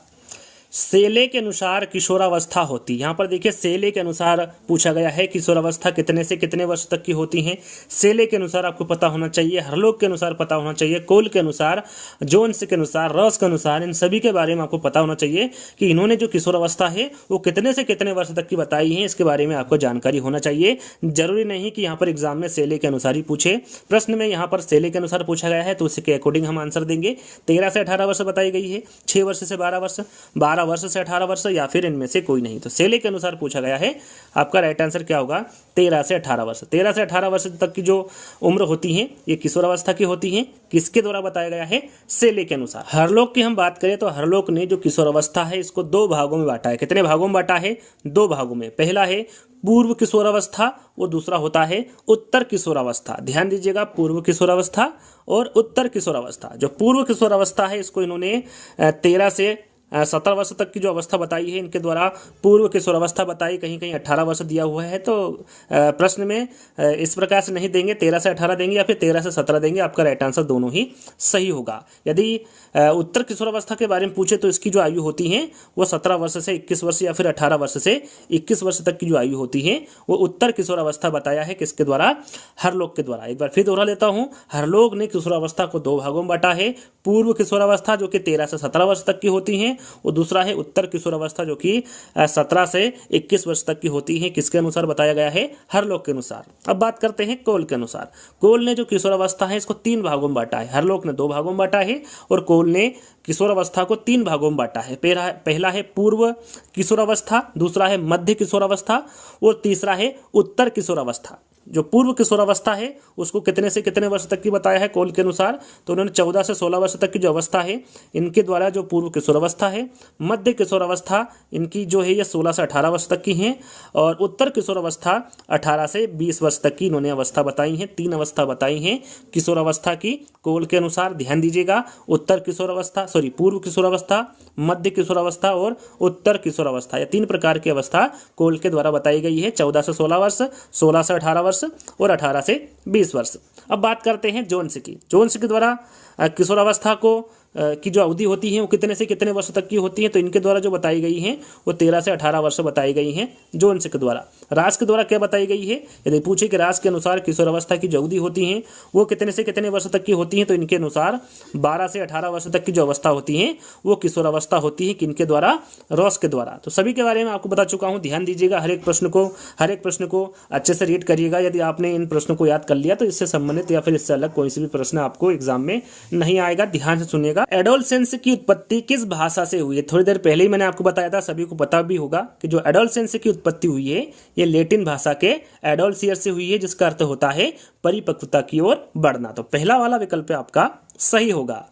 सेले के अनुसार किशोरावस्था होती। यहाँ पर देखिए सेले के अनुसार पूछा गया है किशोरावस्था कितने से कितने वर्ष तक की होती है। सेले के अनुसार आपको पता होना चाहिए, हरलोक के अनुसार पता होना चाहिए, कोल के अनुसार, जोन्स के अनुसार, रॉस के अनुसार, इन सभी के बारे में आपको पता होना चाहिए कि इन्होंने जो किशोरावस्था है वो कितने से कितने वर्ष तक की बताई है। इसके बारे में आपको जानकारी होना चाहिए। जरूरी नहीं कि यहाँ पर एग्जाम में सेले के अनुसार ही पूछे। प्रश्न में यहाँ पर सेले के अनुसार पूछा गया है तो उसके अकॉर्डिंग हम आंसर देंगे। 13 से 18 वर्ष बताई गई है, 6 वर्ष से 12 वर्ष, 12 वर्ष से 18 वर्ष, या फिर इनमें से कोई नहीं। तो सेले के अनुसार पूछा गया है। आपका राइट आंसर क्या होगा, 13 से 18 वर्ष। 13 से 18 वर्ष तक की जो उम्र होती है ये किशोरावस्था की होती है। किसके द्वारा बताया गया है, सेले के अनुसार। हरलोक की हम बात करें तो हरलोक ने जो किशोरावस्था है इसको 2 भागों में बांटा है। कितने भागों में बांटा है, 2 भागों में। पहला है पूर्व किशोरावस्था और दूसरा होता है उत्तर किशोरावस्था। ध्यान दीजिएगा, पूर्व किशोरावस्था और उत्तर किशोरावस्था। जो पूर्व किशोरावस्था है इसको इन्होंने 13 से 17 वर्ष तक की जो अवस्था बताई है, इनके द्वारा पूर्व किशोरावस्था बताई। कहीं कहीं 18 वर्ष दिया हुआ है, तो प्रश्न में इस प्रकार से नहीं देंगे, 13 से 18 देंगे या फिर 13 से 17 देंगे। आपका राइट आंसर दोनों ही सही होगा। यदि उत्तर किशोरावस्था के बारे में पूछे तो इसकी जो आयु होती है वो 17 वर्ष से 21 वर्ष या फिर 18 वर्ष से 21 वर्ष तक की जो आयु होती है वो उत्तर किशोरावस्था बताया है। किसके द्वारा, हरलोक के द्वारा। एक बार फिर दोहरा लेता हूँ, हरलोक ने किशोरावस्था को 2 भागों में बांटा है। पूर्व किशोरावस्था जो कि 13 से 17 वर्ष तक की होती है, और दूसरा है उत्तर किशोरावस्था जो कि 17 से 21 वर्ष तक की होती है। किसके अनुसार बताया गया है, हरलोक के अनुसार। अब बात करते हैं कोल के अनुसार। कोल ने जो किशोरावस्था है इसको 3 भागों में बांटा है। हरलोक ने 2 भागों में बांटा है और कोल ने किशोरावस्था को 3 भागों में बांटा है। पहला है पूर्व किशोरावस्था, दूसरा है मध्य किशोरावस्था और तीसरा है उत्तर किशोरावस्था। जो पूर्व किशोरावस्था है उसको कितने से कितने वर्ष तक की बताया है कोल के अनुसार, तो उन्होंने 14 से 16 वर्ष तक की जो अवस्था है इनके द्वारा जो पूर्व किशोरावस्था है। मध्य किशोरावस्था इनकी जो है ये 16 से 18 वर्ष तक की है, और उत्तर किशोरावस्था 18 से 20 वर्ष तक की इन्होंने अवस्था बताई है। 3 अवस्था बताई हैं किशोरावस्था की कोल के अनुसार। ध्यान दीजिएगा, उत्तर किशोरावस्था, सॉरी पूर्व किशोरावस्था, मध्य किशोरावस्था और उत्तर किशोरावस्था, ये 3 प्रकार की अवस्था कोल के द्वारा बताई गई है। 14 से 16 वर्ष, 16 से 18 वर्ष और 18 से 20 वर्ष। अब बात करते हैं जोन्स की। जोन्स के द्वारा किशोरावस्था को की जो अवधि होती है वो कितने से कितने वर्ष तक की होती है, तो इनके द्वारा जो बताई गई हैं वो 13 से 18 वर्ष बताई गई हैं जोन्स के द्वारा। रास के द्वारा क्या बताई गई है, यदि पूछे कि रास के अनुसार किशोरावस्था की जो अवधि होती है वो कितने से कितने वर्ष तक की होती है, तो इनके अनुसार 12 से 18 वर्ष तक की जो अवस्था होती है वो किशोरावस्था होती है। किनके द्वारा, रॉस के द्वारा। तो सभी के बारे में आपको बता चुका हूँ। ध्यान दीजिएगा, हर एक प्रश्न को अच्छे से रीड करिएगा। यदि आपने इन प्रश्नों को याद कर लिया तो इससे संबंधित या फिर इससे अलग कोई सी भी प्रश्न आपको एग्जाम में नहीं आएगा। ध्यान से सुनिएगा। एडोलसेंस की उत्पत्ति किस भाषा से हुई है, थोड़ी देर पहले ही मैंने आपको बताया था, सभी को पता भी होगा कि जो एडोलसेंस की उत्पत्ति हुई है ये लैटिन भाषा के एडोल्सियर से हुई है, जिसका अर्थ होता है परिपक्वता की ओर बढ़ना। तो पहला वाला विकल्प आपका सही होगा।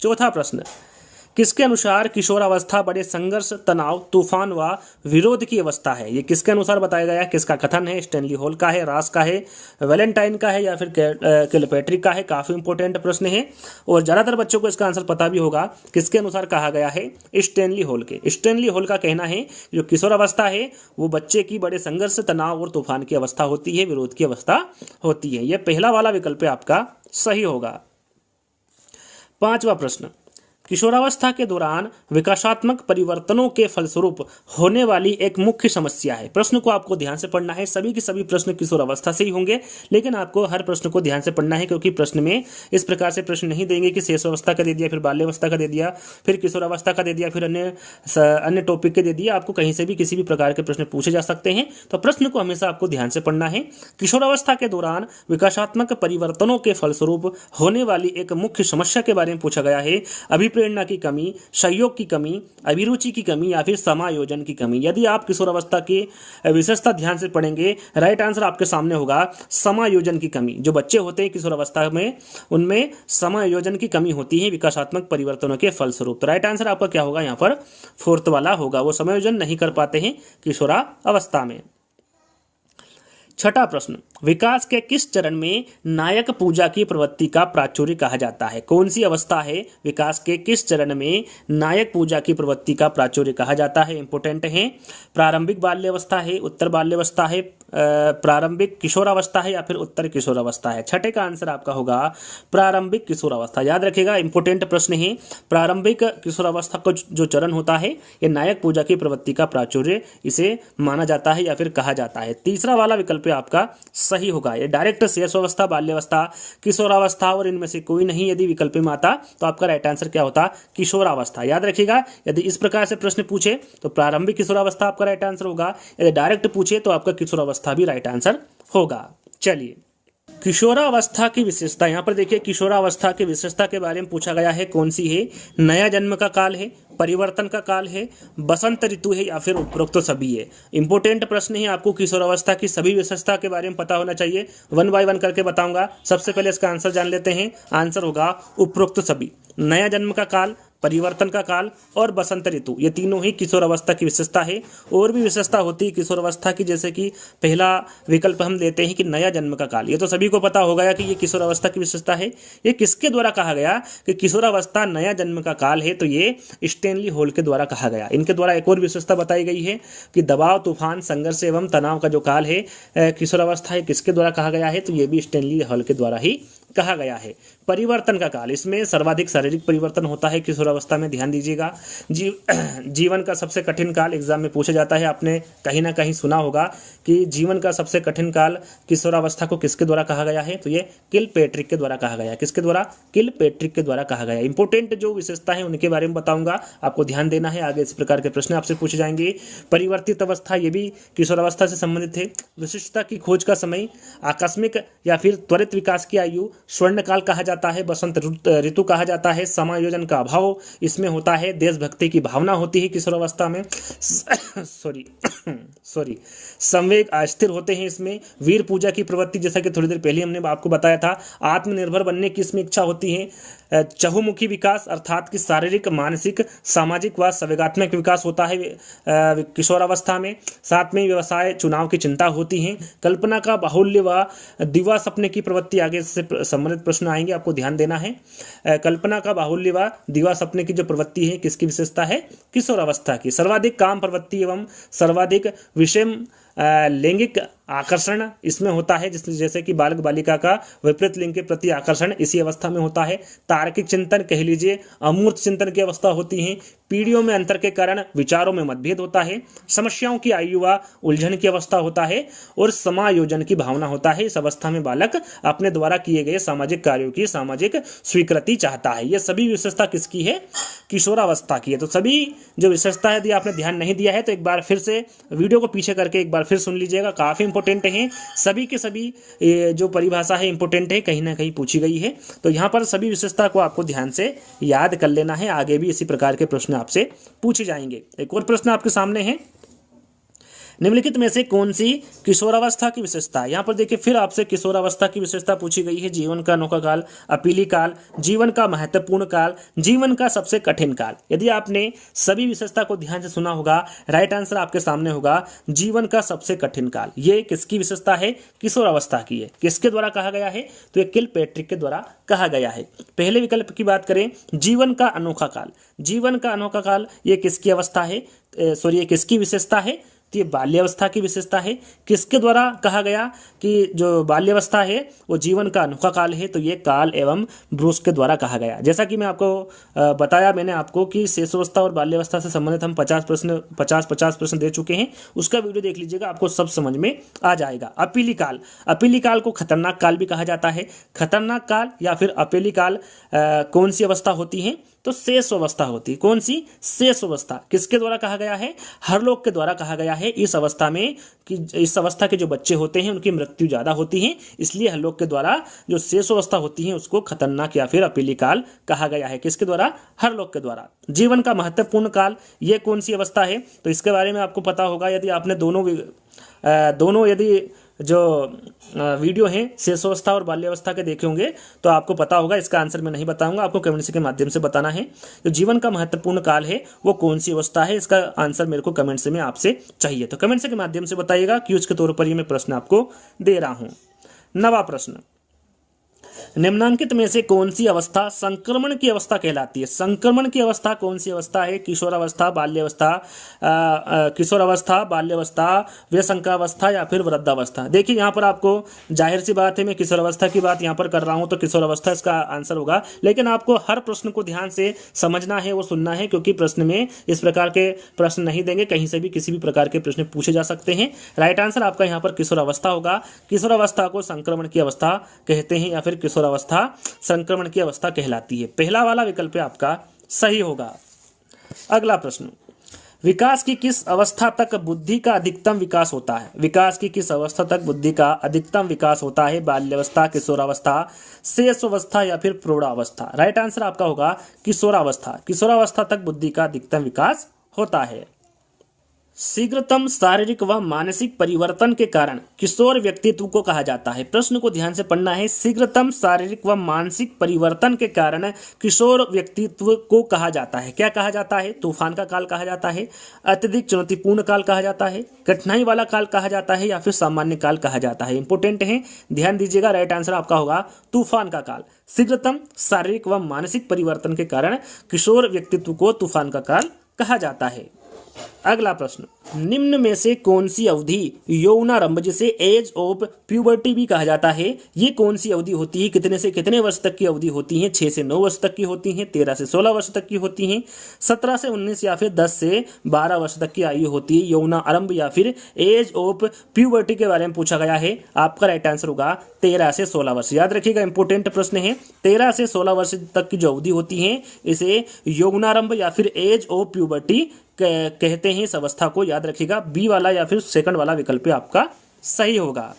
चौथा प्रश्न, किसके अनुसार किशोरावस्था बड़े संघर्ष, तनाव, तूफान व विरोध की अवस्था है। ये किसके अनुसार बताया गया है, किसका कथन है, स्टैनली हॉल का है, रास का है, वैलेंटाइन का है या फिर किलपैट्रिक का है। काफी इंपॉर्टेंट प्रश्न है और ज्यादातर बच्चों को इसका आंसर पता भी होगा। किसके अनुसार कहा गया है, स्टैनली हॉल के। स्टैनली हॉल का कहना है जो किशोरावस्था है वो बच्चे की बड़े संघर्ष, तनाव और तूफान की अवस्था होती है, विरोध की अवस्था होती है। यह पहला वाला विकल्प आपका सही होगा। 5वां प्रश्न, किशोरावस्था के दौरान विकासात्मक परिवर्तनों के फलस्वरूप होने वाली एक मुख्य समस्या है। प्रश्न को आपको ध्यान से पढ़ना है, सभी के सभी प्रश्न किशोरावस्था से ही होंगे, लेकिन आपको हर प्रश्न को ध्यान से पढ़ना है, क्योंकि प्रश्न में इस प्रकार से प्रश्न नहीं देंगे कि शेषावस्था का दे दिया, फिर बाल्यावस्था का दे दिया, फिर किशोरावस्था का दे दिया, फिर अन्य टॉपिक के दे दिया। आपको कहीं से भी किसी भी प्रकार के प्रश्न पूछे जा सकते हैं, तो प्रश्न को हमेशा आपको ध्यान से पढ़ना है। किशोरावस्था के दौरान विकासात्मक परिवर्तनों के फलस्वरूप होने वाली एक मुख्य समस्या के बारे में पूछा गया है। अभिप्रेरणा की कमी, सहयोग की कमी, अभिरुचि की कमी या फिर समायोजन की कमी। यदि आप किशोरावस्था की विशेषता ध्यान से पढ़ेंगे, राइट आंसर आपके सामने होगा समायोजन की कमी। जो बच्चे होते हैं किशोरावस्था में, उनमें समायोजन की कमी होती है विकासात्मक परिवर्तनों के फलस्वरूप। तो राइट आंसर आपका क्या होगा यहाँ पर? फोर्थ वाला होगा, वो समायोजन नहीं कर पाते हैं किशोरावस्था में। छठा प्रश्न, विकास के किस चरण में नायक पूजा की प्रवृत्ति का प्राचुर्य कहा जाता है? कौन सी अवस्था है विकास के किस चरण में नायक पूजा की प्रवृत्ति का प्राचुर्य कहा जाता है? इंपोर्टेंट है। प्रारंभिक बाल्यावस्था है, उत्तर बाल्यावस्था है, प्रारंभिक किशोरावस्था है या फिर उत्तर किशोरावस्था है? छठे का आंसर आपका होगा प्रारंभिक किशोरावस्था। याद रखिएगा, इंपोर्टेंट प्रश्न है। प्रारंभिक किशोरावस्था का जो चरण होता है, ये नायक पूजा की प्रवृत्ति का प्राचुर्य इसे माना जाता है या फिर कहा जाता है। तीसरा वाला विकल्प आपका सही होगा। ये डायरेक्ट शेषावस्था, बाल्यावस्था, किशोरावस्था और इनमें से कोई नहीं यदि विकल्प में आता तो आपका राइट आंसर क्या होता? किशोरावस्था। याद रखिएगा, यदि इस प्रकार से प्रश्न पूछे तो प्रारंभिक किशोरावस्था आपका राइट आंसर होगा, यदि डायरेक्ट पूछे तो आपका किशोरावस्था भी राइट आंसर होगा। चलिए, किशोरावस्था की विशेषता, यहाँ पर देखिए किशोरावस्था की विशेषता के बारे में पूछा गया है। कौन सी है? नया जन्म का काल है, परिवर्तन का काल है, बसंत ऋतु है या फिर उपरोक्त सभी है? इंपोर्टेंट प्रश्न है, आपको किशोरावस्था की सभी विशेषता के बारे में पता होना चाहिए। वन बाय वन करके बताऊंगा। सबसे पहले इसका आंसर जान लेते हैं। आंसर होगा उपरोक्त सभी। नया जन्म का काल, परिवर्तन का काल और बसंत ऋतु, ये तीनों ही किशोरावस्था की विशेषता है। और भी विशेषता होती है किशोरावस्था की, जैसे कि पहला विकल्प हम लेते हैं कि नया जन्म का काल। ये तो सभी को पता होगा कि ये किशोरावस्था की विशेषता है। ये किसके द्वारा कहा गया कि किशोरावस्था नया जन्म का काल है? तो ये स्टैनली हॉल के द्वारा कहा गया। इनके द्वारा एक और विशेषता बताई गई है कि दबाव, तूफान, संघर्ष एवं तनाव का जो काल है किशोरावस्था है, किसके द्वारा कहा गया है? तो ये भी स्टैनली हॉल के द्वारा ही कहा गया है। परिवर्तन का काल, इसमें सर्वाधिक शारीरिक परिवर्तन होता है किशोरावस्था में। ध्यान दीजिएगा। जीवन का सबसे कठिन काल एग्जाम में पूछा जाता है। आपने कहीं ना कहीं सुना होगा कि जीवन का सबसे कठिन काल किशोरावस्था को किसके द्वारा कहा गया है? तो ये किलपेट्रिक के द्वारा कहा गया है। किसके द्वारा? किलपेट्रिक के द्वारा कहा गया है। इंपोर्टेंट जो विशेषता है उनके बारे में बताऊंगा, आपको ध्यान देना है। आगे इस प्रकार के प्रश्न आपसे पूछे जाएंगे। परिवर्तित अवस्था, ये भी किशोरावस्था से संबंधित है। विशिष्टता की खोज का समय, आकस्मिक या फिर त्वरित विकास की आयु, स्वर्णकाल कहा जाता है, बसंत ऋतु कहा जाता है, समायोजन का अभाव इसमें होता है, देशभक्ति की भावना होती है किशोरावस्था में सॉरी संवेग अस्थिर होते हैं इसमें, वीर पूजा की प्रवृत्ति, जैसा कि थोड़ी देर पहले हमने आपको बताया था, आत्मनिर्भर बनने की इसमें इच्छा होती है, चहुमुखी विकास अर्थात कि शारीरिक, मानसिक, सामाजिक व संवेगात्मक विकास होता है किशोरावस्था में। साथ में व्यवसाय, चुनाव की चिंता होती है, कल्पना का बाहुल्य व दिवा सपने की प्रवृत्ति, आगे से संबंधित प्रश्न आएंगे, आपको ध्यान देना है। कल्पना का बाहुल्य व दिवा सपने की जो प्रवृत्ति है किसकी विशेषता है? किशोरावस्था की। सर्वाधिक काम प्रवृत्ति एवं सर्वाधिक विषम लैंगिक आकर्षण इसमें होता है, जैसे कि बालक बालिका का विपरीत लिंग के प्रति आकर्षण इसी अवस्था में होता है। तार्किक चिंतन, कह लीजिए अमूर्त चिंतन की अवस्था होती है। पीढ़ियों में अंतर के कारण विचारों में मतभेद होता है। समस्याओं की आयु व उलझन की अवस्था होता है और समायोजन की भावना होता है। इस अवस्था में बालक अपने द्वारा किए गए सामाजिक कार्यों की सामाजिक स्वीकृति चाहता है। ये सभी विशेषता किसकी है? किशोरावस्था की है। तो सभी जो विशेषता है, यदि आपने ध्यान नहीं दिया है तो एक बार फिर से वीडियो को पीछे करके एक बार फिर सुन लीजिएगा। काफ़ी इंपॉर्टेंट है, सभी के सभी जो परिभाषा है इंपॉर्टेंट है, कहीं ना कहीं पूछी गई है। तो यहाँ पर सभी विशेषता को आपको ध्यान से याद कर लेना है। आगे भी इसी प्रकार के प्रश्न आपसे पूछे जाएंगे। एक और प्रश्न आपके सामने है, निम्नलिखित में से कौन सी किशोरावस्था की विशेषता है? यहाँ पर देखिए फिर आपसे किशोरावस्था की विशेषता पूछी गई है। जीवन का अनोखा काल, अपीली काल, जीवन का महत्वपूर्ण काल, जीवन का सबसे कठिन काल। यदि आपने सभी विशेषता को ध्यान से सुना होगा, राइट आंसर आपके सामने होगा जीवन का सबसे कठिन काल। ये किसकी विशेषता है? किशोरावस्था की है। किसके द्वारा कहा गया है? तो ये किलपेट्रिक के द्वारा कहा गया है। पहले विकल्प की बात करें, जीवन का अनोखा काल। जीवन का अनोखा काल ये किसकी अवस्था है? ये किसकी विशेषता है? तो ये बाल्यावस्था की विशेषता है। किसके द्वारा कहा गया कि जो बाल्यावस्था है वो जीवन का अनोखा काल है, तो ये काल एवं ब्रूस के द्वारा कहा गया। जैसा कि मैं आपको बताया मैंने आपको कि शिशुअवस्था और बाल्यावस्था से संबंधित हम 50 प्रश्न दे चुके हैं, उसका वीडियो देख लीजिएगा, आपको सब समझ में आ जाएगा। अपिली काल, अपिली काल को खतरनाक काल भी कहा जाता है। खतरनाक काल या फिर अपिली काल कौन सी अवस्था होती है? तो शेष अवस्था होती है। कौन सी? शेष अवस्था। किसके द्वारा कहा गया है? हरलोक के द्वारा कहा गया है। इस अवस्था में कि इस अवस्था के जो बच्चे होते हैं उनकी मृत्यु ज़्यादा होती है, इसलिए हरलोक के द्वारा जो शेष अवस्था होती है उसको खतरनाक या फिर अपिली काल कहा गया है। किसके द्वारा? हरलोक के द्वारा। जीवन का महत्वपूर्ण काल, ये कौन सी अवस्था है? तो इसके बारे में आपको पता होगा, यदि आपने दोनों यदि जो वीडियो हैं शेषावस्था और बाल्यावस्था के देखे होंगे तो आपको पता होगा। इसका आंसर मैं नहीं बताऊंगा, आपको कमेंट्स के माध्यम से बताना है। जो जीवन का महत्वपूर्ण काल है वो कौन सी अवस्था है, इसका आंसर मेरे को कमेंट्स में आपसे चाहिए, तो कमेंट्स के माध्यम से बताइएगा। क्यूज के तौर पर ये मैं प्रश्न आपको दे रहा हूँ। 9वां प्रश्न, निम्नांकित में से कौन सी अवस्था संक्रमण की अवस्था कहलाती है? संक्रमण की अवस्था कौन सी अवस्था है? किशोरावस्था, बाल्यावस्था, किशोरावस्था, बाल्यावस्था, व्यसंकावस्था या फिर वृद्धावस्था? देखिए यहाँ पर आपको जाहिर सी बात है, मैं किशोरावस्था की बात यहाँ पर कर रहा हूँ तो किशोरावस्था इसका आंसर होगा, लेकिन आपको हर प्रश्न को ध्यान से समझना है, वो सुनना है, क्योंकि प्रश्न में इस प्रकार के प्रश्न नहीं देंगे, कहीं से भी किसी भी प्रकार के प्रश्न पूछे जा सकते हैं। राइट आंसर आपका यहाँ पर किशोरावस्था होगा। किशोरावस्था को संक्रमण की अवस्था कहते हैं या फिर किशोरावस्था संक्रमण की अवस्था कहलाती है। पहला वाला विकल्प आपका सही होगा। अगला प्रश्न, विकास की किस अवस्था तक बुद्धि का अधिकतम विकास होता है? विकास की किस अवस्था तक बुद्धि का अधिकतम विकास होता है? बाल्यावस्था, किशोरावस्था, शेषावस्था या फिर प्रौढ़ावस्था? राइट आंसर आपका होगा किशोरावस्था। किशोरावस्था तक बुद्धि का अधिकतम विकास होता है। शीघ्रतम शारीरिक व मानसिक परिवर्तन के कारण किशोर व्यक्तित्व को कहा जाता है। प्रश्न को ध्यान से पढ़ना है। शीघ्रतम शारीरिक व मानसिक परिवर्तन के कारण किशोर व्यक्तित्व को कहा जाता है। क्या कहा जाता है? तूफान का काल कहा जाता है, अत्यधिक चुनौतीपूर्ण काल कहा जाता है, कठिनाई वाला काल कहा जाता है या फिर सामान्य काल कहा जाता है। इंपोर्टेंट है, ध्यान दीजिएगा। राइट आंसर आपका होगा तूफान का काल। शीघ्रतम शारीरिक व मानसिक परिवर्तन के कारण किशोर व्यक्तित्व को तूफान का काल कहा जाता है। अगला प्रश्न, निम्न में से कौन सी अवधि यौनारंभ, जिसे एज ऑफ प्यूबर्टी भी कहा जाता है, ये कौन सी अवधि होती है? कितने से कितने वर्ष तक की अवधि होती है? 6 से 9 वर्ष तक की होती है, 13 से 16 वर्ष तक की होती हैं, 17 से 19 या फिर 10 से 12 वर्ष तक की आयु होती है? यौनारंभ या फिर एज ऑफ प्यूबर्टी के बारे में पूछा गया है। आपका राइट आंसर होगा 13 से 16 वर्ष। याद रखिएगा, इंपोर्टेंट प्रश्न है। 13 से 16 वर्ष तक की जो अवधि होती है इसे यौनारंभ या फिर एज ऑफ प्यूबर्टी कहते हैं। इस अवस्था को याद रखिएगा। बी वाला या फिर सेकंड वाला विकल्प आपका सही होगा।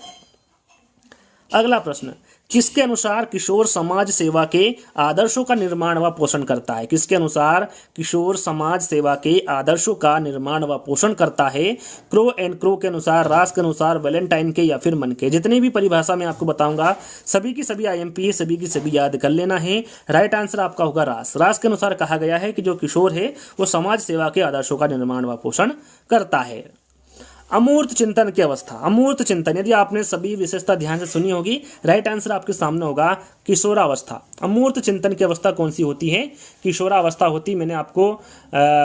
अगला प्रश्न, किसके अनुसार किशोर समाज सेवा के आदर्शों का निर्माण व पोषण करता है? किसके अनुसार किशोर समाज सेवा के आदर्शों का निर्माण व पोषण करता है? क्रो एंड क्रो के अनुसार, रास के अनुसार, वैलेंटाइन के या फिर मन के? जितनी भी परिभाषा मैं आपको बताऊंगा सभी की सभी IMP है, सभी की सभी याद कर लेना है। राइट आंसर आपका होगा रास। रास के अनुसार कहा गया है कि जो किशोर है वो समाज सेवा के आदर्शों का निर्माण व पोषण करता है। अमूर्त चिंतन की अवस्था, अमूर्त चिंतन, यदि आपने सभी विशेषता ध्यान से सुनी होगी, राइट आंसर आपके सामने होगा किशोरावस्था। अमूर्त चिंतन की अवस्था कौन सी होती है? किशोरावस्था होती। मैंने आपको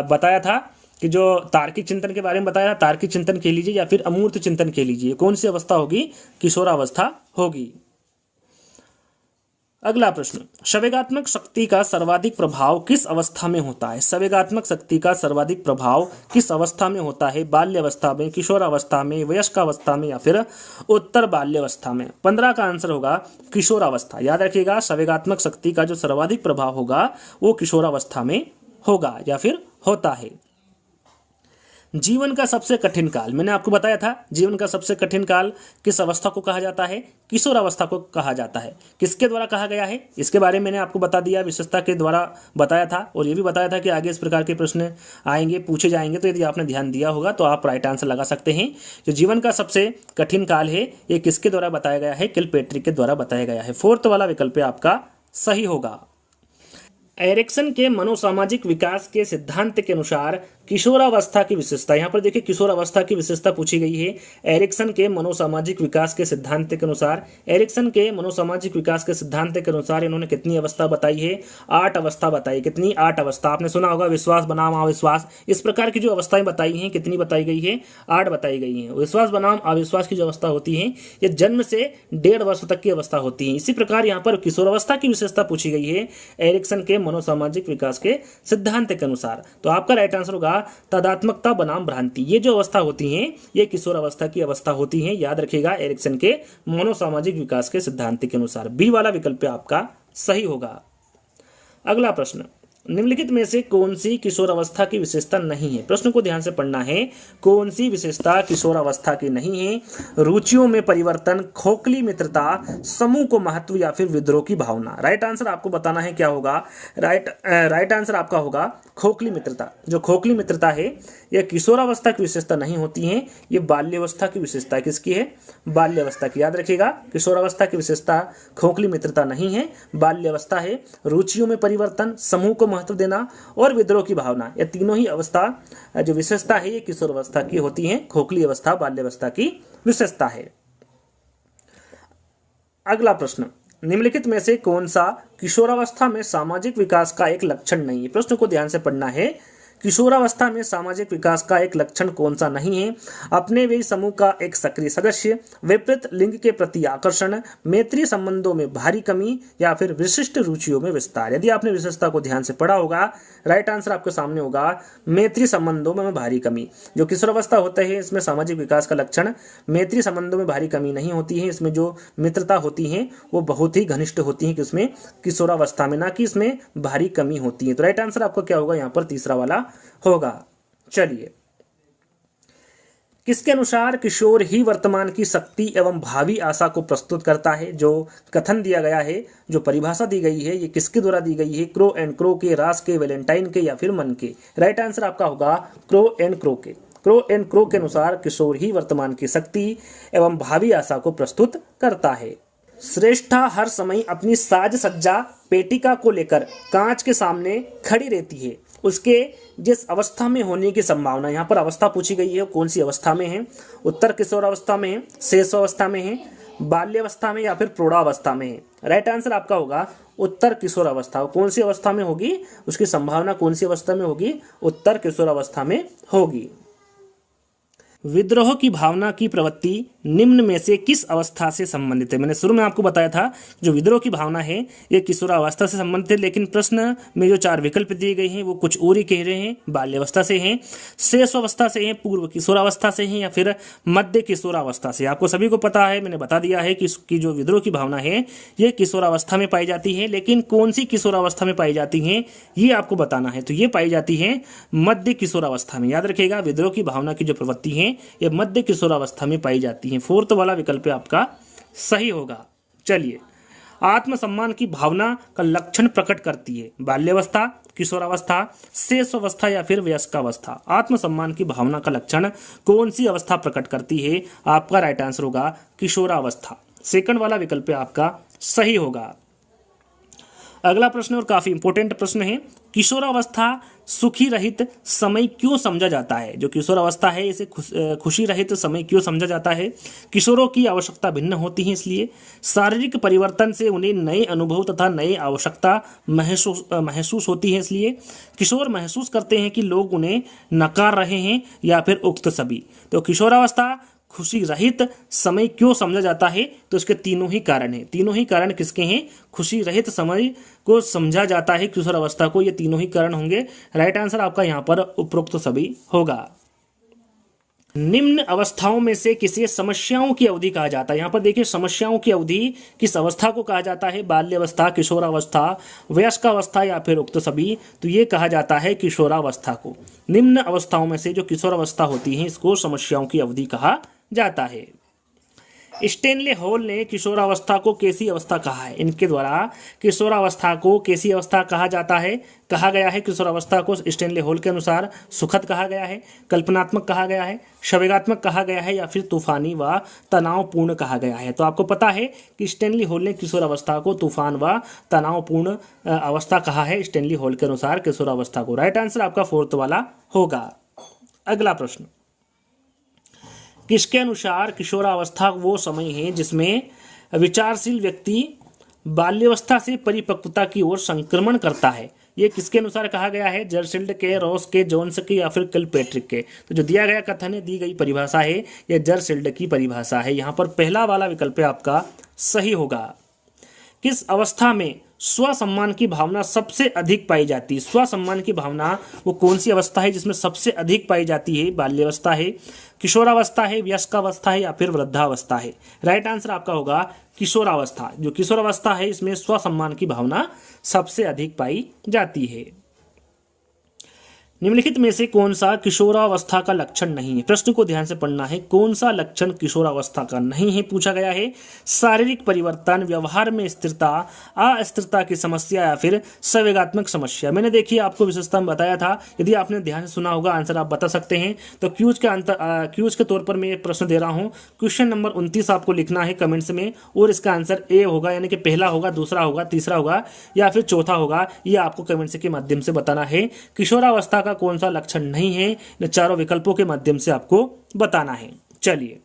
बताया था कि जो तार्किक चिंतन के बारे में बताया, तार्किक चिंतन कह लीजिए या फिर अमूर्त चिंतन कह लीजिए, कौन सी अवस्था होगी? किशोरावस्था होगी। अगला प्रश्न, संवेगात्मक शक्ति का सर्वाधिक प्रभाव किस अवस्था में होता है? संवेगात्मक शक्ति का सर्वाधिक प्रभाव किस अवस्था में होता है? बाल्यावस्था में, किशोरावस्था में, वयस्कावस्था में या फिर उत्तर बाल्यावस्था में? 15 का आंसर होगा किशोरावस्था। याद रखिएगा, संवेगात्मक शक्ति का जो सर्वाधिक प्रभाव होगा वो किशोरावस्था में होगा या फिर होता है। जीवन का सबसे कठिन काल, मैंने आपको बताया था जीवन का सबसे कठिन काल किस अवस्था को कहा जाता है? किशोरावस्था को कहा जाता है। किसके द्वारा कहा गया है इसके बारे में मैंने आपको बता दिया, विशेषता के द्वारा बताया था, और ये भी बताया था कि आगे इस प्रकार के प्रश्न आएंगे, पूछे जाएंगे, तो यदि आपने ध्यान दिया होगा तो आप राइट आंसर लगा सकते हैं। जो जीवन का सबसे कठिन काल है ये किसके द्वारा बताया गया है? किलपेट्रिक के द्वारा बताया गया है। 4th वाला विकल्प आपका सही होगा। एरिक्सन के मनोसामाजिक विकास के सिद्धांत के अनुसार किशोरावस्था की विशेषता, यहाँ पर देखिए किशोरावस्था की विशेषता पूछी गई है। एरिक्सन के मनोसामाजिक विकास के सिद्धांत के अनुसार, एरिक्सन के मनोसामाजिक विकास के सिद्धांत के अनुसार इन्होंने कितनी अवस्था बताई है? 8 अवस्था बताई। कितनी? 8 अवस्था। आपने सुना होगा विश्वास बनाम अविश्वास, इस प्रकार की जो अवस्थाएं बताई हैं, कितनी बताई गई है? 8 बताई गई हैं। विश्वास बनाम अविश्वास की जो अवस्था होती है ये जन्म से 1.5 वर्ष तक की अवस्था होती है। इसी प्रकार यहाँ पर किशोरावस्था की विशेषता पूछी गई है एरिक्सन के मनोसामाजिक विकास के सिद्धांत के अनुसार। तो आपका राइट आंसर होगा तादात्म्यता बनाम भ्रांति। ये जो अवस्था होती हैं ये किशोरावस्था की अवस्था होती हैं, याद रखिएगा, एरिक्सन के मनोसामाजिक विकास के सिद्धांत के अनुसार। बी वाला विकल्प आपका सही होगा। अगला प्रश्न, निम्नलिखित में से कौन सी किशोरावस्था की विशेषता नहीं है? प्रश्न को ध्यान से पढ़ना है। कौन सी विशेषता किशोरावस्था की नहीं है? रुचियों में परिवर्तन, खोखली मित्रता, समूह को महत्व या फिर विद्रोह की भावना। राइट आंसर आपको बताना है क्या होगा? राइट आंसर आपका होगा खोखली मित्रता। जो खोखली मित्रता है यह किशोरावस्था की विशेषता नहीं होती है, ये बाल्यावस्था की विशेषता किसकी है? बाल्यावस्था की। याद रखिएगा, किशोरावस्था की विशेषता खोखली मित्रता नहीं है, बाल्यावस्था है। रुचियों में परिवर्तन, समूह को महत्व देना और विद्रोह की भावना, ये तीनों ही अवस्था जो विशेषता है ये किशोरावस्था की होती है। खोखली अवस्था बाल्यावस्था की विशेषता है। अगला प्रश्न, निम्नलिखित में से कौन सा किशोरावस्था में सामाजिक विकास का एक लक्षण नहीं है? प्रश्न को ध्यान से पढ़ना है। किशोरावस्था में सामाजिक विकास का एक लक्षण कौन सा नहीं है? अपने वे समूह का एक सक्रिय सदस्य, विपरीत लिंग के प्रति आकर्षण, मैत्री संबंधों में भारी कमी या फिर विशिष्ट रुचियों में विस्तार। यदि आपने विशेषता को ध्यान से पढ़ा होगा, राइट आंसर आपके सामने होगा मैत्री संबंधों में भारी कमी। जो किशोरावस्था होता है इसमें सामाजिक विकास का लक्षण मैत्री संबंधों में भारी कमी नहीं होती है। इसमें जो मित्रता होती है वो बहुत ही घनिष्ठ होती है कि उसमें किशोरावस्था में, ना कि इसमें भारी कमी होती है। तो राइट आंसर आपका क्या होगा? यहाँ पर तीसरा वाला होगा। चलिए, किसके अनुसार किशोर ही वर्तमान की शक्ति एवं भावी आशा को प्रस्तुत करता है? जो कथन दिया गया है, जो परिभाषा दी गई है, ये किसके द्वारा दी गई है? क्रो एंड क्रो के, रास के, वैलेंटाइन के या फिर मन के? राइट आंसर आपका होगा क्रो एंड क्रो के। क्रो एंड क्रो के अनुसार किशोर ही वर्तमान की शक्ति एवं भावी आशा को प्रस्तुत करता है। श्रेष्ठा हर समय अपनी साज सज्जा पेटिका को लेकर कांच के सामने खड़ी रहती है। उसके जिस अवस्था में होने की संभावना, यहाँ पर अवस्था पूछी गई है, कौन सी अवस्था में है? उत्तर किशोरावस्था में है, शेष अवस्था में है, बाल्यावस्था में या फिर प्रौढ़ावस्था में है? राइट आंसर आपका होगा उत्तर किशोरावस्था। कौन सी अवस्था में होगी? उसकी संभावना कौन सी अवस्था में होगी? उत्तर किशोरावस्था में होगी। विद्रोह की भावना की प्रवृत्ति निम्न में से किस अवस्था से संबंधित है? मैंने शुरू में आपको बताया था जो विद्रोह की भावना है ये किशोरावस्था से संबंधित है, लेकिन प्रश्न में जो 4 विकल्प दिए गए हैं वो कुछ और ही कह रहे हैं। बाल्यावस्था से हैं, शेष अवस्था से हैं, पूर्व किशोरावस्था से हैं या फिर मध्य किशोरावस्था से। आपको सभी को पता है, मैंने बता दिया है कि इसकी जो विद्रोह की भावना है ये किशोरावस्था में पाई जाती है, लेकिन कौन सी किशोरावस्था में पाई जाती है ये आपको बताना है। तो ये पाई जाती है मध्य किशोरावस्था में। याद रखिएगा, विद्रोह की भावना की जो प्रवृत्ति है ये मध्य किशोरावस्था में पाई जाती है। 4th वाला विकल्प आपका सही होगा। चलिए, आत्मसम्मान की भावना का लक्षण प्रकट करती है बाल्यावस्था, किशोरावस्था, शेष अवस्था या फिर वयस्कावस्था। आत्मसम्मान की भावना का लक्षण कौन सी अवस्था प्रकट करती है? आपका राइट आंसर होगा किशोरावस्था। 2nd वाला विकल्प आपका सही होगा। अगला प्रश्न और काफी इंपॉर्टेंट प्रश्न है, किशोरावस्था सुखी रहित समय क्यों समझा जाता है? जो किशोरावस्था है इसे खुशी रहित समय क्यों समझा जाता है? किशोरों की आवश्यकता भिन्न होती है इसलिए, शारीरिक परिवर्तन से उन्हें नए अनुभव तथा नई आवश्यकता महसूस होती है इसलिए, किशोर महसूस करते हैं कि लोग उन्हें नकार रहे हैं या फिर उक्त सभी। तो किशोरावस्था खुशी रहित समय क्यों समझा जाता है? तो इसके तीनों ही कारण हैं। तीनों ही कारण किसके हैं? खुशी रहित समय को समझा जाता है किशोरावस्था को, ये तीनों ही कारण होंगे। राइट आंसर आपका यहाँ पर उपरोक्त सभी होगा। निम्न अवस्थाओं में से किसे समस्याओं की अवधि कहा जाता है? यहाँ पर देखिए, समस्याओं की अवधि किस अवस्था को कहा जाता है? बाल्यावस्था, किशोरावस्था, वयस्कावस्था या फिर उक्त सभी? तो ये कहा जाता है किशोरावस्था को। निम्न अवस्थाओं में से जो किशोरावस्था होती है इसको समस्याओं की अवधि कहा जाता है। स्टेनले हॉल ने किशोरावस्था को कैसी अवस्था कहा है? इनके द्वारा किशोरावस्था को कैसी अवस्था कहा जाता है, कहा गया है? किशोरावस्था को स्टेनले हॉल के अनुसार सुखद कहा गया है, कल्पनात्मक कहा गया है, संवेगात्मक कहा गया है या फिर तूफानी व तनावपूर्ण कहा गया है? तो आपको पता है कि स्टेनली हॉल ने किशोरावस्था को तूफान व तनावपूर्ण अवस्था कहा है स्टेनली हॉल के अनुसार किशोरावस्था को। राइट आंसर आपका फोर्थ वाला होगा। अगला प्रश्न, किसके अनुसार किशोरावस्था वो समय है जिसमें विचारशील व्यक्ति बाल्यावस्था से परिपक्वता की ओर संक्रमण करता है? ये किसके अनुसार कहा गया है? जर्सिल्ड के, रॉस के, जोन्स के या फिर किलपैट्रिक के? तो जो दिया गया कथन है, दी गई परिभाषा है, यह जर्सिल्ड की परिभाषा है। यहाँ पर पहला वाला विकल्प आपका सही होगा। किस अवस्था में स्वसम्मान की भावना सबसे अधिक पाई जाती है? स्वसम्मान की भावना वो कौन सी अवस्था है जिसमें सबसे अधिक पाई जाती है? बाल्यावस्था है, किशोरावस्था है, वयस्कावस्था है या फिर वृद्धावस्था है? राइट आंसर आपका होगा किशोरावस्था। जो किशोरावस्था है इसमें स्वसम्मान की भावना सबसे अधिक पाई जाती है। निम्नलिखित में से कौन सा किशोरावस्था का लक्षण नहीं है? प्रश्न को ध्यान से पढ़ना है। कौन सा लक्षण किशोरावस्था का नहीं है पूछा गया है? शारीरिक परिवर्तन, व्यवहार में स्थिरता, अस्थिरता की समस्या या फिर संवेगात्मक समस्या? मैंने देखिए आपको विशेषता में बताया था, यदि आपने ध्यान से सुना होगा आंसर आप बता सकते हैं। तो क्यूज के तौर पर मैं ये प्रश्न दे रहा हूँ। क्वेश्चन नंबर 29 आपको लिखना है कमेंट्स में, और इसका आंसर ए होगा, यानी कि पहला होगा, दूसरा होगा, तीसरा होगा या फिर चौथा होगा। ये आपको कमेंट्स के माध्यम से बताना है। किशोरावस्था का कौन सा लक्षण नहीं है, इन चारों विकल्पों के माध्यम से आपको बताना है। चलिए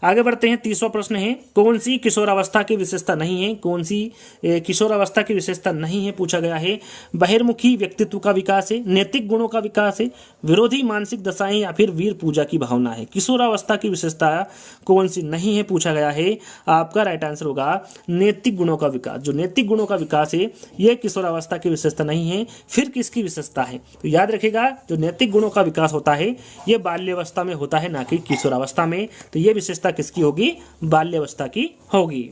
आगे बढ़ते हैं। 30वां प्रश्न है, कौन सी किशोरावस्था की विशेषता नहीं है? कौन सी किशोरावस्था की विशेषता नहीं है पूछा गया है? बहिर्मुखी व्यक्तित्व का विकास है, नैतिक गुणों का विकास है, विरोधी मानसिक दशाएं या फिर वीर पूजा की भावना है? किशोरावस्था की विशेषता कौन सी नहीं है पूछा गया है? आपका राइट आंसर होगा नैतिक गुणों का विकास। जो नैतिक गुणों का विकास है यह किशोरावस्था की विशेषता नहीं है। फिर किसकी विशेषता है? तो याद रखिएगा, जो नैतिक गुणों का विकास होता है यह बाल्यावस्था में होता है, ना कि किशोरावस्था में। तो यह विशेषता किसकी होगी? बाल्यावस्था की होगी।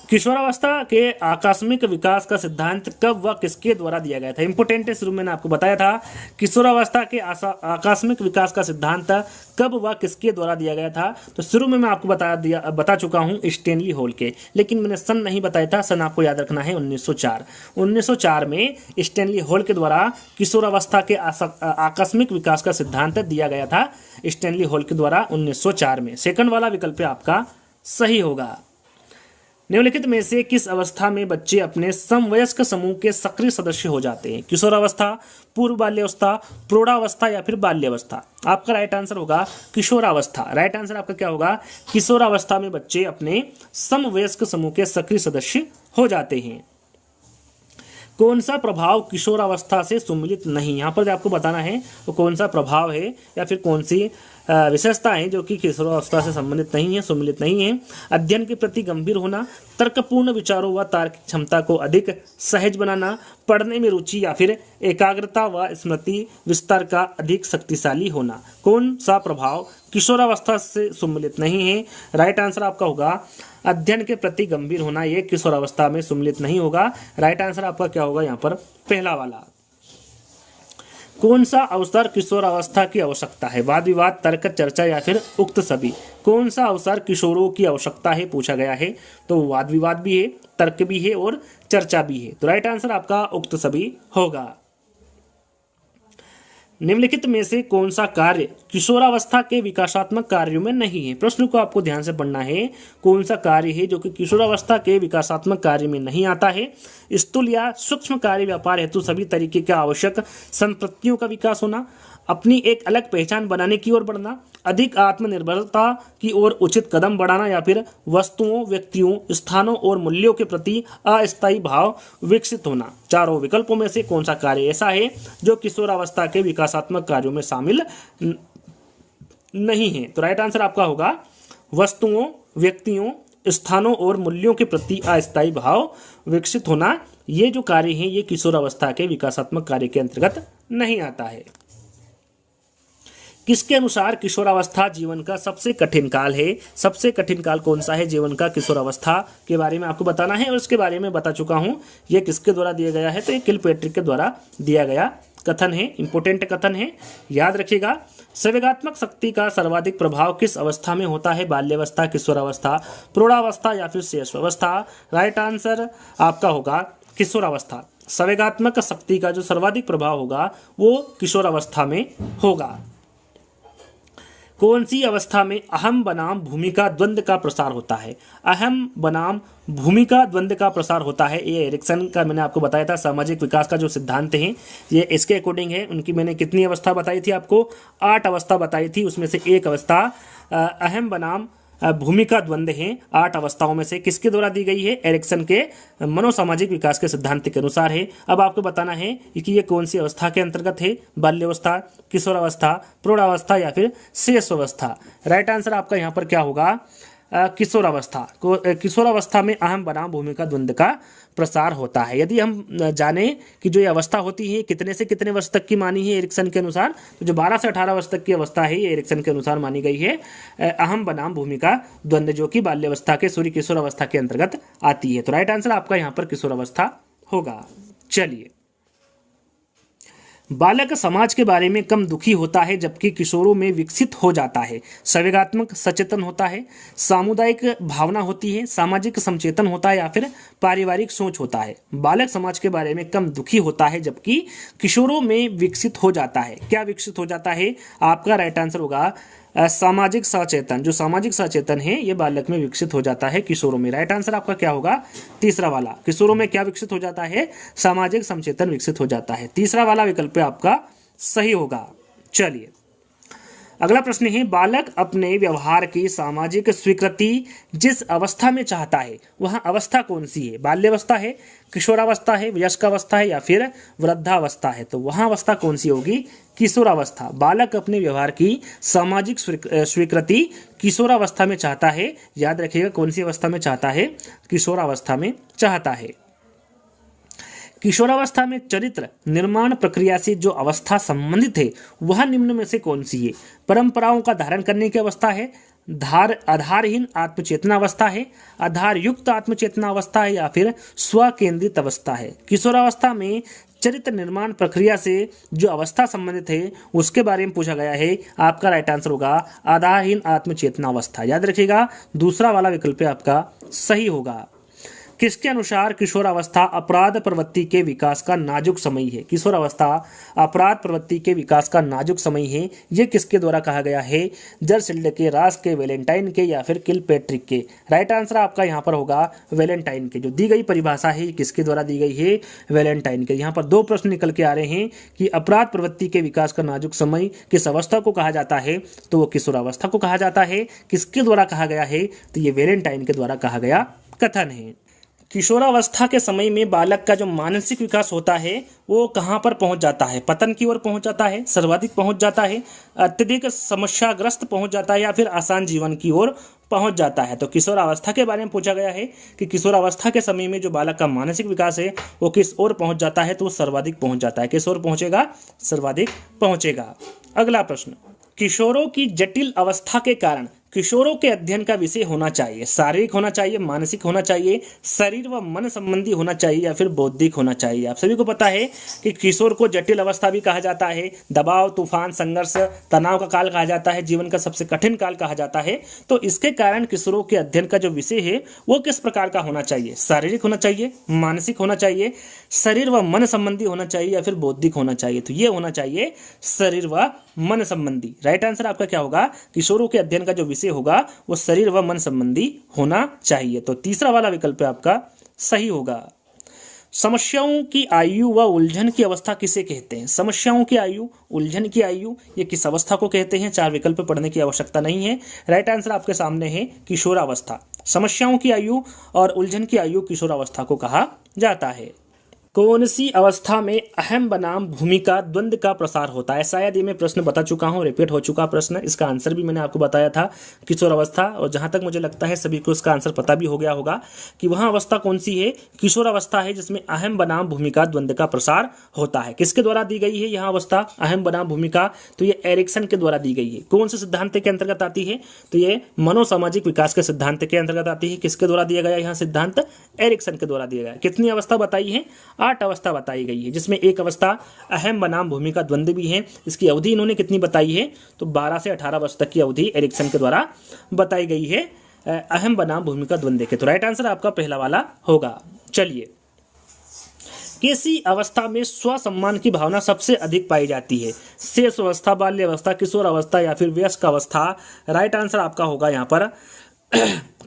किशोरावस्था के आकस्मिक विकास का सिद्धांत कब व किसके द्वारा दिया गया था? इंपोर्टेंट है, शुरू में मैंने आपको बताया था किशोरावस्था के आकस्मिक विकास का सिद्धांत कब व किसके द्वारा दिया गया था। तो शुरू में मैं आपको बता चुका हूं स्टेनली हॉल के, लेकिन मैंने सन नहीं बताया था। सन आपको याद रखना है 1904। 1904 में स्टेनली हॉल के द्वारा किशोरावस्था के आकस्मिक विकास का सिद्धांत दिया गया था, स्टेनली हॉल के द्वारा 1904 में। सेकंड वाला विकल्प आपका सही होगा। निम्नलिखित में से किस अवस्था में बच्चे अपने समवयस्क समूह के सक्रिय सदस्य हो जाते हैं? किशोरावस्था, पूर्व बाल्यावस्था, प्रौढ़ावस्था या फिर बाल्यावस्था? आपका राइट आंसर होगा किशोरावस्था। राइट आंसर आपका क्या होगा? किशोरावस्था में बच्चे अपने समवयस्क समूह के सक्रिय सदस्य हो जाते हैं। कौन सा प्रभाव किशोरावस्था से सम्मिलित नहीं? यहाँ पर आपको बताना है वो कौन सा प्रभाव है या फिर कौन सी विशेषताएं जो कि किशोरावस्था से संबंधित नहीं है, सम्मिलित नहीं है। अध्ययन के प्रति गंभीर होना, तर्कपूर्ण विचारों व तार्किक क्षमता को अधिक सहज बनाना, पढ़ने में रुचि या फिर एकाग्रता व स्मृति विस्तार का अधिक शक्तिशाली होना? कौन सा प्रभाव किशोरावस्था से सम्मिलित नहीं है? राइट आंसर आपका होगा अध्ययन के प्रति गंभीर होना। ये किशोरावस्था में सम्मिलित नहीं होगा। राइट आंसर आपका क्या होगा यहाँ पर? पहला वाला। कौन सा अवसर किशोरावस्था की आवश्यकता है? वाद विवाद, तर्क, चर्चा या फिर उक्त सभी? कौन सा अवसर किशोरों की आवश्यकता है पूछा गया है? तो वाद विवाद भी है, तर्क भी है और चर्चा भी है। तो राइट आंसर आपका उक्त सभी होगा। निम्नलिखित में से कौन सा कार्य किशोरावस्था के विकासात्मक कार्यों में नहीं है? प्रश्न को आपको ध्यान से पढ़ना है। कौन सा कार्य है जो कि किशोरावस्था के विकासात्मक कार्य में नहीं आता है? स्थूल या सूक्ष्म कार्य व्यापार हेतु सभी तरीके के आवश्यक संपत्तियों का विकास होना, अपनी एक अलग पहचान बनाने की ओर बढ़ना, अधिक आत्मनिर्भरता की ओर उचित कदम बढ़ाना या फिर वस्तुओं, व्यक्तियों, स्थानों और मूल्यों के प्रति अस्थायी भाव विकसित होना? चारों विकल्पों में से कौन सा कार्य ऐसा है जो किशोरावस्था के विकासात्मक कार्यों में शामिल नहीं है? तो राइट आंसर आपका होगा वस्तुओं, व्यक्तियों, स्थानों और मूल्यों के प्रति अस्थायी भाव विकसित होना। ये जो कार्य है ये किशोरावस्था के विकासात्मक कार्य के अंतर्गत नहीं आता है। किसके अनुसार किशोरावस्था जीवन का सबसे कठिन काल है? सबसे कठिन काल कौन सा है जीवन का? किशोरावस्था के बारे में आपको बताना है और इसके बारे में बता चुका हूं। यह किसके द्वारा दिया गया है? तो ये किलपैट्रिक के द्वारा दिया गया कथन है, इंपोर्टेंट कथन है, याद रखिएगा। संवेगात्मक शक्ति का सर्वाधिक प्रभाव किस अवस्था में होता है? बाल्यावस्था, किशोरावस्था, प्रौढ़ावस्था या फिर शैशवावस्था? राइट आंसर आपका होगा किशोरावस्था। संवेगात्मक शक्ति का जो सर्वाधिक प्रभाव होगा वो किशोरावस्था में होगा। कौन सी अवस्था में अहम बनाम भूमिका द्वंद्व का प्रसार होता है? अहम बनाम भूमिका द्वंद्व का प्रसार होता है। ये एरिक्सन का मैंने आपको बताया था, सामाजिक विकास का जो सिद्धांत है ये इसके अकॉर्डिंग है। उनकी मैंने कितनी अवस्था बताई थी आपको? 8 अवस्था बताई थी, उसमें से एक अवस्था अहम बनाम भूमिका द्वंद्व है। 8 अवस्थाओं में से किसके द्वारा दी गई है? एरिक्सन के मनोसामाजिक विकास के सिद्धांत के अनुसार है। अब आपको बताना है कि ये कौन सी अवस्था के अंतर्गत है? बाल्यावस्था, किशोरावस्था, प्रौढ़ावस्था या फिर शैशवावस्था? राइट आंसर आपका यहाँ पर क्या होगा? किशोरावस्था को। किशोरावस्था में अहम बनाम भूमिका द्वंद्व का प्रसार होता है। यदि हम जाने कि जो ये अवस्था होती है कितने से कितने वर्ष तक की मानी है एरिक्सन के अनुसार, तो जो 12 से 18 वर्ष तक की अवस्था है ये एरिक्सन के अनुसार मानी गई है अहम बनाम भूमिका द्वंद्व, जो कि बाल्यावस्था के सूर्य किशोरावस्था के अंतर्गत आती है। तो राइट आंसर आपका यहाँ पर किशोरावस्था होगा। चलिए, बालक समाज के बारे में कम दुखी होता है जबकि किशोरों में विकसित हो जाता है। संवेगात्मक सचेतन होता है, सामुदायिक भावना होती है, सामाजिक समचेतन होता है या फिर पारिवारिक सोच होता है। बालक समाज के बारे में कम दुखी होता है जबकि किशोरों में विकसित हो जाता है। क्या विकसित हो जाता है? आपका राइट आंसर होगा सामाजिक सचेतन। जो सामाजिक सचेतन है ये बालक में विकसित हो जाता है किशोरों में। राइट आंसर आपका क्या होगा? तीसरा वाला। किशोरों में क्या विकसित हो जाता है? सामाजिक समचेतन विकसित हो जाता है। तीसरा वाला विकल्प आपका सही होगा। चलिए, अगला प्रश्न है, बालक अपने व्यवहार की सामाजिक स्वीकृति जिस अवस्था में चाहता है वह अवस्था कौन सी है? बाल्यावस्था है, किशोरावस्था है, वयस्कावस्था है या फिर वृद्धावस्था है? तो वह अवस्था कौन सी होगी? किशोरावस्था। बालक अपने व्यवहार की सामाजिक स्वीकृति किशोरावस्था में चाहता है। याद रखिएगा कौन सी अवस्था में चाहता है? किशोरावस्था में चाहता है। किशोरावस्था में चरित्र निर्माण प्रक्रिया से जो अवस्था संबंधित है वह निम्न में से कौन सी है? परंपराओं का धारण करने की अवस्था है, आधारहीन आत्मचेतना अवस्था है, आधार युक्त आत्मचेतना अवस्था है या फिर स्व केंद्रित अवस्था है? किशोरावस्था में चरित्र निर्माण प्रक्रिया से जो अवस्था संबंधित है उसके बारे में पूछा गया है। आपका राइट आंसर होगा आधारहीन आत्मचेतना अवस्था। याद रखिएगा दूसरा वाला विकल्प आपका सही होगा। किसके अनुसार किशोरावस्था अपराध प्रवृत्ति के विकास का नाजुक समय है? किशोरावस्था अपराध प्रवृत्ति के विकास का नाजुक समय है। यह किसके द्वारा कहा गया है? जरसिल्ड के, रास के, वैलेंटाइन के या फिर किलपैट्रिक के? राइट आंसर आपका यहाँ पर होगा वैलेंटाइन के। जो दी गई परिभाषा है किसके द्वारा दी गई है? वैलेंटाइन के। यहाँ पर 2 प्रश्न निकल के आ रहे हैं कि अपराध प्रवृत्ति के विकास का नाजुक समय किस अवस्था को कहा जाता है? तो वो किशोरावस्था को कहा जाता है। किसके द्वारा कहा गया है? तो ये वैलेंटाइन के द्वारा कहा गया कथन है। किशोरावस्था के समय में बालक का जो मानसिक विकास होता है वो कहाँ पर पहुँच जाता है? पतन की ओर पहुँच जाता है, सर्वाधिक पहुँच जाता है, अत्यधिक समस्याग्रस्त पहुँच जाता है या फिर आसान जीवन की ओर पहुँच जाता है? तो किशोरावस्था के बारे में पूछा गया है कि किशोरावस्था के समय में जो बालक का मानसिक विकास है वो किस ओर पहुँच जाता है? तो वो सर्वाधिक पहुँच जाता है। किस ओर पहुँचेगा? सर्वाधिक पहुँचेगा। अगला प्रश्न, किशोरों की जटिल अवस्था के कारण किशोरों के अध्ययन का विषय होना चाहिए? शारीरिक होना चाहिए, मानसिक होना चाहिए, शरीर व मन संबंधी होना चाहिए या फिर बौद्धिक होना चाहिए? आप सभी को पता है कि किशोर को जटिल अवस्था भी कहा जाता है, दबाव, तूफान, संघर्ष, तनाव का काल कहा जाता है, जीवन का सबसे कठिन काल कहा जाता है। तो इसके कारण किशोरों के अध्ययन का जो विषय है वो किस प्रकार का होना चाहिए? शारीरिक होना चाहिए, मानसिक होना चाहिए, शरीर व मन संबंधी होना चाहिए या फिर बौद्धिक होना चाहिए? तो ये होना चाहिए शरीर व मन संबंधी। राइट आंसर आपका क्या होगा? किशोरों के अध्ययन का जो विषय होगा वो शरीर व मन संबंधी होना चाहिए। तो तीसरा वाला विकल्प आपका सही होगा। समस्याओं की आयु व उलझन की अवस्था किसे कहते हैं? समस्याओं की आयु, उलझन की आयु, ये किस अवस्था को कहते हैं? 4 विकल्प पढ़ने की आवश्यकता नहीं है। राइट आंसर आपके सामने है किशोरावस्था। समस्याओं की आयु और उलझन की आयु किशोरावस्था को कहा जाता है। कौन सी अवस्था में अहम बनाम भूमिका द्वंद्व का प्रसार होता है? शायद ये मैं प्रश्न बता चुका हूँ, रिपीट हो चुका प्रश्न। इसका आंसर भी मैंने आपको बताया था, किशोरावस्था। और जहाँ तक मुझे लगता है सभी को इसका आंसर पता भी हो गया होगा कि वहाँ अवस्था कौन सी है? किशोरावस्था है, जिसमें अहम बनाम भूमिका द्वंद्व का प्रसार होता है। किसके द्वारा दी गई है यहाँ अवस्था अहम बनाम भूमिका? तो ये एरिक्सन के द्वारा दी गई है। कौन से सिद्धांत के अंतर्गत आती है? तो ये मनोसामाजिक विकास के सिद्धांत के अंतर्गत आती है। किसके द्वारा दिया गया यहाँ सिद्धांत? एरिक्सन के द्वारा दिया गया। कितनी अवस्था बताई है? 8 अवस्था बताई गई है, जिसमें एक अवस्था अहम बनाम भूमिका द्वंद्व भी है। इसकी अवधि इन्होंने कितनी बताई है, तो 12 से 18 वर्ष तक की अवधि एरिक्सन के द्वारा बताई गई है अहम बनाम भूमिका द्वंद्व के। तो राइट आंसर आपका पहला वाला होगा। चलिए, किसी अवस्था में स्वसम्मान की भावना सबसे अधिक पाई जाती है? शेष अवस्था, बाल्य अवस्था, किशोर अवस्था या फिर वयस्क अवस्था? राइट आंसर आपका होगा यहाँ पर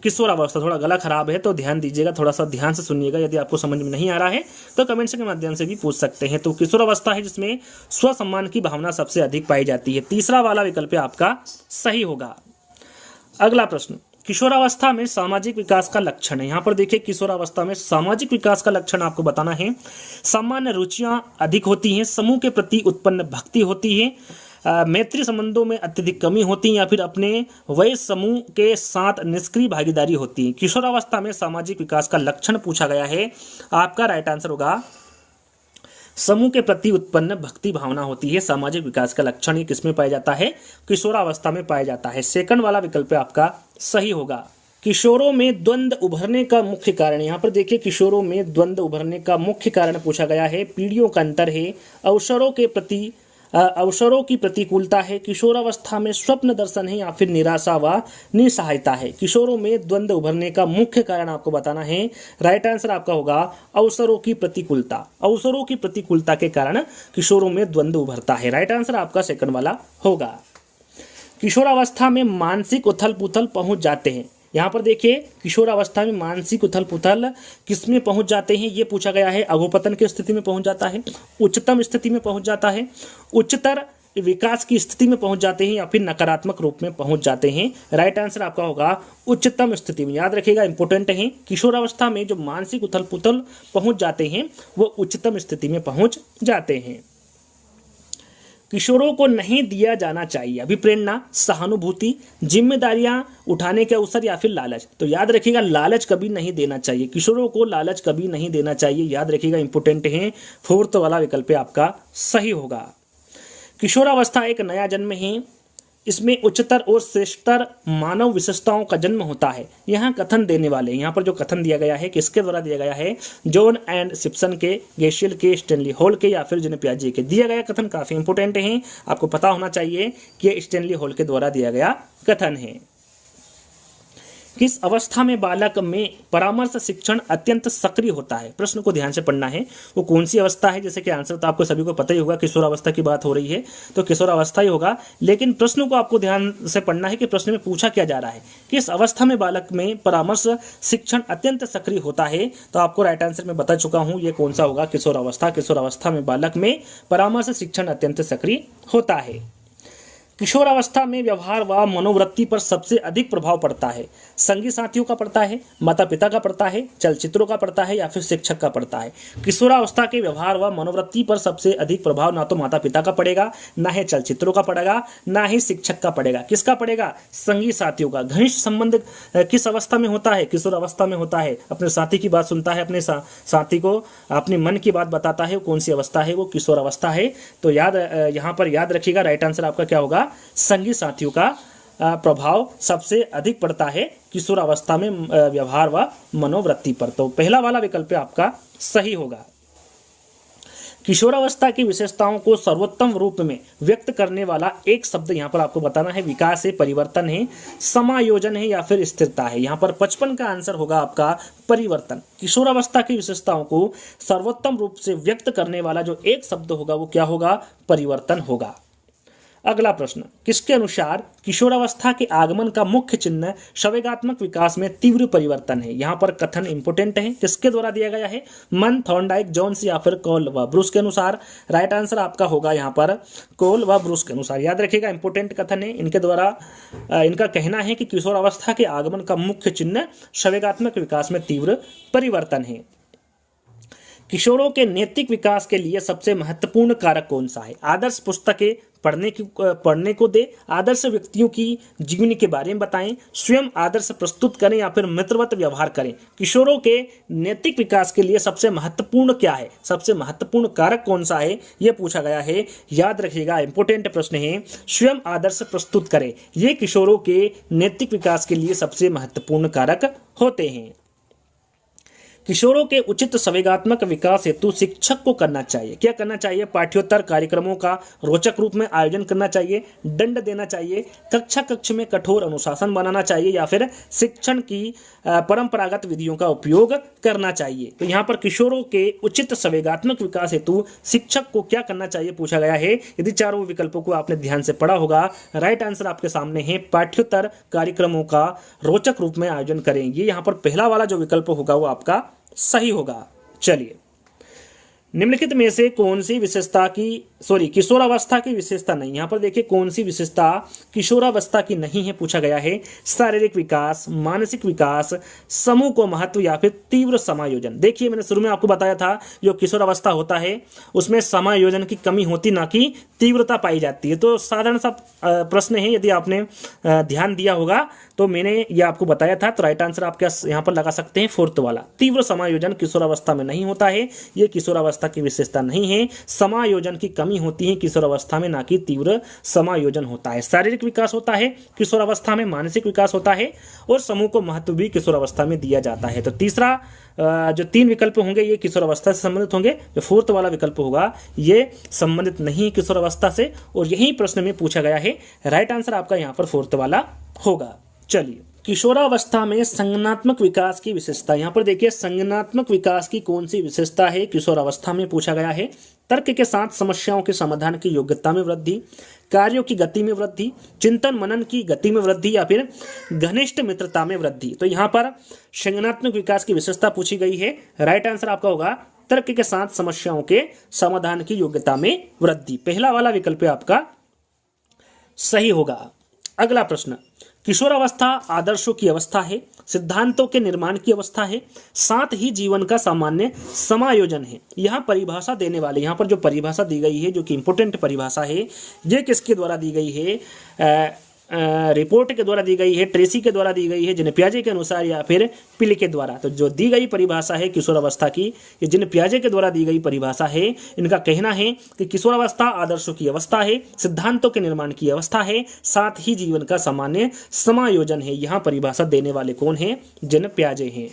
किशोर अवस्था। थोड़ा गला खराब है तो ध्यान दीजिएगा, थोड़ा सा ध्यान से सुनिएगा। यदि आपको समझ में नहीं आ रहा है तो कमेंट्स के माध्यम से भी पूछ सकते हैं। तो किशोर अवस्था है जिसमें स्वसम्मान की भावना सबसे अधिक पाई जाती है। तीसरा वाला विकल्प आपका सही होगा। अगला प्रश्न, किशोरावस्था में सामाजिक विकास का लक्षण है। यहाँ पर देखिए, किशोरावस्था में सामाजिक विकास का लक्षण आपको बताना है। सामान्य रुचियां अधिक होती हैं, समूह के प्रति उत्पन्न भक्ति होती है, मैत्री संबंधों में अत्यधिक कमी होती है, या फिर अपने वय समूह के साथ निष्क्रिय भागीदारी होती है। किशोरावस्था में सामाजिक विकास का लक्षण पूछा गया है, आपका राइट आंसर होगा समूह के प्रति उत्पन्न भक्ति भावना होती है। सामाजिक विकास का लक्षण ये किसमें पाया जाता है? किशोरावस्था में पाया जाता है। सेकंड वाला विकल्प आपका सही होगा। किशोरों में द्वंद्व उभरने का मुख्य कारण, यहाँ पर देखिए किशोरों में द्वंद्व उभरने का मुख्य कारण पूछा गया है। पीढ़ियों का अंतर है, अवसरों की प्रतिकूलता है, किशोरावस्था में स्वप्न दर्शन है, या फिर निराशा व निसहायता है। किशोरों में द्वंद्व उभरने का मुख्य कारण आपको बताना है। राइट आंसर आपका होगा अवसरों की प्रतिकूलता। अवसरों की प्रतिकूलता के कारण किशोरों में द्वंद्व उभरता है। राइट आंसर आपका सेकंड वाला होगा। किशोरावस्था में मानसिक उथल पुथल पहुंच जाते हैं। यहाँ पर देखिए, किशोरावस्था में मानसिक उथल पुथल किसमें पहुंच जाते हैं, ये पूछा गया है। अधोपतन की स्थिति में पहुंच जाता है, उच्चतम स्थिति में पहुंच जाता है, उच्चतर विकास की स्थिति में पहुंच जाते हैं, या फिर नकारात्मक रूप में पहुंच जाते हैं। राइट आंसर आपका होगा उच्चतम स्थिति में। याद रखिएगा, इंपॉर्टेंट है। किशोरावस्था में जो मानसिक उथल पुथल पहुंच जाते हैं वो उच्चतम स्थिति में पहुंच जाते हैं। किशोरों को नहीं दिया जाना चाहिए अभिप्रेरणा, सहानुभूति, जिम्मेदारियां उठाने के अवसर, या फिर लालच। तो याद रखिएगा, लालच कभी नहीं देना चाहिए। किशोरों को लालच कभी नहीं देना चाहिए। याद रखिएगा, इंपॉर्टेंट है। फोर्थ वाला विकल्प आपका सही होगा। किशोरावस्था एक नया जन्म है, इसमें उच्चतर और श्रेष्ठतर मानव विशेषताओं का जन्म होता है। यहाँ कथन देने वाले, यहाँ पर जो कथन दिया गया है किसके द्वारा दिया गया है? जॉन एंड सिप्सन के, गेशियल के, स्टैनली हॉल के, या फिर जेन पियाजे के। दिया गया कथन काफी इंपोर्टेंट है, आपको पता होना चाहिए कि ये स्टैनली हॉल के द्वारा दिया गया कथन है। किस अवस्था में बालक में परामर्श शिक्षण अत्यंत सक्रिय होता है? प्रश्न को ध्यान से पढ़ना है। वो कौन सी अवस्था है? जैसे कि आंसर तो आपको सभी को पता ही होगा, किशोरावस्था की बात हो रही है तो किशोरावस्था ही होगा। लेकिन प्रश्न को आपको ध्यान से पढ़ना है कि प्रश्न में पूछा क्या जा रहा है। किस अवस्था में बालक में परामर्श शिक्षण अत्यंत सक्रिय होता है? तो आपको राइट आंसर में बता चुका हूँ, ये कौन सा होगा? किशोरावस्था। किशोरावस्था में बालक में परामर्श शिक्षण अत्यंत सक्रिय होता है। किशोरावस्था में व्यवहार व मनोवृत्ति पर सबसे अधिक प्रभाव पड़ता है? संगी साथियों का पड़ता है, माता पिता का पड़ता है, चलचित्रों का पड़ता है, या फिर शिक्षक का पड़ता है? किशोरावस्था के व्यवहार व मनोवृत्ति पर सबसे अधिक प्रभाव ना तो माता पिता का पड़ेगा, ना ही चलचित्रों का पड़ेगा, ना ही शिक्षक का पड़ेगा। किसका पड़ेगा? संगी साथियों का। घनिष्ठ संबंध किस अवस्था में होता है? किशोरावस्था में होता है। अपने साथी की बात सुनता है, अपने साथी को अपने मन की बात बताता है। कौन सी अवस्था है? वो किशोरावस्था है। तो यहाँ पर याद रखिएगा, राइट आंसर आपका क्या होगा? संगी साथियों का प्रभाव सबसे अधिक पड़ता है किशोरावस्था में व्यवहार व मनोवृत्ति पर। तो पहला वाला विकल्प आपका सही होगा। किशोरावस्था की विशेषताओं को सर्वोत्तम रूप में व्यक्त करने वाला एक शब्द यहाँ पर आपको बताना है। विकास है, परिवर्तन है, समायोजन है, या फिर स्थिरता है। यहाँ पर 55 का आंसर होगा आपका परिवर्तन। किशोरावस्था की विशेषताओं को सर्वोत्तम रूप से व्यक्त करने वाला जो एक शब्द होगा वो क्या होगा? परिवर्तन होगा। अगला प्रश्न, किसके अनुसार किशोरावस्था के आगमन का मुख्य चिन्ह संवेगात्मक विकास में तीव्र परिवर्तन है? यहाँ पर कथन इंपोर्टेंट है। किसके द्वारा दिया गया है? मन, थॉर्नडाइक, जोन्स, या फिर कोल व ब्रूस के अनुसार? राइट आंसर आपका होगा यहाँ पर कोल व ब्रूस के अनुसार। याद रखिएगा, इंपोर्टेंट कथन है। इनके द्वारा इनका कहना है कि किशोरावस्था के आगमन का मुख्य चिन्ह संवेगात्मक विकास में तीव्र परिवर्तन है। किशोरों के नैतिक विकास के लिए सबसे महत्वपूर्ण कारक कौन सा है? आदर्श पुस्तकें पढ़ने को दे, आदर्श व्यक्तियों की जीवनी के बारे में बताएं, स्वयं आदर्श प्रस्तुत करें, या फिर मित्रवत व्यवहार करें। किशोरों के नैतिक विकास के लिए सबसे महत्वपूर्ण क्या है? सबसे महत्वपूर्ण कारक कौन सा है? यह पूछा गया है। याद रखिएगा, इंपोर्टेंट प्रश्न है। स्वयं आदर्श प्रस्तुत करें, ये किशोरों के नैतिक विकास के लिए सबसे महत्वपूर्ण कारक होते हैं। किशोरों के उचित संवेगात्मक विकास हेतु शिक्षक को करना चाहिए, क्या करना चाहिए? पाठ्योत्तर कार्यक्रमों का रोचक रूप में आयोजन करना चाहिए, दंड देना चाहिए, कक्षा कक्ष में कठोर अनुशासन बनाना चाहिए, या फिर शिक्षण की परंपरागत विधियों का उपयोग करना चाहिए। तो यहाँ पर किशोरों के उचित संवेगात्मक विकास हेतु शिक्षक को क्या करना चाहिए पूछा गया है। यदि चारों विकल्पों को आपने ध्यान से पढ़ा होगा, राइट आंसर आपके सामने है पाठ्योत्तर कार्यक्रमों का रोचक रूप में आयोजन करेंगे। यहाँ पर पहला वाला जो विकल्प होगा वो आपका सही होगा। चलिए, निम्नलिखित में से कौन सी विशेषता की किशोरावस्था की विशेषता नहीं, यहां पर देखिए कौन सी विशेषता किशोरावस्था की नहीं है पूछा गया है। शारीरिक विकास, मानसिक विकास, समूह को महत्व, या फिर तीव्र समायोजन। देखिए मैंने शुरू में आपको बताया था जो किशोरावस्था होता है उसमें समायोजन की कमी होती ना कि तीव्रता पाई जाती है। तो साधारण सा प्रश्न है, यदि आपने ध्यान दिया होगा तो मैंने यह आपको बताया था। तो राइट आंसर आप क्या यहाँ पर लगा सकते हैं, फोर्थ वाला। तीव्र समायोजन किशोरावस्था में नहीं होता है, यह किशोरावस्था की विशेषता नहीं है। समायोजन की कमी होती है किशोरावस्था में, ना कि तीव्र समायोजन होता है। शारीरिक विकास होता है किशोरावस्था में, मानसिक विकास होता है, और समूह को महत्व भी किशोरावस्था में दिया जाता है। तो तीसरा जो तीन विकल्प होंगे ये किशोरावस्था से संबंधित होंगे, जो फोर्थ वाला विकल्प होगा ये संबंधित नहीं है किशोरावस्था से, और यही प्रश्न में पूछा गया है। राइट आंसर आपका यहाँ पर फोर्थ वाला होगा। चलिए, किशोरावस्था में संज्ञानात्मक विकास की विशेषता, यहाँ पर देखिए संज्ञानात्मक विकास की कौन सी विशेषता है किशोरावस्था में पूछा गया है। तर्क के साथ समस्याओं के समाधान की योग्यता में वृद्धि, कार्यों की गति में वृद्धि, चिंतन मनन की गति में वृद्धि, या फिर घनिष्ठ मित्रता में वृद्धि। तो यहाँ पर संज्ञानात्मक विकास की विशेषता पूछी गई है। राइट आंसर आपका होगा तर्क के साथ समस्याओं के समाधान की योग्यता में वृद्धि। पहला वाला विकल्प आपका सही होगा। अगला प्रश्न, किशोरावस्था आदर्शों की अवस्था है, सिद्धांतों के निर्माण की अवस्था है, साथ ही जीवन का सामान्य समायोजन है। यहाँ परिभाषा देने वाले, यहाँ पर जो परिभाषा दी गई है जो कि इंपोर्टेंट परिभाषा है, ये किसके द्वारा दी गई है? रिपोर्ट के द्वारा दी गई है, ट्रेसी के द्वारा दी गई है, जिन पियाजे के अनुसार, या फिर पिले के द्वारा। तो जो दी गई परिभाषा है किशोरावस्था की, ये जिन पियाजे के द्वारा दी गई परिभाषा है, इनका कहना है कि किशोरावस्था आदर्शों की अवस्था है, सिद्धांतों के निर्माण की अवस्था है, साथ ही जीवन का सामान्य समायोजन है। यहाँ परिभाषा देने वाले कौन है? जिन पियाजे हैं।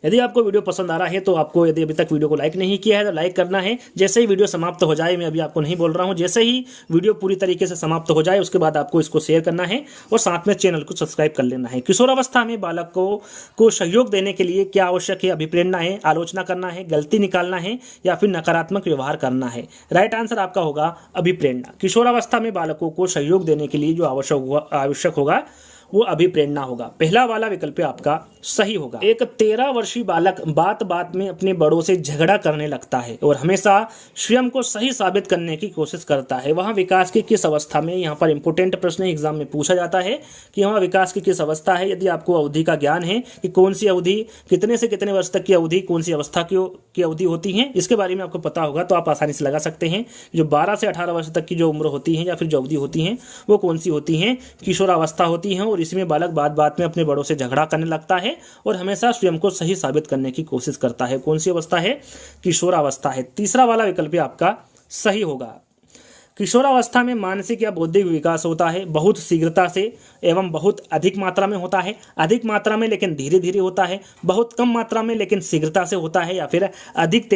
यदि आपको वीडियो पसंद आ रहा है तो आपको, यदि अभी तक वीडियो को लाइक नहीं किया है तो लाइक करना है। जैसे ही वीडियो समाप्त हो जाए, मैं अभी आपको नहीं बोल रहा हूं, जैसे ही वीडियो पूरी तरीके से समाप्त हो जाए उसके बाद आपको इसको शेयर करना है और साथ में चैनल को सब्सक्राइब कर लेना है। किशोरावस्था में बालकों को सहयोग देने के लिए क्या आवश्यक है? अभिप्रेरणा है, आलोचना करना है, गलती निकालना है, या फिर नकारात्मक व्यवहार करना है। राइट आंसर आपका होगा अभिप्रेरणा। किशोरावस्था में बालकों को सहयोग देने के लिए जो आवश्यक होगा वो अभिप्रेरणा होगा। पहला वाला विकल्प आपका सही होगा। एक 13 वर्षीय बालक बात बात में अपने बड़ों से झगड़ा करने लगता है और हमेशा स्वयं को सही साबित करने की कोशिश करता है। वहाँ विकास की किस अवस्था में? यहाँ पर इंपोर्टेंट प्रश्न एग्जाम में पूछा जाता है कि वहाँ विकास की किस अवस्था है। यदि आपको अवधि का ज्ञान है कि कौन सी अवधि, कितने से कितने वर्ष तक की अवधि, कौन सी अवस्था की अवधि होती है, इसके बारे में आपको पता होगा तो आप आसानी से लगा सकते हैं। जो 12 से 18 वर्ष तक की जो उम्र होती है या फिर जो अवधि होती है वो कौन सी होती है? किशोरावस्था होती है। और इसमें बालक बात बात में अपने बड़ों से झगड़ा करने लगता है और हमेशा स्वयं को सही साबित करने की कोशिश करता है। कौन सी अवस्था है? किशोरावस्था है। तीसरा वाला विकल्प आपका सही होगा। किशोरावस्था में मानसिक या बौद्धिक विकास होता है, बहुत शीघ्रता से एवं बहुत अधिक मात्रा में होता है, अधिक मात्रा में लेकिन धीरे धीरे होता है, बहुत कम मात्रा में लेकिन शीघ्रता से होता है, या फिर अधिक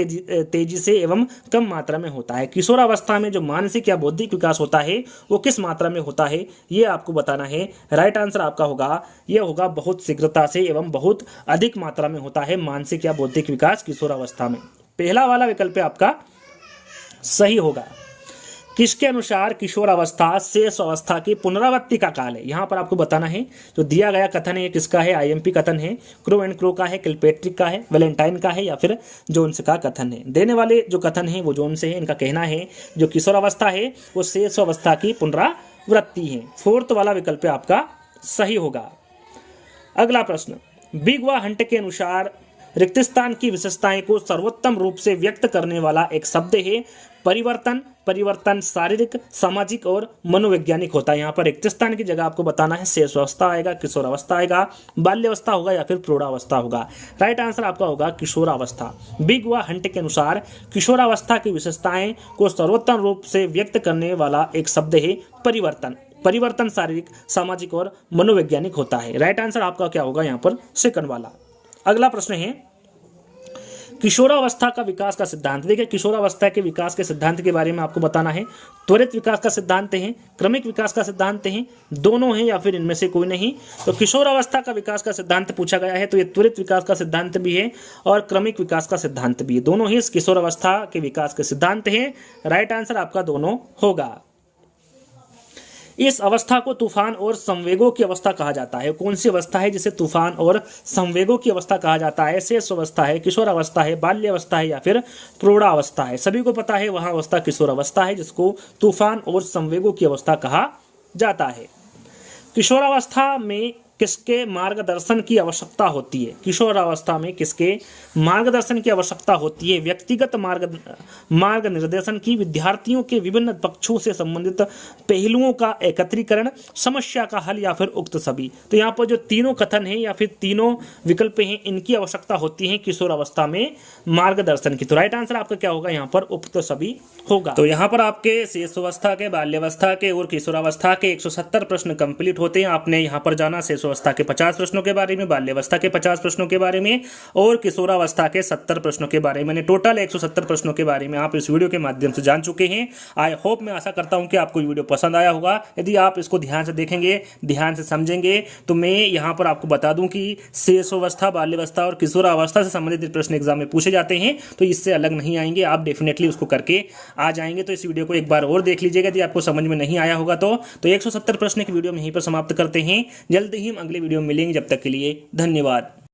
तेजी से एवं कम मात्रा में होता है। किशोरावस्था में जो मानसिक या बौद्धिक विकास होता है वो किस मात्रा में होता है ये आपको बताना है। राइट आंसर आपका होगा, यह होगा बहुत शीघ्रता से एवं बहुत अधिक मात्रा में होता है मानसिक या बौद्धिक विकास किशोरावस्था में। पहला वाला विकल्प आपका सही होगा। किसके अनुसार किशोरावस्था शेष अवस्था की पुनरावृत्ति का काल है? यहाँ पर आपको बताना है। जो दिया गया कथन है किसका है? आईएमपी कथन है, क्रो एंड क्रो का है, किलपेट्रिक का है, वैलेंटाइन का है, या फिर जोन्स का कथन है। देने वाले जो कथन है वो जोन्स है। इनका कहना है जो किशोरावस्था है वो शेष अवस्था की पुनरावृत्ति है। फोर्थ वाला विकल्प आपका सही होगा। अगला प्रश्न, बिग व हंट के अनुसार रिक्त स्थान की विशेषताएं को सर्वोत्तम रूप से व्यक्त करने वाला एक शब्द है परिवर्तन। परिवर्तन शारीरिक, सामाजिक और मनोवैज्ञानिक होता है। यहाँ पर रिक्त स्थान की जगह आपको बताना है शेष अवस्था आएगा, किशोरावस्था आएगा, बाल्यावस्था होगा, या फिर प्रौढ़ावस्था होगा। राइट आंसर आपका होगा किशोरावस्था। बिग व हंट के अनुसार किशोरावस्था की विशेषताएं को सर्वोत्तम रूप से व्यक्त करने वाला एक शब्द है परिवर्तन। परिवर्तन शारीरिक, सामाजिक और मनोवैज्ञानिक होता है। राइट आंसर आपका क्या होगा यहाँ पर? सेकंड वाला। अगला प्रश्न है किशोरावस्था का विकास का सिद्धांत। देखिए किशोरावस्था के विकास के सिद्धांत के बारे में आपको बताना है। त्वरित विकास का सिद्धांत है, क्रमिक विकास का सिद्धांत है, दोनों हैं या फिर इनमें से कोई नहीं। तो किशोरावस्था का विकास का सिद्धांत पूछा गया है तो ये त्वरित विकास का सिद्धांत भी है और क्रमिक विकास का सिद्धांत भी है, दोनों ही इस किशोरावस्था के विकास के सिद्धांत हैं। राइट आंसर आपका दोनों होगा। इस अवस्था को तूफान और संवेगों की अवस्था कहा जाता है। कौन सी अवस्था है जिसे तूफान और संवेगों की अवस्था कहा जाता है? शेष अवस्था है, किशोरावस्था है, बाल्यावस्था है या फिर प्रौढ़ावस्था है? सभी को पता है वह अवस्था किशोरावस्था है जिसको तूफान और संवेगों की अवस्था कहा जाता है। किशोरावस्था में किसके मार्गदर्शन की आवश्यकता होती है? किशोरावस्था में किसके मार्गदर्शन की आवश्यकता होती है? व्यक्तिगत मार्ग निर्देशन की, विद्यार्थियों के विभिन्न पक्षों से संबंधित पहलुओं का एकत्रीकरण, समस्या का हल या फिर उक्त सभी। तो यहाँ पर जो तीनों कथन है या फिर तीनों विकल्प हैं इनकी आवश्यकता होती है किशोरावस्था में मार्गदर्शन की। तो राइट आंसर आपका क्या होगा? यहाँ पर उक्त सभी होगा। तो यहाँ पर आपके शेषावस्था के, बाल्यावस्था के और किशोरावस्था के 170 प्रश्न कंप्लीट होते हैं। आपने यहाँ पर जाना शेषावस्था के 50 प्रश्नों के बारे में, बाल्यावस्था के 50 प्रश्नों के बारे में और किशोरावस्था के 70 प्रश्नों के बारे में। टोटल 170 प्रश्नों के बारे में आप इस वीडियो के माध्यम से जान चुके हैं। आई होप, मैं आशा करता हूँ कि आपको वीडियो पसंद आया होगा। यदि आप इसको ध्यान से देखेंगे, ध्यान से समझेंगे तो मैं यहाँ पर आपको बता दूं कि शेषावस्था, बाल्यावस्था और किशोरावस्था से संबंधित प्रश्न एग्जाम में पूछे जाते हैं तो इससे अलग नहीं आएंगे। आप डेफिनेटली उसको करके आ जाएंगे। तो इस वीडियो को एक बार और देख लीजिएगा यदि आपको समझ में नहीं आया होगा तो 170 प्रश्न की वीडियो में यहीं पर समाप्त करते हैं। जल्द ही हम अगले वीडियो में मिलेंगे। जब तक के लिए धन्यवाद।